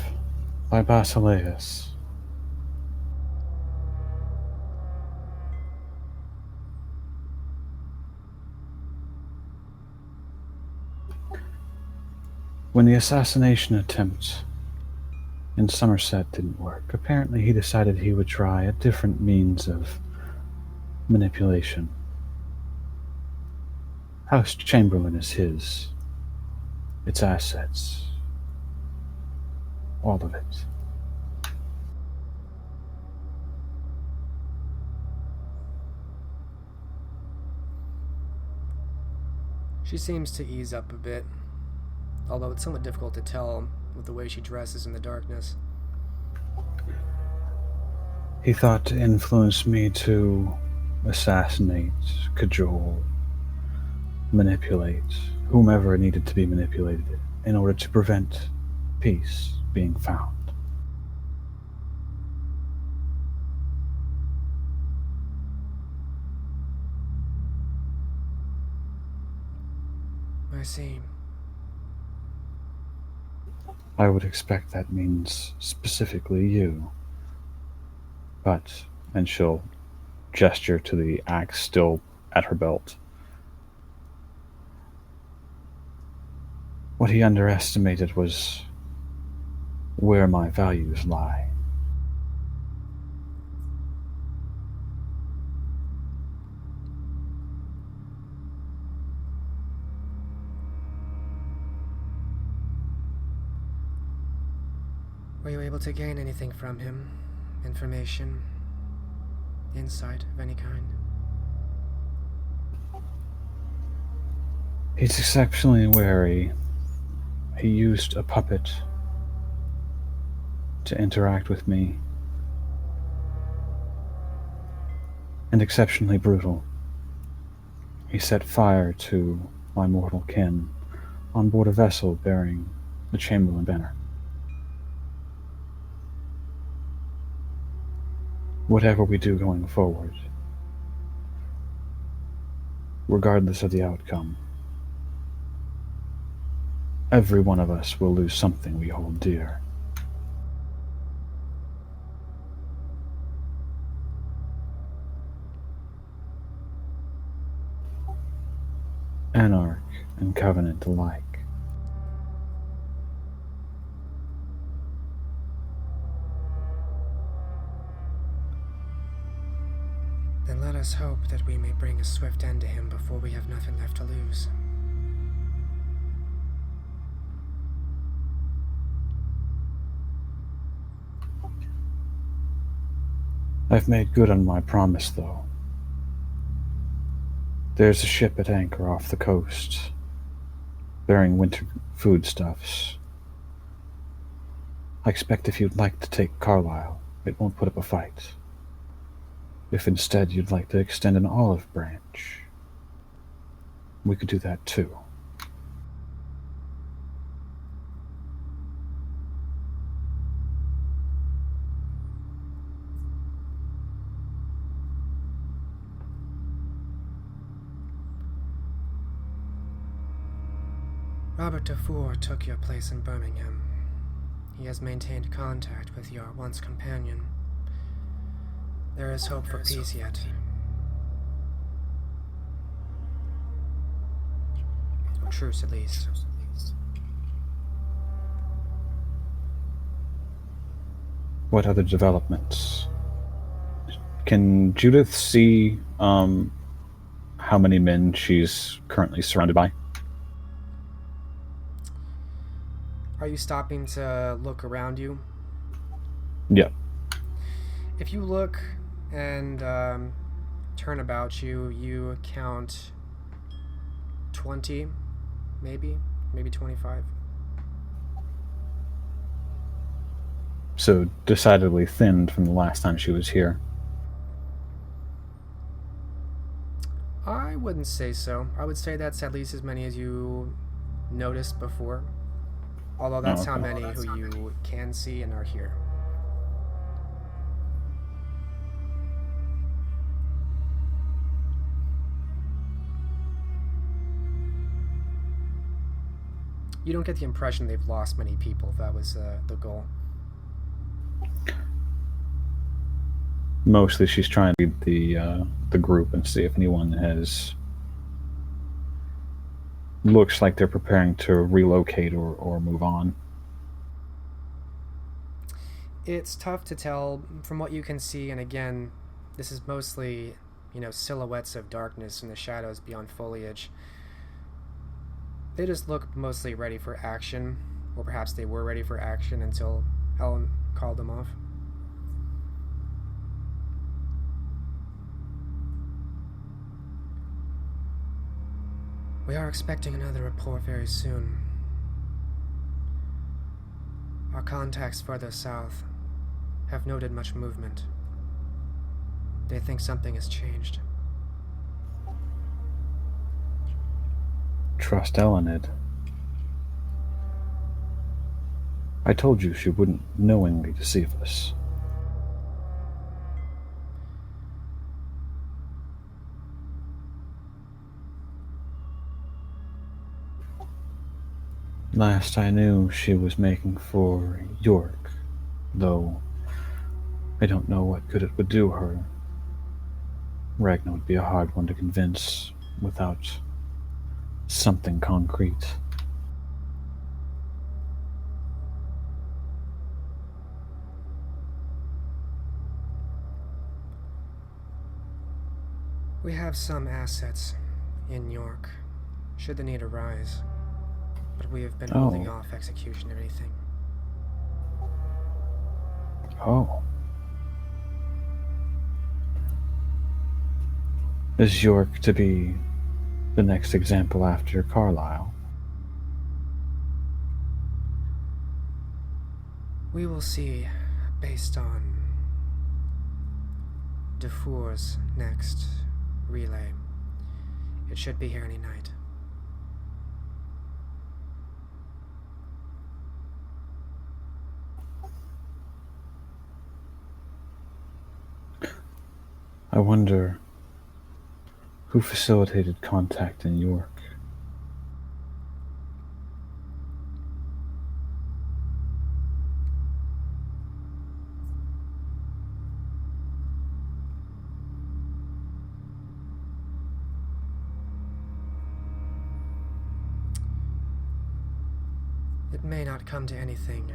by Basileus. When the assassination attempt in Somerset didn't work, apparently he decided he would try a different means of manipulation. House Chamberlain is his. Its assets. All of it. She seems to ease up a bit, although it's somewhat difficult to tell with the way she dresses in the darkness. He thought to influence me to assassinate, cajole, manipulate whomever needed to be manipulated in order to prevent peace being found. I see. I would expect that means specifically you. But, and she'll gesture to the axe still at her belt. What he underestimated was where my values lie. Were you able to gain anything from him? Information? Insight of any kind? He's exceptionally wary. He used a puppet to interact with me, and exceptionally brutal. He set fire to my mortal kin on board a vessel bearing the Chamberlain banner. Whatever we do going forward, regardless of the outcome, every one of us will lose something we hold dear. Anarch and Covenant alike. Then let us hope that we may bring a swift end to him before we have nothing left to lose. I've made good on my promise, though. There's a ship at anchor off the coast, bearing winter foodstuffs. I expect if you'd like to take Carlisle, it won't put up a fight. If instead you'd like to extend an olive branch, we could do that too. Robert Dufour took your place in Birmingham. He has maintained contact with your once companion. There is hope for peace yet. Or truce, at least. What other developments? Can Judith see how many men she's currently surrounded by? Are you stopping to look around you? Yeah. If you look and turn about you, you count 20, maybe 25. So decidedly thinned from the last time she was here. I wouldn't say so. I would say that's at least as many as you noticed before. Although that's how many who you can see and are here. You don't get the impression they've lost many people, if that was the goal. Mostly she's trying to read the group and see if anyone looks like they're preparing to relocate or move on. It's tough to tell from what you can see, and again, this is mostly, silhouettes of darkness in the shadows beyond foliage. They just look mostly ready for action, or perhaps they were ready for action until Ellen called them off. We are expecting another report very soon. Our contacts further south have noted much movement. They think something has changed. Trust Elined. I told you she wouldn't knowingly deceive us. Last I knew, she was making for York, though I don't know what good it would do her. Ragnar would be a hard one to convince without something concrete. We have some assets in York, should the need arise, but we have been holding off execution of anything. Oh. Is York to be the next example after Carlisle? We will see, based on Dufour's next relay. It should be here any night. I wonder who facilitated contact in York. It may not come to anything.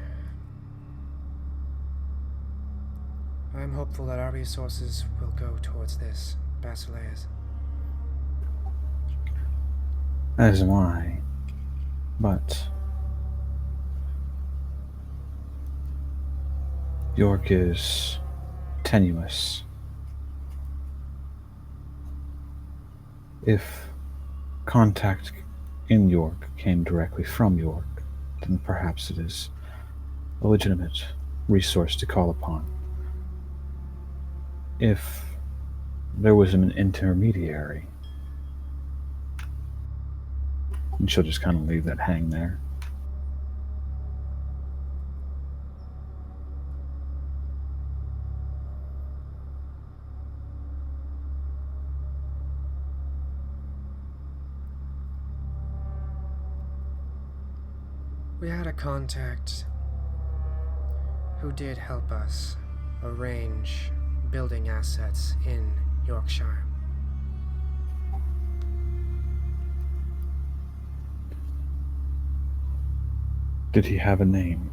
I am hopeful that our resources will go towards this, Basileus. As am I. But York is tenuous If contact in York came directly from York, then perhaps it is a legitimate resource to call upon. If there was an intermediary, and she'll just kind of leave that hang there. We had a contact who did help us arrange building assets in Yorkshire. Did he have a name?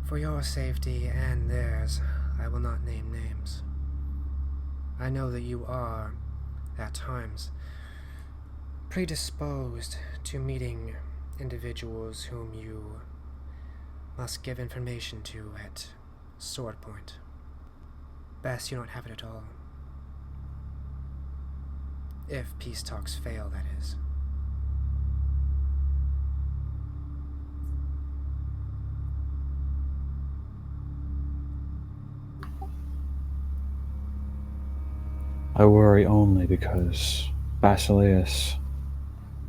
For your safety and theirs, I will not name names. I know that you are, at times, predisposed to meeting individuals whom you must give information to at sword point. Best you don't have it at all. If peace talks fail, that is. I worry only because Basileus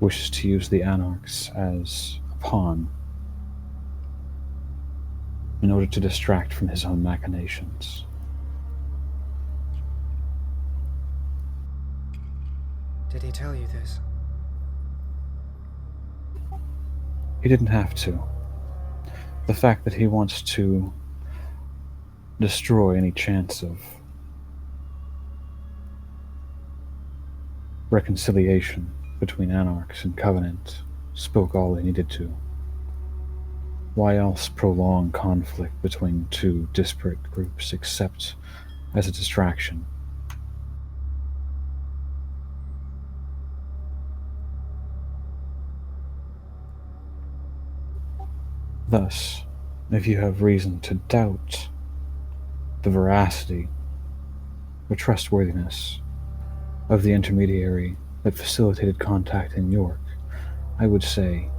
wishes to use the anarchs as a pawn in order to distract from his own machinations. Did he tell you this? He didn't have to. The fact that he wants to destroy any chance of reconciliation between anarchs and covenant spoke all they needed to. Why else prolong conflict between two disparate groups except as a distraction? Thus, if you have reason to doubt the veracity or trustworthiness of the intermediary that facilitated contact in York, I would say,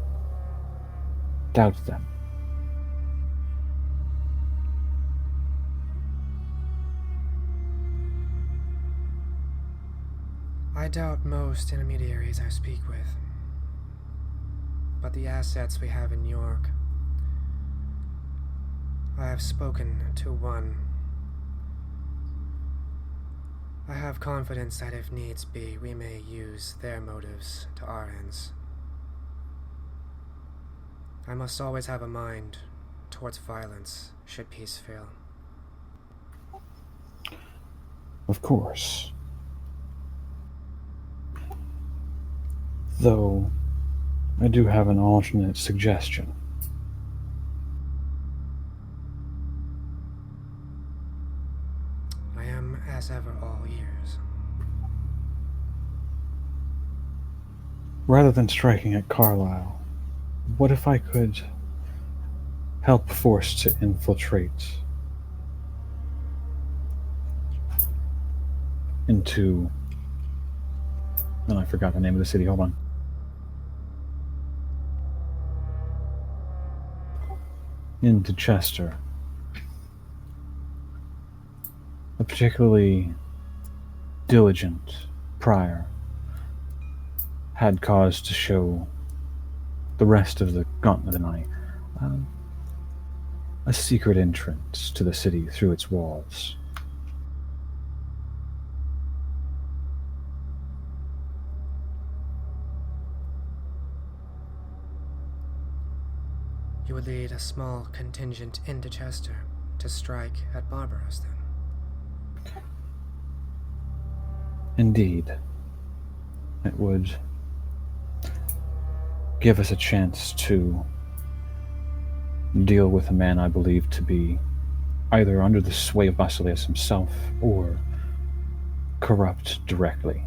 doubt them. I doubt most intermediaries I speak with. But the assets we have in York, I have spoken to one. I have confidence that if needs be, we may use their motives to our ends. I must always have a mind towards violence, should peace fail. Of course. Though, I do have an alternate suggestion. I am, as ever, all ears. Rather than striking at Carlisle, what if I could help force to infiltrate into... And I forgot the name of the city, hold on. Into Chester. A particularly diligent prior had cause to show the rest of the Gauntlet and I a secret entrance to the city through its walls. You would lead a small contingent into Chester to strike at Barbaros, then? Indeed. It would give us a chance to deal with a man I believe to be either under the sway of Basileus himself or corrupt directly.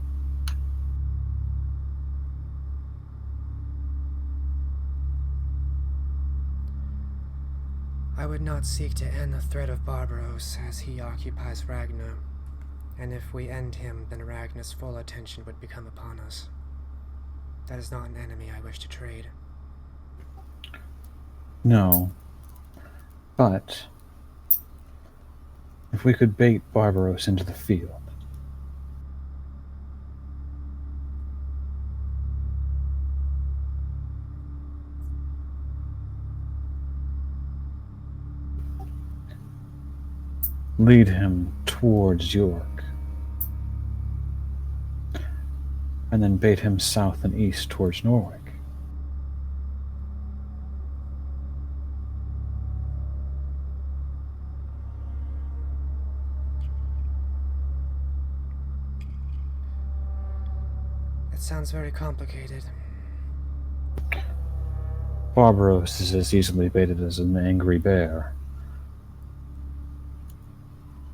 I would not seek to end the threat of Barbaros as he occupies Ragnar. And if we end him, then Ragnar's full attention would become upon us. That is not an enemy I wish to trade. No. But if we could bait Barbaros into the field. Lead him towards York. And then bait him south and east towards Norwich. It sounds very complicated. Barbaros is as easily baited as an angry bear.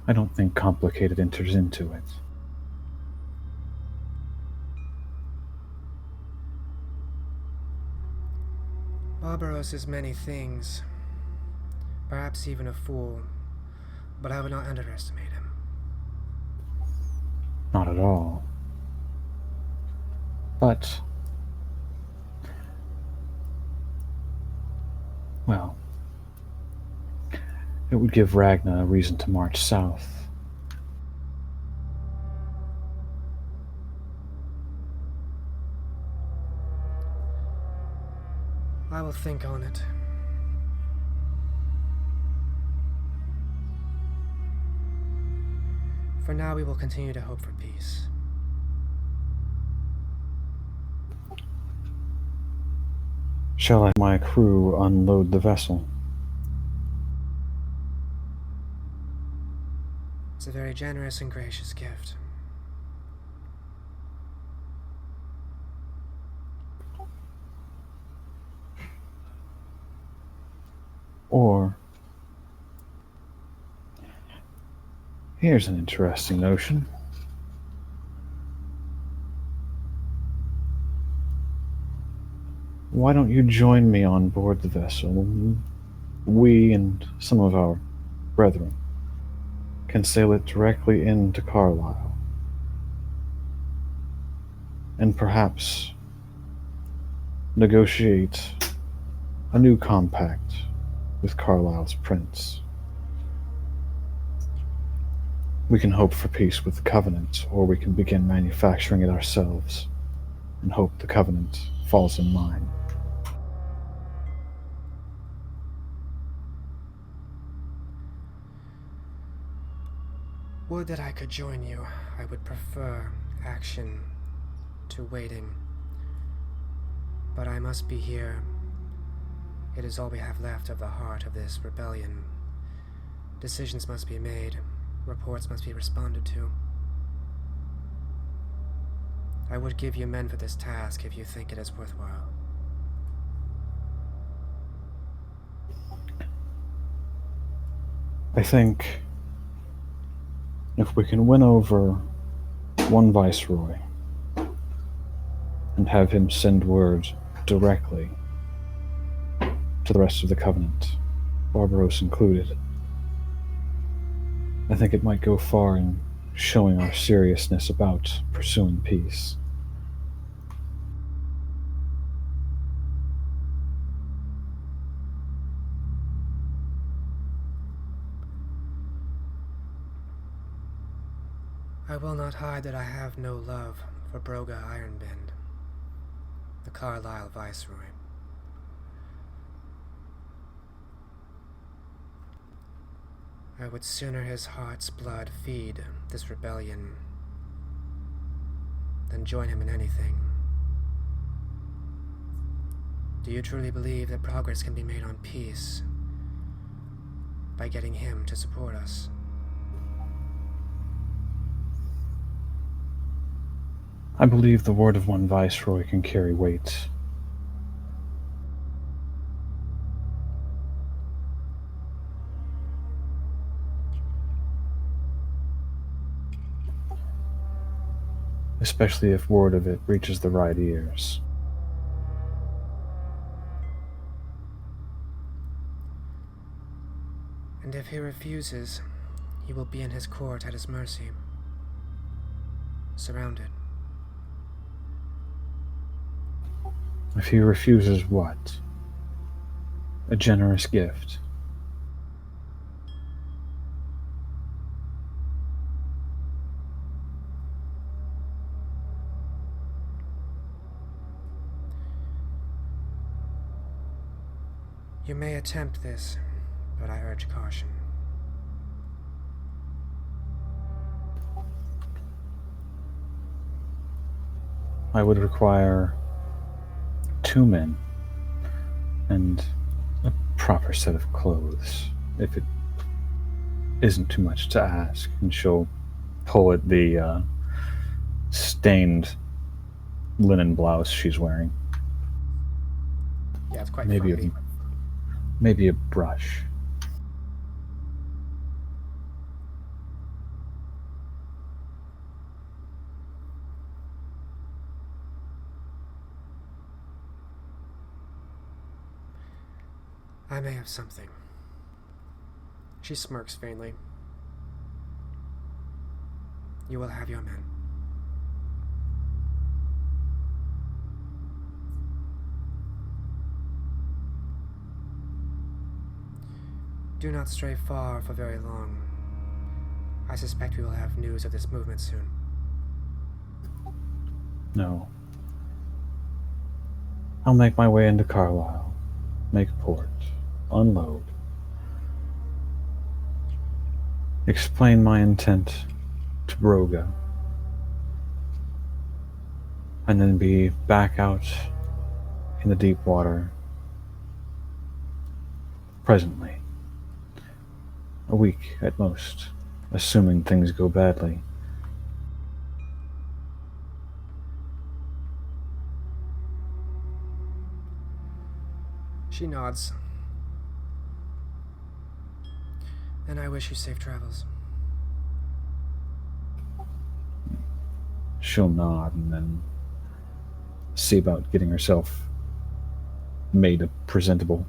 I don't think complicated enters into it. Barbaros is many things. Perhaps even a fool. But I would not underestimate him. Not at all. But, well, it would give Ragnar a reason to march south. I will think on it. For now, we will continue to hope for peace. Shall I have my crew unload the vessel? It's a very generous and gracious gift. Or, here's an interesting notion. Why don't you join me on board the vessel? We and some of our brethren can sail it directly into Carlisle. And perhaps negotiate a new compact with Carlisle's prince. We can hope for peace with the Covenant, or we can begin manufacturing it ourselves and hope the Covenant falls in line. Would that I could join you. I would prefer action to waiting. But I must be here. It is all we have left of the heart of this rebellion. Decisions must be made. Reports must be responded to. I would give you men for this task if you think it is worthwhile. I think if we can win over one viceroy and have him send word directly to the rest of the Covenant, Barbaros included, I think it might go far in showing our seriousness about pursuing peace. I will not hide that I have no love for Broga Ironbend, the Carlisle Viceroy. I would sooner his heart's blood feed this rebellion than join him in anything. Do you truly believe that progress can be made on peace by getting him to support us? I believe the word of one viceroy can carry weight. Especially if word of it reaches the right ears. And if he refuses, he will be in his court at his mercy. surrounded. If he refuses what? A generous gift. You may attempt this, but I urge caution. I would require 2 men and a proper set of clothes, if it isn't too much to ask. And she'll pull at the stained linen blouse she's wearing. Yeah, it's quite Maybe frumpy. maybe a brush. I may have something. She smirks faintly. You will have your men. Do not stray far for very long. I suspect we will have news of this movement soon. No. I'll make my way into Carlisle, make port, unload, explain my intent to Broga, and then be back out in the deep water presently. A week at most, assuming things go badly. She nods. And I wish you safe travels. She'll nod and then see about getting herself made presentable.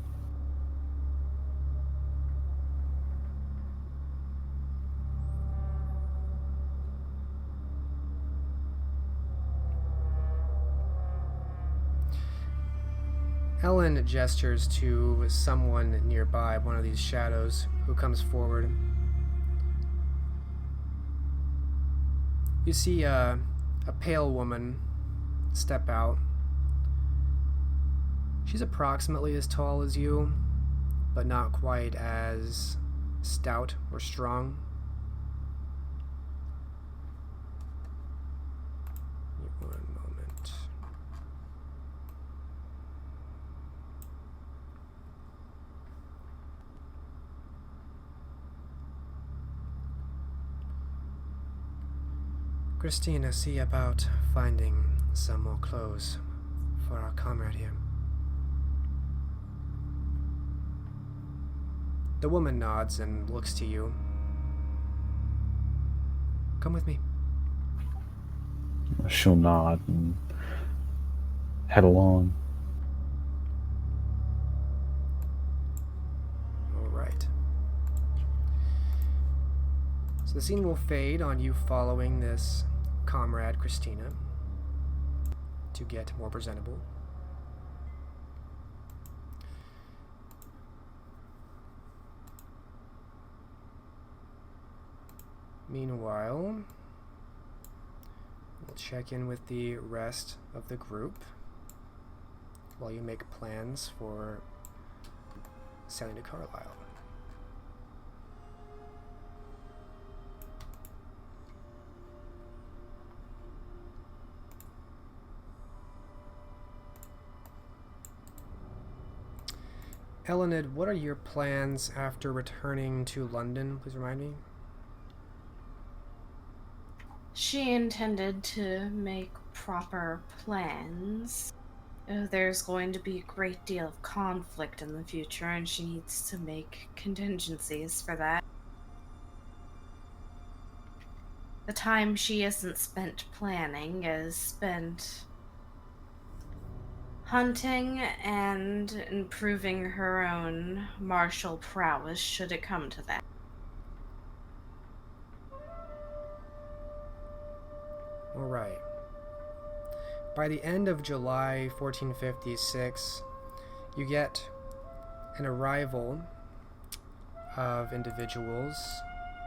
Ellen gestures to someone nearby, one of these shadows, who comes forward. You see a pale woman step out. She's approximately as tall as you, but not quite as stout or strong. One moment. Christina, see about finding some more clothes for our comrade here. The woman nods and looks to you. Come with me. She'll nod and head along. All right. So the scene will fade on you following this comrade, Christina, to get more presentable. Meanwhile, we'll check in with the rest of the group while you make plans for sailing to Carlisle. Elined, what are your plans after returning to London? Please remind me. She intended to make proper plans. There's going to be a great deal of conflict in the future, and she needs to make contingencies for that. The time she isn't spent planning is spent hunting and improving her own martial prowess, should it come to that. All right. By the end of July 1456, you get an arrival of individuals,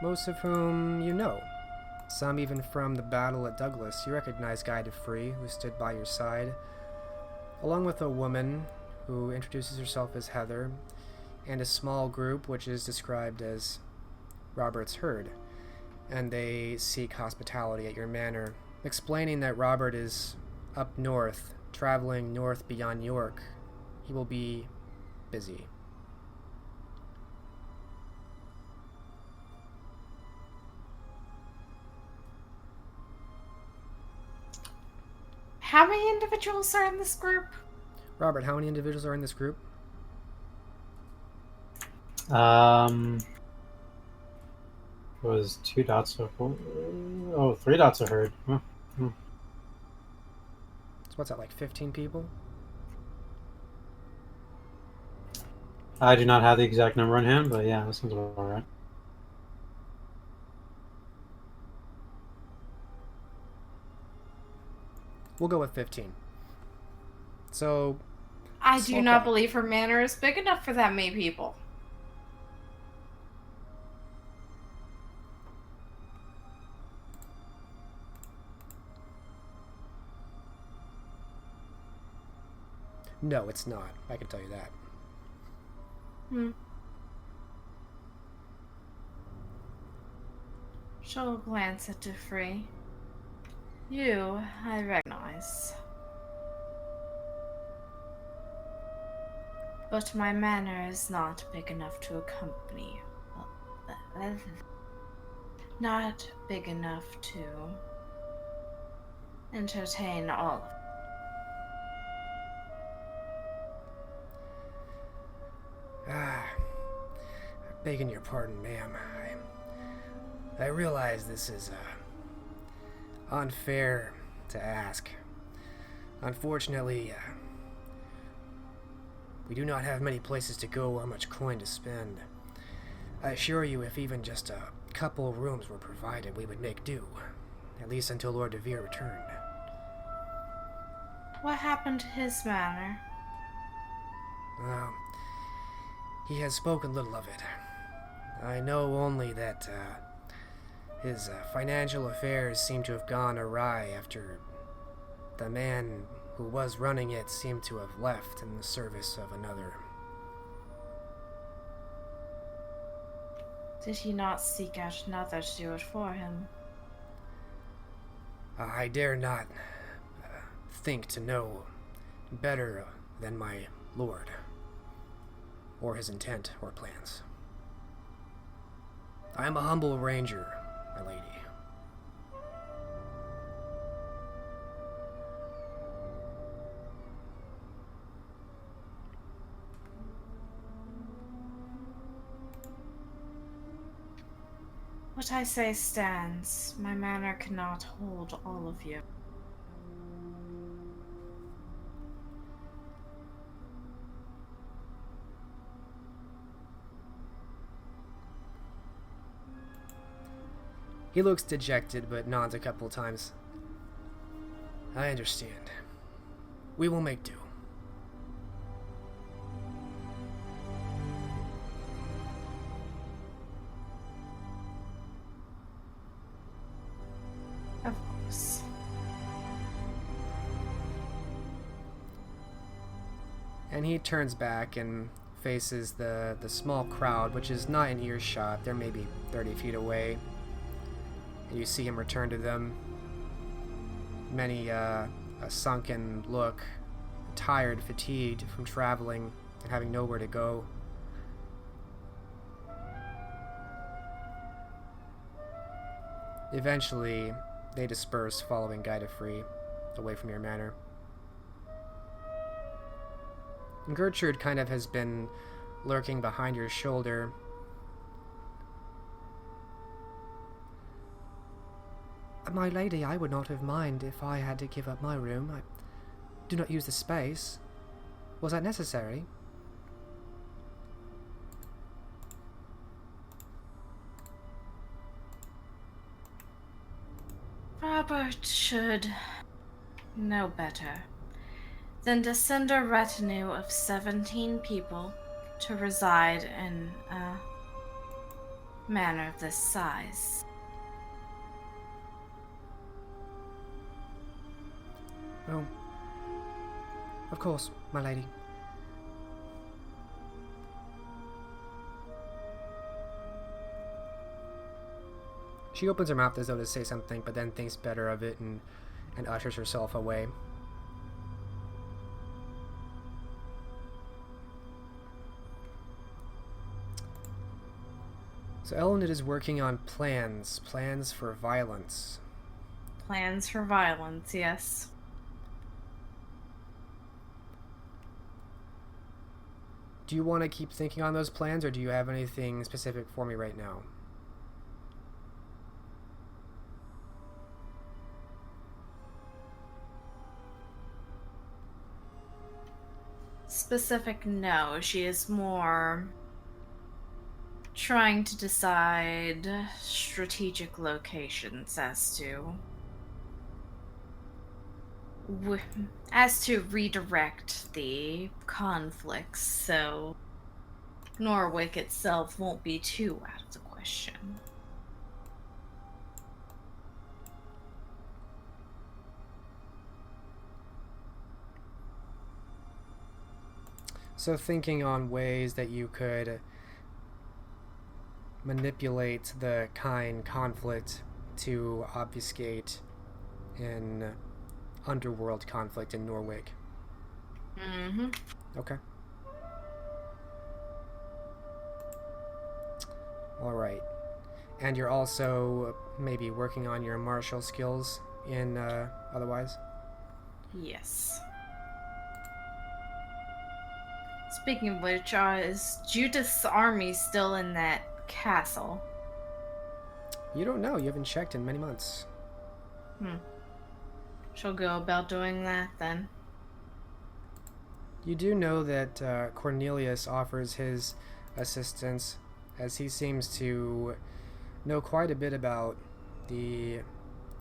most of whom you know. Some even from the battle at Douglas. You recognize Guy Defree, who stood by your side, along with a woman who introduces herself as Heather, and a small group which is described as Robert's herd. And they seek hospitality at your manor, explaining that Robert is up north, traveling north beyond York. He will be busy. How many individuals are in this group? Robert, how many individuals are in this group? Was 2 dots of... Oh, 3 dots of herd. Huh. So what's that, like 15 people? I do not have the exact number on hand, but yeah, that sounds about right. We'll go with 15. So... I do not Okay. believe her manor is big enough for that many people. No, it's not. I can tell you that. She'll glance at Defree. You, I recognize. But my manor is not big enough to accompany you. Not big enough to entertain all of you. Begging your pardon, ma'am. I realize this is unfair to ask. Unfortunately, we do not have many places to go or much coin to spend. I assure you, if even just a couple of rooms were provided, we would make do. At least until Lord DeVere returned. What happened to his manor? He has spoken little of it. I know only that his financial affairs seem to have gone awry after the man who was running it seemed to have left in the service of another. Did he not seek out another to do it for him? I dare not think to know better than my lord, or his intent or plans. I am a humble ranger, my lady. What I say stands. My manor cannot hold all of you. He looks dejected, but nods a couple times. I understand. We will make do. Of course. And he turns back and faces the small crowd, which is not in earshot. They're maybe 30 feet away. And you see him return to them. Many a sunken look, tired, fatigued from traveling and having nowhere to go. Eventually, they disperse, following Guy Defree away from your manor. And Gertrude kind of has been lurking behind your shoulder. My lady, I would not have minded if I had to give up my room. I do not use the space. Was that necessary? Robert should know better than to send a retinue of 17 people to reside in a manor of this size. Oh, of course, my lady. She opens her mouth as though to say something, but then thinks better of it and ushers herself away. So Elined is working on plans for violence. Plans for violence, yes. Do you want to keep thinking on those plans, or do you have anything specific for me right now? Specific, no. She is more trying to decide strategic locations as to redirect the conflicts, so Norwick itself won't be too out of the question. So thinking on ways that you could manipulate the kind conflict to obfuscate an underworld conflict in Norwick. Mm-hmm. Okay. Alright. And you're also maybe working on your martial skills in otherwise? Yes. Speaking of which, is Judith's army still in that castle? You don't know. You haven't checked in many months. She'll go about doing that then. You do know that Cornelius offers his assistance, as he seems to know quite a bit about the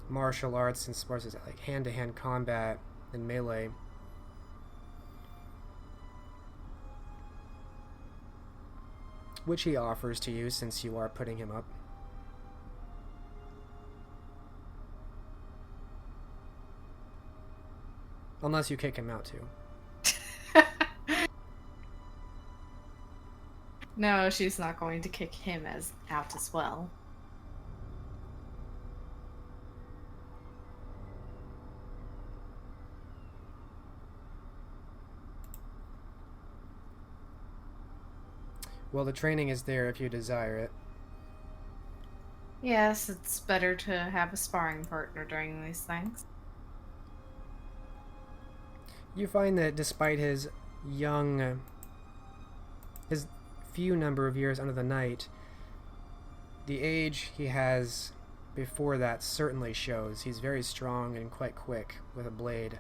martial arts and sports, like hand-to-hand combat and melee. Which he offers to you since you are putting him up. Unless you kick him out too. No, she's not going to kick him out as well. Well, the training is there if you desire it. Yes, it's better to have a sparring partner during these things. You find that despite his few number of years under the night, the age he has before that certainly shows. He's very strong and quite quick with a blade.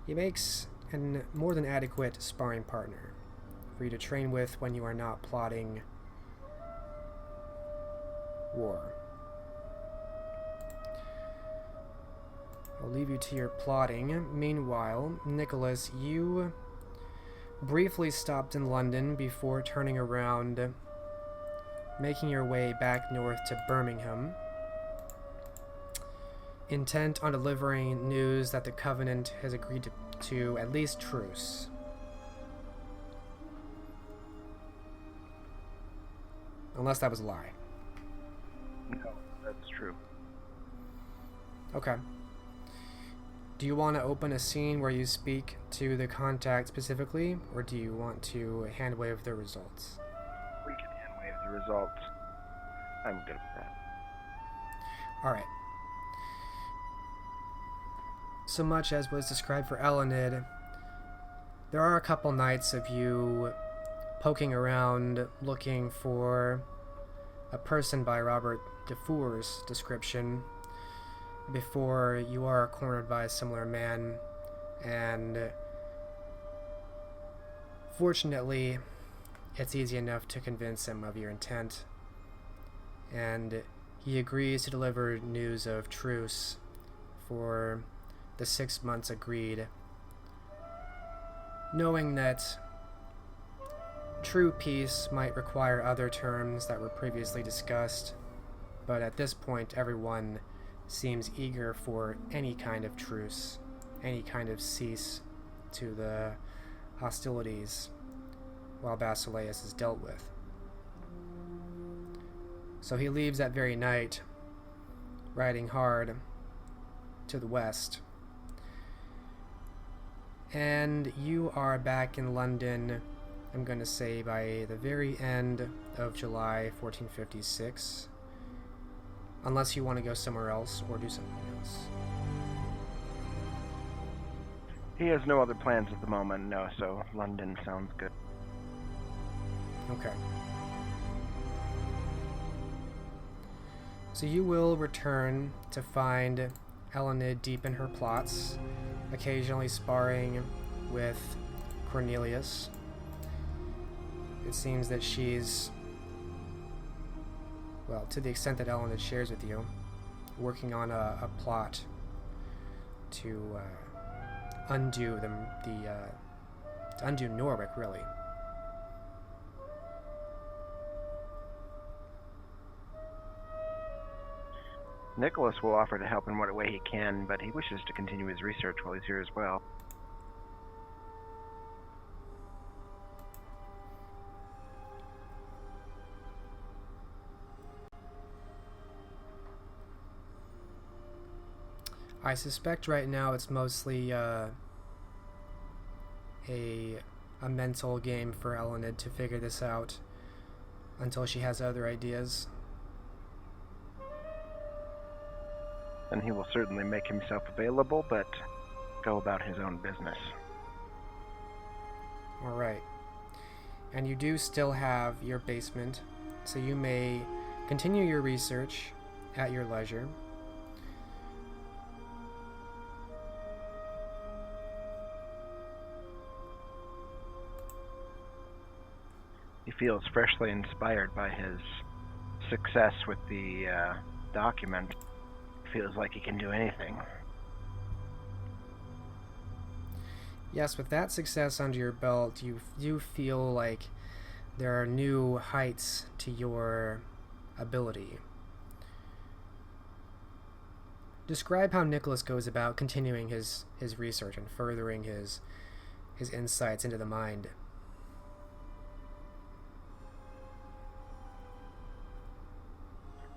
He makes a more than adequate sparring partner for you to train with when you are not plotting war. I'll leave you to your plotting. Meanwhile, Nicholas, you briefly stopped in London before turning around, making your way back north to Birmingham, intent on delivering news that the Covenant has agreed to at least truce. Unless that was a lie. No, that's true. Okay. Do you want to open a scene where you speak to the contact specifically, or do you want to handwave the results? We can handwave the results. I'm good with that. Alright. So much as was described for Elined, there are a couple nights of you poking around looking for a person by Robert Dufour's description before you are cornered by a similar man, and fortunately it's easy enough to convince him of your intent, and he agrees to deliver news of truce for the 6 months agreed, knowing that true peace might require other terms that were previously discussed, but at this point everyone seems eager for any kind of truce, any kind of cease to the hostilities while Basileus is dealt with. So he leaves that very night, riding hard to the west. And you are back in London, I'm going to say, by the very end of July 1456. Unless you want to go somewhere else or do something else. He has no other plans at the moment, no, so London sounds good. Okay. So you will return to find Elined deep in her plots, occasionally sparring with Cornelius. It seems that she's, well, to the extent that Elined shares with you, working on a plot to undo to undo Norwick, really. Nicholas will offer to help in what way he can, but he wishes to continue his research while he's here as well. I suspect right now it's mostly a mental game for Elined to figure this out until she has other ideas. And he will certainly make himself available, but go about his own business. Alright. And you do still have your basement, so you may continue your research at your leisure. He feels freshly inspired by his success with the document. Feels like he can do anything. Yes, with that success under your belt, you do feel like there are new heights to your ability. Describe how Nicholas goes about continuing his research and furthering his insights into the mind.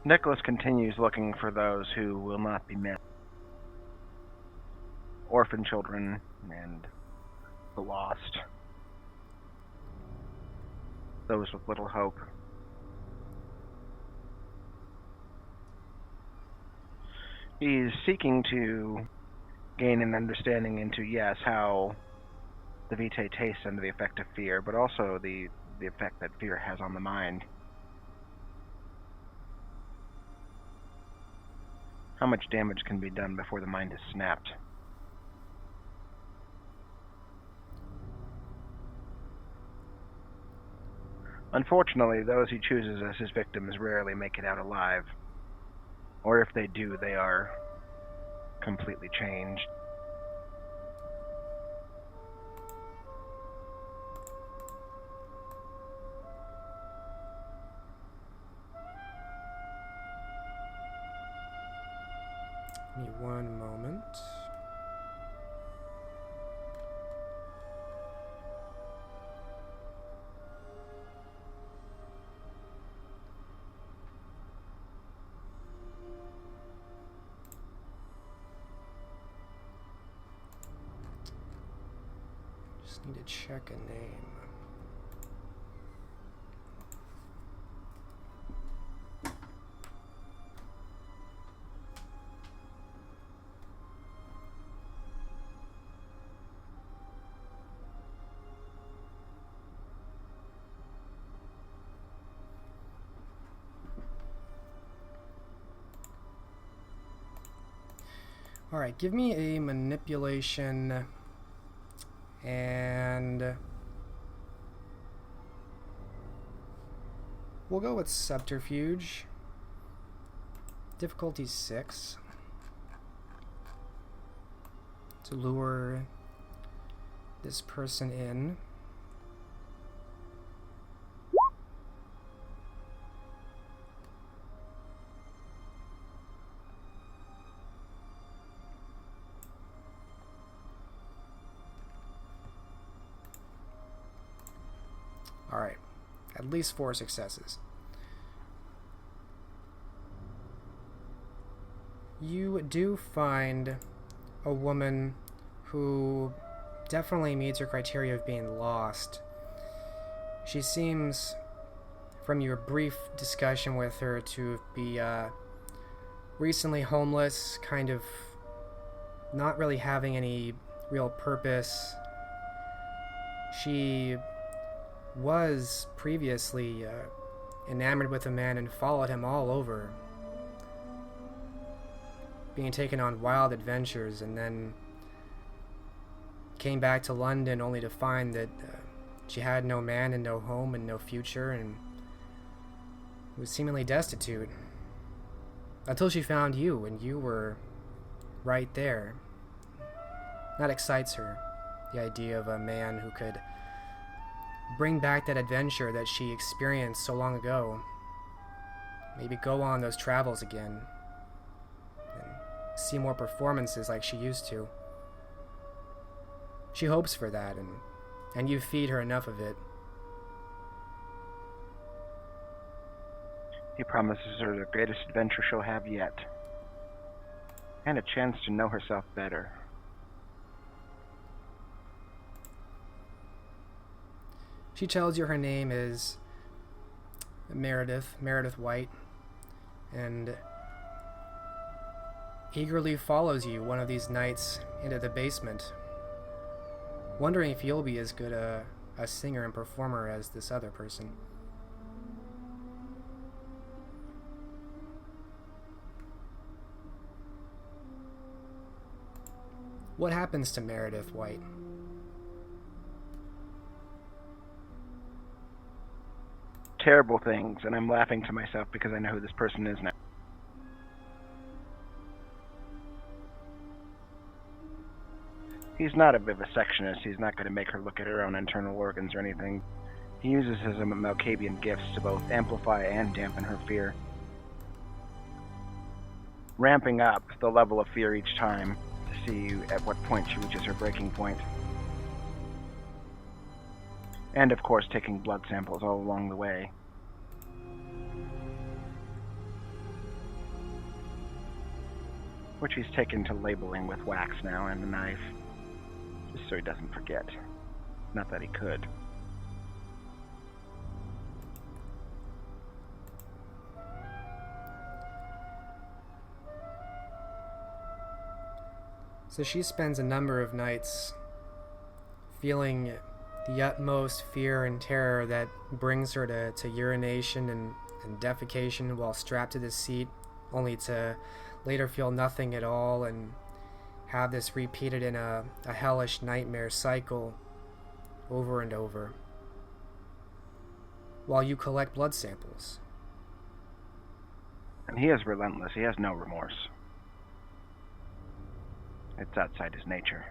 Nicholas continues looking for those who will not be missed. Orphan children and the lost. Those with little hope. He's seeking to gain an understanding into, yes, how the Vitae tastes under the effect of fear, but also the effect that fear has on the mind. How much damage can be done before the mind is snapped? Unfortunately, those he chooses as his victims rarely make it out alive. Or if they do, they are completely changed. Give me one moment. Just need to check a name. Alright, give me a manipulation and we'll go with subterfuge. Difficulty 6. To lure this person in. Alright, at least 4 successes. You do find a woman who definitely meets your criteria of being lost. She seems, from your brief discussion with her, to be recently homeless, kind of not really having any real purpose. She was previously enamored with a man and followed him all over, being taken on wild adventures, and then came back to London only to find that she had no man and no home and no future and was seemingly destitute. Until she found you, and you were right there. That excites her, the idea of a man who could bring back that adventure that she experienced so long ago. Maybe go on those travels again and see more performances like she used to. She hopes for that, and you feed her enough of it. He promises her the greatest adventure she'll have yet, and a chance to know herself better. She tells you her name is Meredith White, and eagerly follows you one of these nights into the basement, wondering if you'll be as good a singer and performer as this other person. What happens to Meredith White? Terrible things, and I'm laughing to myself because I know who this person is now. He's not a vivisectionist. He's not going to make her look at her own internal organs or anything. He uses his Malkavian gifts to both amplify and dampen her fear, ramping up the level of fear each time to see at what point she reaches her breaking point. And of course taking blood samples all along the way. Which he's taken to labeling with wax now and a knife, just so he doesn't forget. Not that he could. So she spends a number of nights feeling the utmost fear and terror that brings her to urination and defecation while strapped to the seat, only to later feel nothing at all and have this repeated in a hellish nightmare cycle over and over, while you collect blood samples. And he is relentless. He has no remorse. It's outside his nature.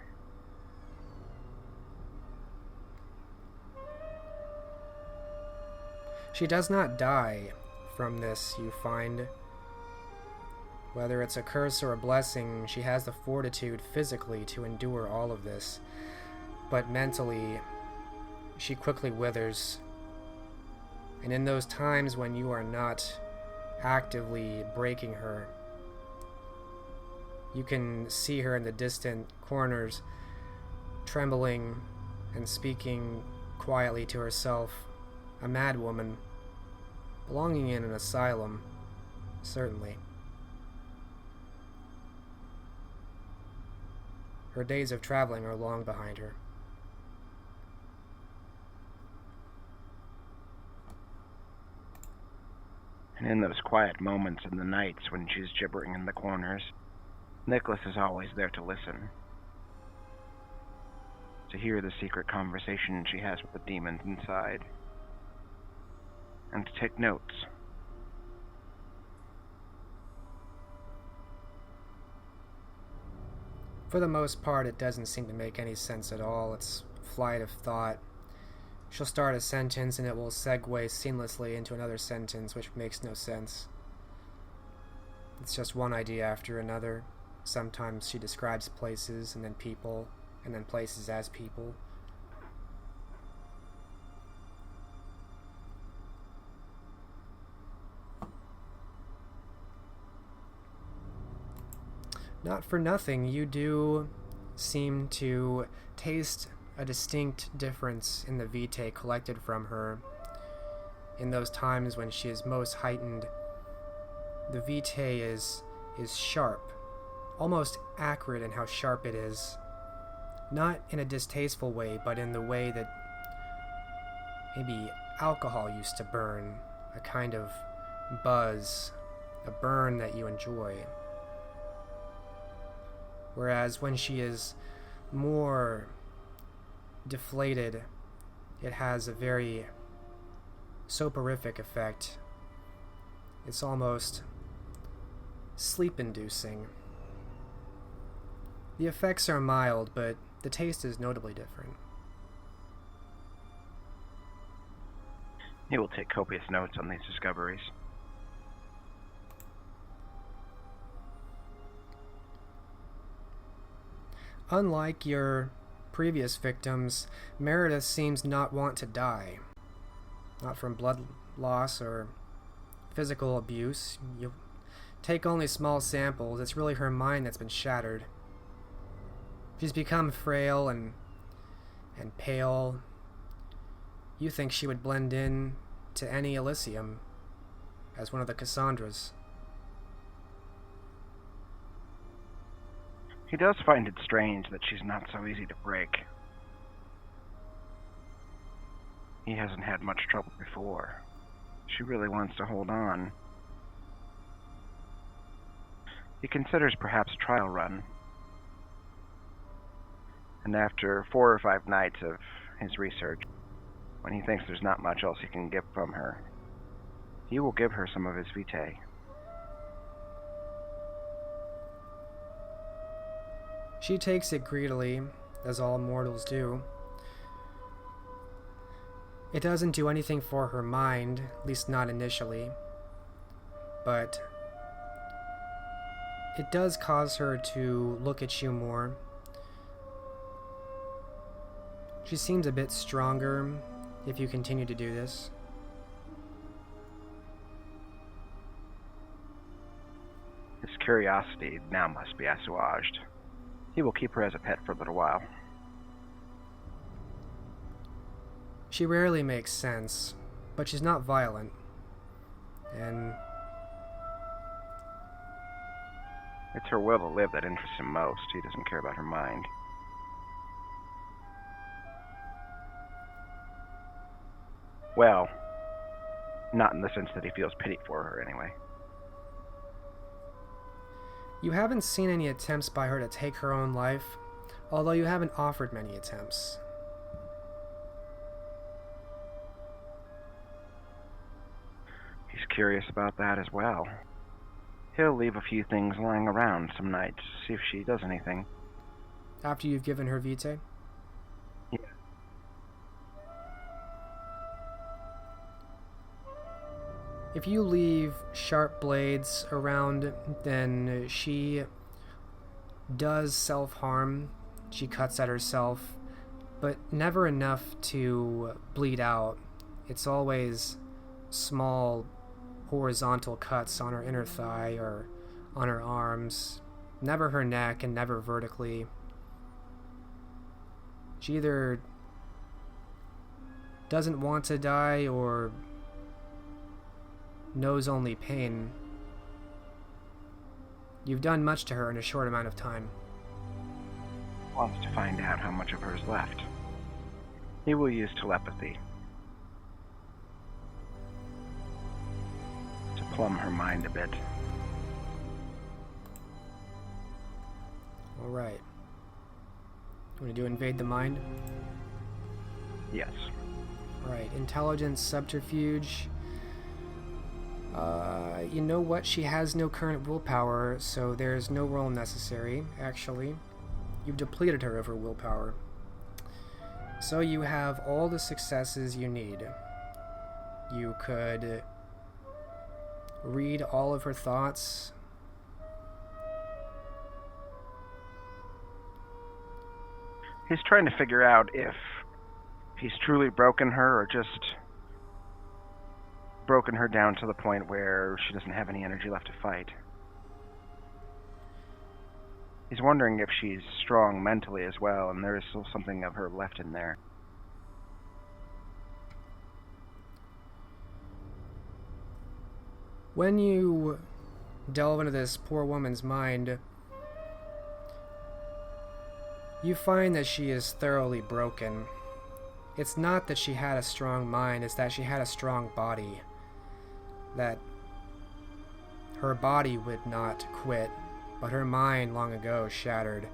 She does not die from this, you find. Whether it's a curse or a blessing, she has the fortitude physically to endure all of this. But mentally, she quickly withers. And in those times when you are not actively breaking her, you can see her in the distant corners, trembling and speaking quietly to herself, a mad woman, belonging in an asylum, certainly. Her days of traveling are long behind her. And in those quiet moments in the nights when she's gibbering in the corners, Nicholas is always there to listen. To hear the secret conversation she has with the demons inside. And to take notes. For the most part, it doesn't seem to make any sense at all. It's flight of thought. She'll start a sentence and it will segue seamlessly into another sentence, which makes no sense. It's just one idea after another. Sometimes she describes places and then people, and then places as people. Not for nothing, you do seem to taste a distinct difference in the vitae collected from her. In those times when she is most heightened, the vitae is sharp, almost accurate in how sharp it is. Not in a distasteful way, but in the way that maybe alcohol used to burn, a kind of buzz, a burn that you enjoy. Whereas when she is more deflated, it has a very soporific effect. It's almost sleep-inducing. The effects are mild, but the taste is notably different. He will take copious notes on these discoveries. Unlike your previous victims, Meredith seems not want to die. Not from blood loss or physical abuse. You take only small samples. It's really her mind that's been shattered. She's become frail and pale. You think she would blend in to any Elysium as one of the Cassandras. He does find it strange that she's not so easy to break. He hasn't had much trouble before. She really wants to hold on. He considers perhaps a trial run. And after 4 or 5 nights of his research, when he thinks there's not much else he can get from her, he will give her some of his vitae. She takes it greedily, as all mortals do. It doesn't do anything for her mind, at least not initially, but it does cause her to look at you more. She seems a bit stronger if you continue to do this. His curiosity now must be assuaged. He will keep her as a pet for a little while. She rarely makes sense, but she's not violent. And it's her will to live that interests him most. He doesn't care about her mind. Well, not in the sense that he feels pity for her, anyway. you haven't seen any attempts by her to take her own life, although you haven't offered many attempts. He's curious about that as well. He'll leave a few things lying around some nights, see if she does anything. After you've given her vitae? Yeah. If you leave sharp blades around, then she does self-harm. She cuts at herself, but never enough to bleed out. It's always small horizontal cuts on her inner thigh or on her arms, never her neck and never vertically. She either doesn't want to die or knows only pain. You've done much to her in a short amount of time. Wants to find out how much of her is left. He will use telepathy to plumb her mind a bit. Alright. You want to do invade the mind? Yes. Alright, intelligence, subterfuge. You know what? She has no current willpower, so there's no roll necessary, actually. You've depleted her of her willpower. So you have all the successes you need. You could read all of her thoughts. He's trying to figure out if he's truly broken her or just broken her down to the point where she doesn't have any energy left to fight. He's wondering if she's strong mentally as well, and there is still something of her left in there. When you delve into this poor woman's mind, you find that she is thoroughly broken. It's not that she had a strong mind, it's that she had a strong body. That her body would not quit, but her mind long ago shattered.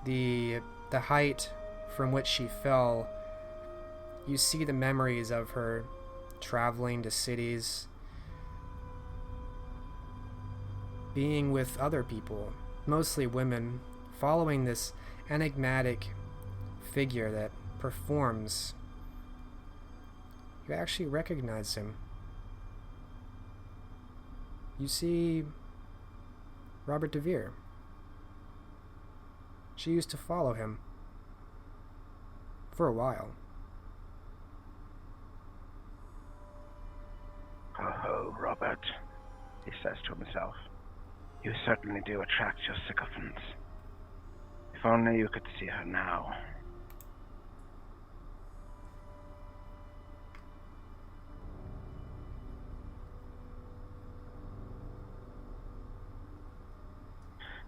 The height from which she fell, you see the memories of her traveling to cities, being with other people, mostly women, following this enigmatic figure that performs. You actually recognize him. You see Robert DeVere. She used to follow him for a while. Oh, Robert, he says to himself. You certainly do attract your sycophants. If only you could see her now.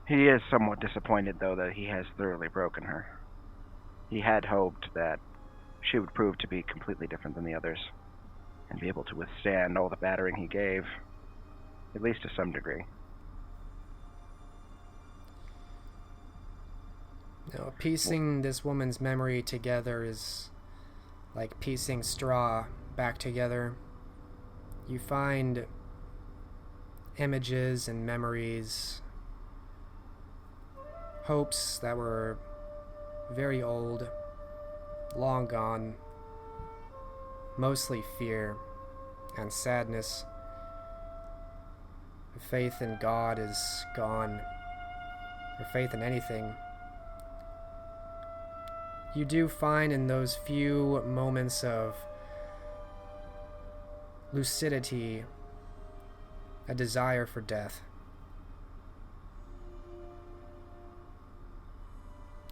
He is somewhat disappointed, though, that he has thoroughly broken her. He had hoped that she would prove to be completely different than the others, and be able to withstand all the battering he gave, at least to some degree. Now, piecing this woman's memory together is like piecing straw back together. You find images and memories, hopes that were very old, long gone, mostly fear and sadness. Faith in God is gone, or faith in anything. You do find in those few moments of lucidity a desire for death.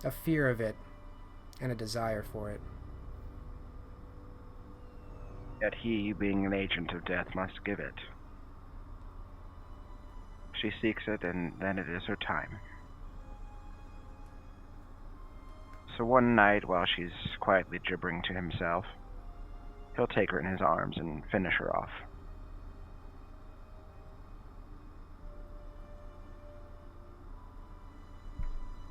A fear of it and a desire for it. Yet he, being an agent of death, must give it. She seeks it, and then it is her time. So one night, while she's quietly gibbering to himself, he'll take her in his arms and finish her off.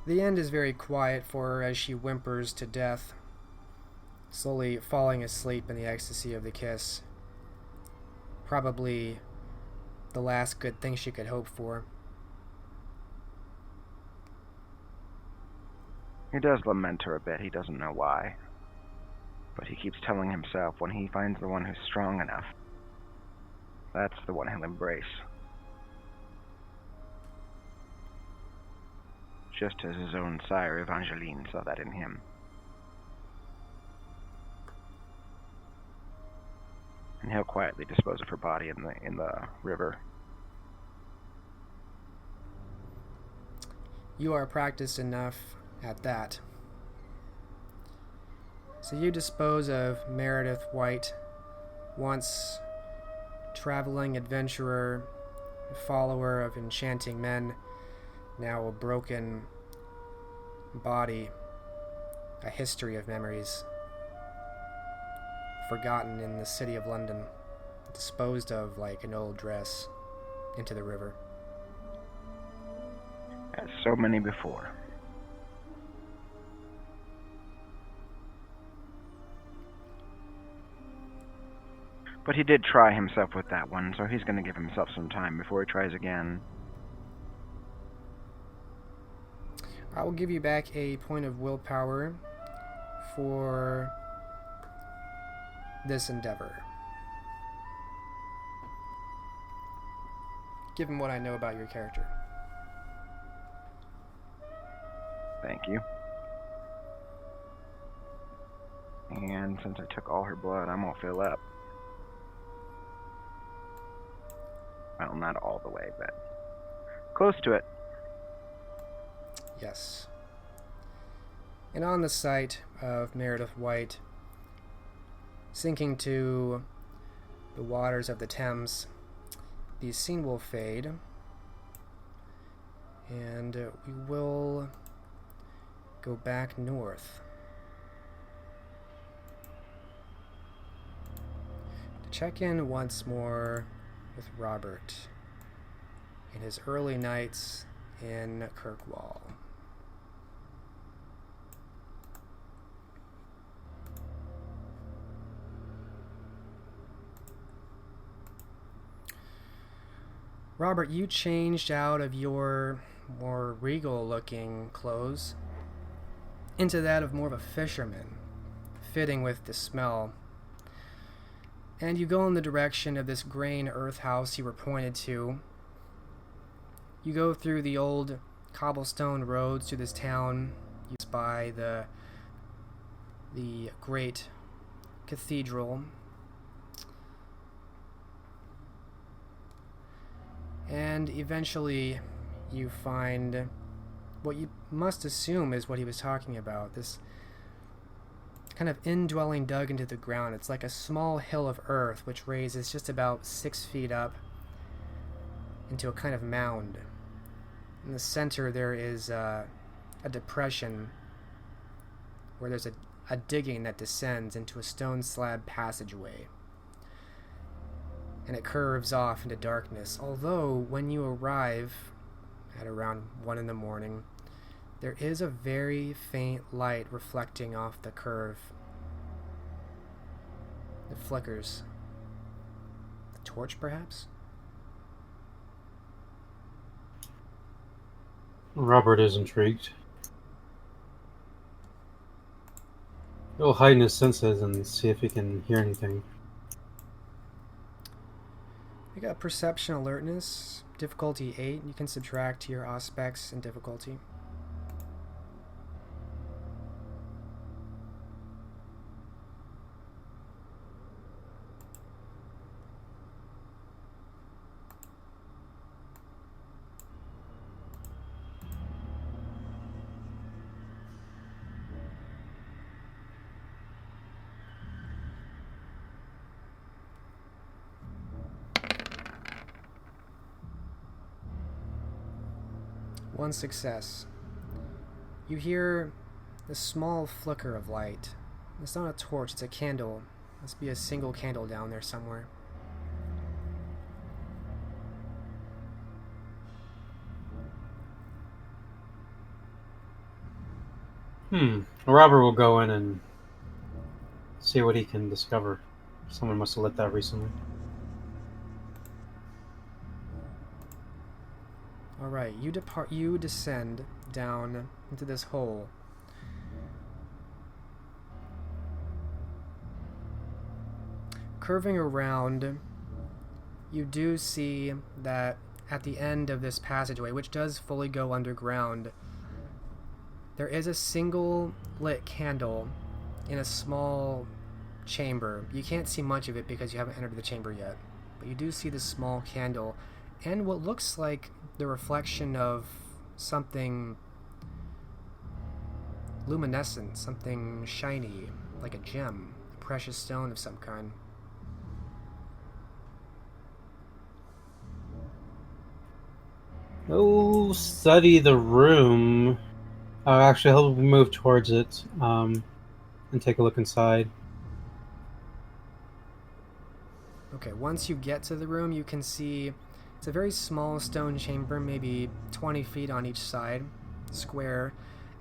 The end is very quiet for her as she whimpers to death, slowly falling asleep in the ecstasy of the kiss. Probably the last good thing she could hope for. He does lament her a bit, he doesn't know why. But he keeps telling himself when he finds the one who's strong enough, that's the one he'll embrace. Just as his own sire, Evangeline, saw that in him. And he'll quietly dispose of her body in the river. You are practiced enough at that. So you dispose of Meredith White, once traveling adventurer, follower of enchanting men, now a broken body, a history of memories, forgotten in the city of London, disposed of like an old dress into the river. As so many before. But he did try himself with that one, so he's going to give himself some time before he tries again. I will give you back a point of willpower for this endeavor. Given what I know about your character. Thank you. And since I took all her blood, I'm gonna fill up. Well, not all the way, but close to it. Yes. And on the sight of Meredith White sinking to the waters of the Thames, the scene will fade, and we will go back north to check in once more with Robert in his early nights in Kirkwall. Robert, you changed out of your more regal-looking clothes into that of more of a fisherman, fitting with the smell. And you go in the direction of this grain earth house you were pointed to. You go through the old cobblestone roads to this town. You spy the great cathedral. And eventually you find what you must assume is what he was talking about. This kind of indwelling dug into the ground. It's like a small hill of earth which raises just about 6 feet up into a kind of mound. In the center there is a depression where there's a digging that descends into a stone slab passageway. And it curves off into darkness. Although, when you arrive at around 1 in the morning, there is a very faint light reflecting off the curve. It flickers. A torch, perhaps? Robert is intrigued. He'll heighten his senses and see if he can hear anything. I got perception alertness, difficulty 8. You can subtract your aspects and difficulty. One success. You hear a small flicker of light. It's not a torch, it's a candle. Must be a single candle down there somewhere. Robert will go in and see what he can discover. Someone must have lit that recently. Alright, you descend down into this hole. Curving around, you do see that at the end of this passageway, which does fully go underground, there is a single lit candle in a small chamber. You can't see much of it because you haven't entered the chamber yet, but you do see this small candle and what looks like the reflection of something luminescent, something shiny, like a gem, a precious stone of some kind. He'll study the room. Actually, he'll move towards it and take a look inside. Okay, once you get to the room, you can see it's a very small stone chamber, maybe 20 feet on each side, square,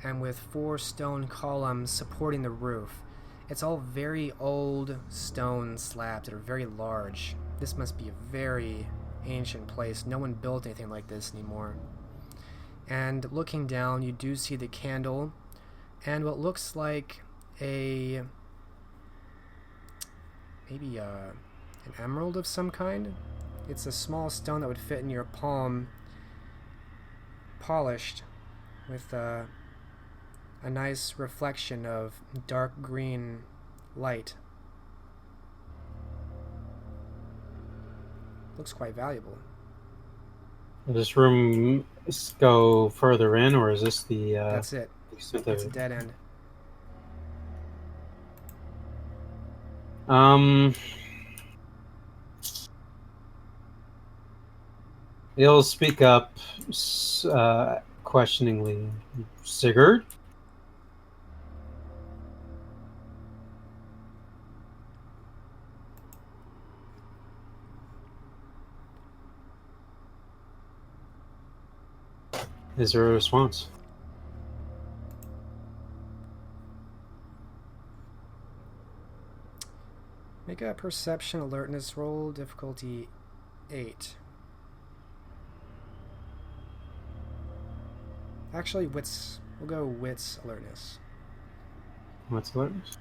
and with 4 stone columns supporting the roof. It's all very old stone slabs that are very large. This must be a very ancient place. No one built anything like this anymore. And looking down, you do see the candle and what looks like maybe an emerald of some kind. It's a small stone that would fit in your palm, polished with a nice reflection of dark green light. Looks quite valuable. Does this room go further in, or is this the That's it. extent It's of a it? dead end. He'll speak up questioningly. Sigurd? Is there a response? Make a perception alertness roll, difficulty 8. Actually, wits. We'll go wits alertness. What's alertness?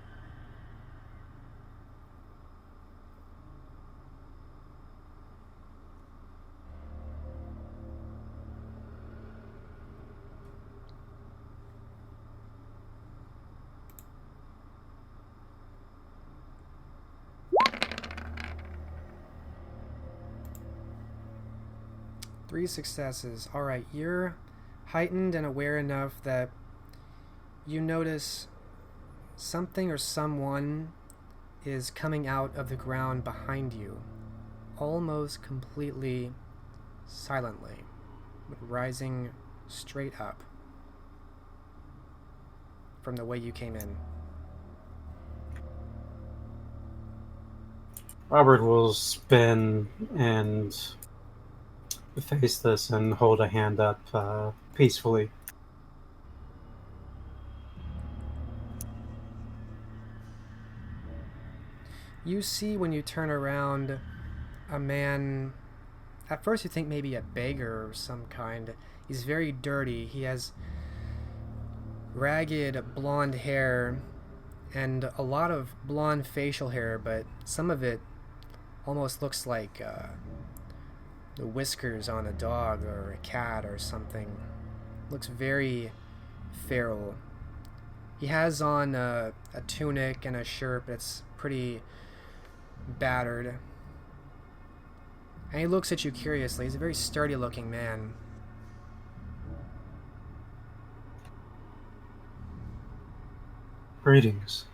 Three successes. Alright, you're heightened and aware enough that you notice something or someone is coming out of the ground behind you, almost completely silently, but rising straight up from the way you came in. Robert will spin and face this and hold a hand up peacefully. You see when you turn around a man. At first you think maybe a beggar of some kind. He's very dirty. He has ragged blonde hair and a lot of blonde facial hair, but some of it almost looks like the whiskers on a dog or a cat or something. Looks very feral. He has on a tunic and a shirt that's pretty battered. And he looks at you curiously. He's a very sturdy looking man. Greetings.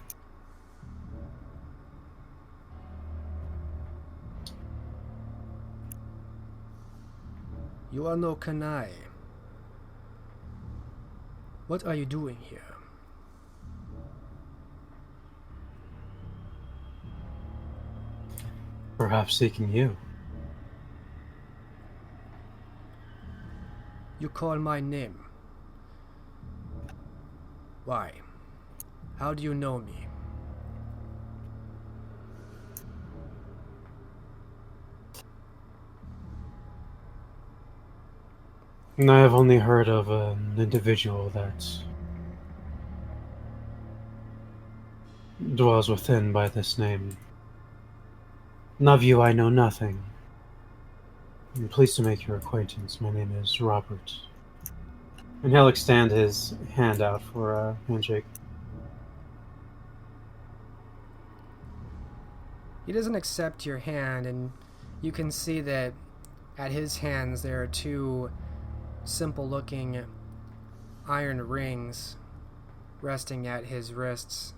You are no Kanai. What are you doing here? Perhaps seeking you. You call my name. Why? How do you know me? I have only heard of an individual that dwells within by this name. Of you I know nothing. I'm pleased to make your acquaintance. My name is Robert. And he'll extend his hand out for a handshake. He doesn't accept your hand, and you can see that at his hands there are two simple-looking iron rings resting at his wrists.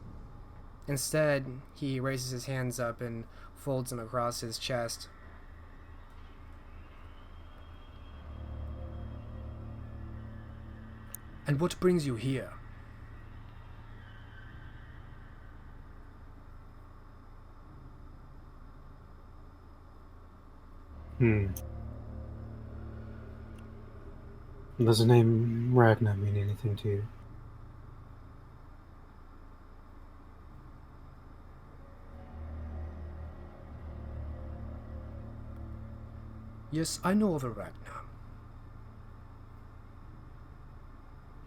Instead, he raises his hands up and folds them across his chest. And what brings you here? Does the name Ragna mean anything to you? Yes, I know of a Ragnar.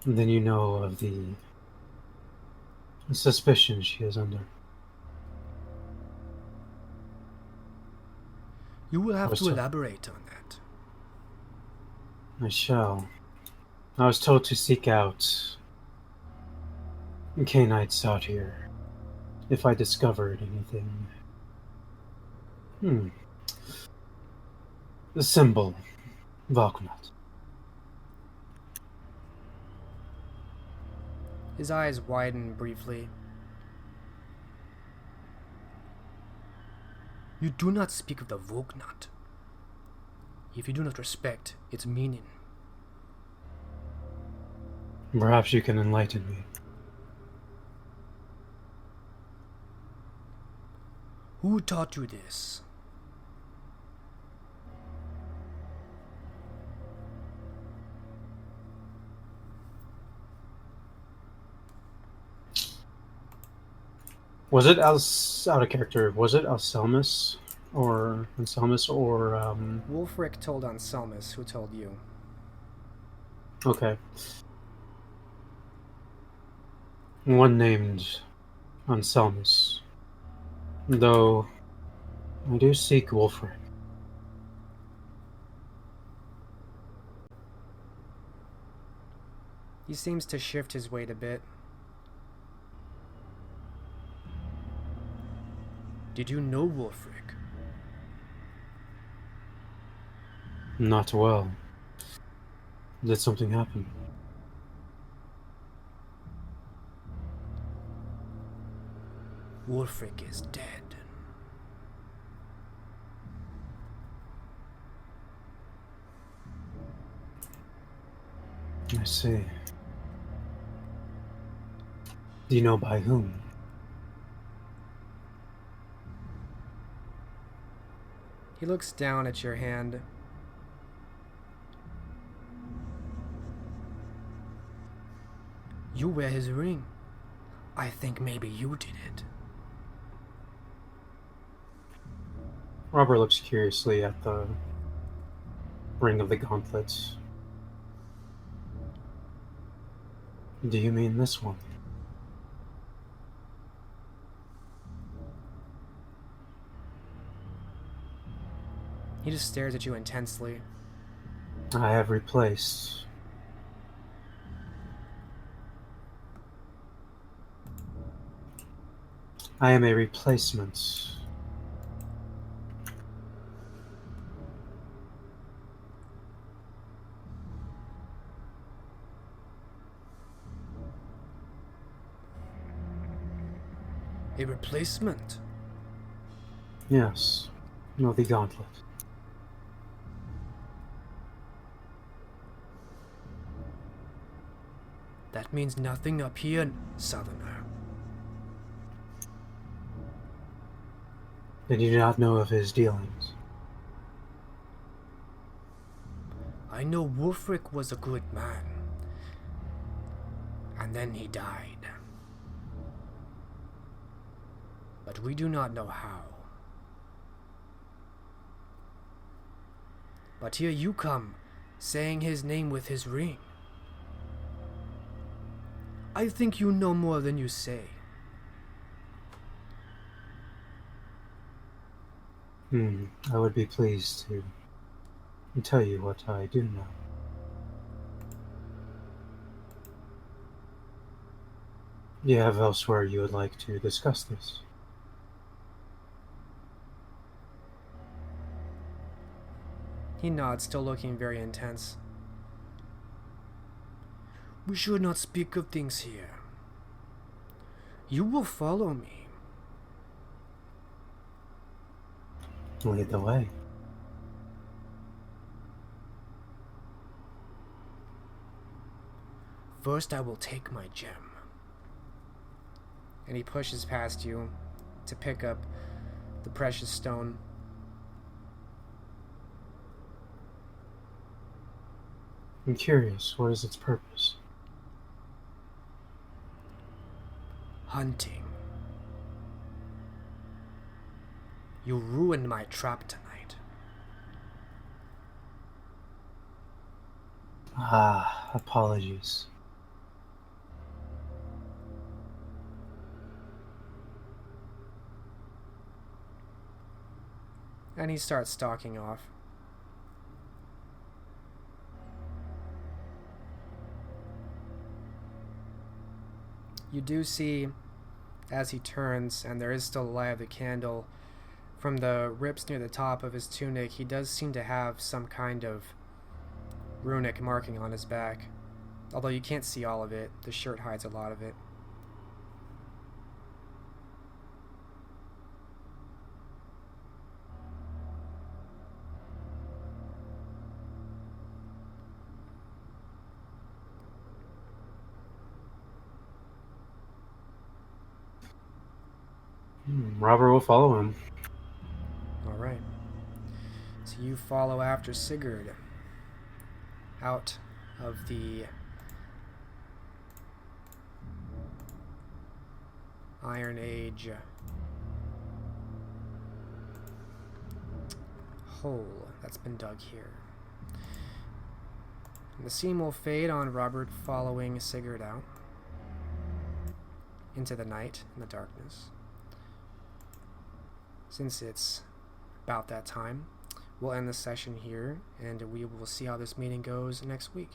then you know of the suspicion she is under. You will have was to told- elaborate on that. I shall. I was told to seek out Canaanites out here if I discovered anything. The symbol, Valknut. His eyes widen briefly. You do not speak of the Vognat if you do not respect its meaning. Perhaps you can enlighten me. Who taught you this? Was it out of character? Was it Anselmus or Wulfric told Anselmus, who told you. okay. One named Anselmus. Though I do seek Wulfric. He seems to shift his weight a bit. Did you know Wulfric? Not well. Did something happen? Wulfric is dead. I see. Do you know by whom? He looks down at your hand. You wear his ring. I think maybe you did it. Robert looks curiously at the ring of the gauntlets. Do you mean this one? He just stares at you intensely. I have replaced. I am a replacement. A replacement? Yes, of the gauntlet. That means nothing up here, Southerner. Then you do not know of his dealings. I know Wulfric was a good man. And then he died. But we do not know how. But here you come, saying his name with his ring. I think you know more than you say. I would be pleased to tell you what I do know. Do you have elsewhere you would like to discuss this? He nods, still looking very intense. We should not speak of things here. You will follow me. Lead the way. First, I will take my gem. And he pushes past you to pick up the precious stone. I'm curious, what is its purpose? Hunting. You ruined my trap tonight. Apologies. And he starts stalking off. You do see, as he turns, and there is still the light of the candle, from the rips near the top of his tunic, he does seem to have some kind of runic marking on his back. Although you can't see all of it, the shirt hides a lot of it. Robert will follow him. Alright. So you follow after Sigurd out of the Iron Age hole that's been dug here. And the scene will fade on Robert following Sigurd out into the night and the darkness. Since it's about that time, we'll end the session here, and we will see how this meeting goes next week.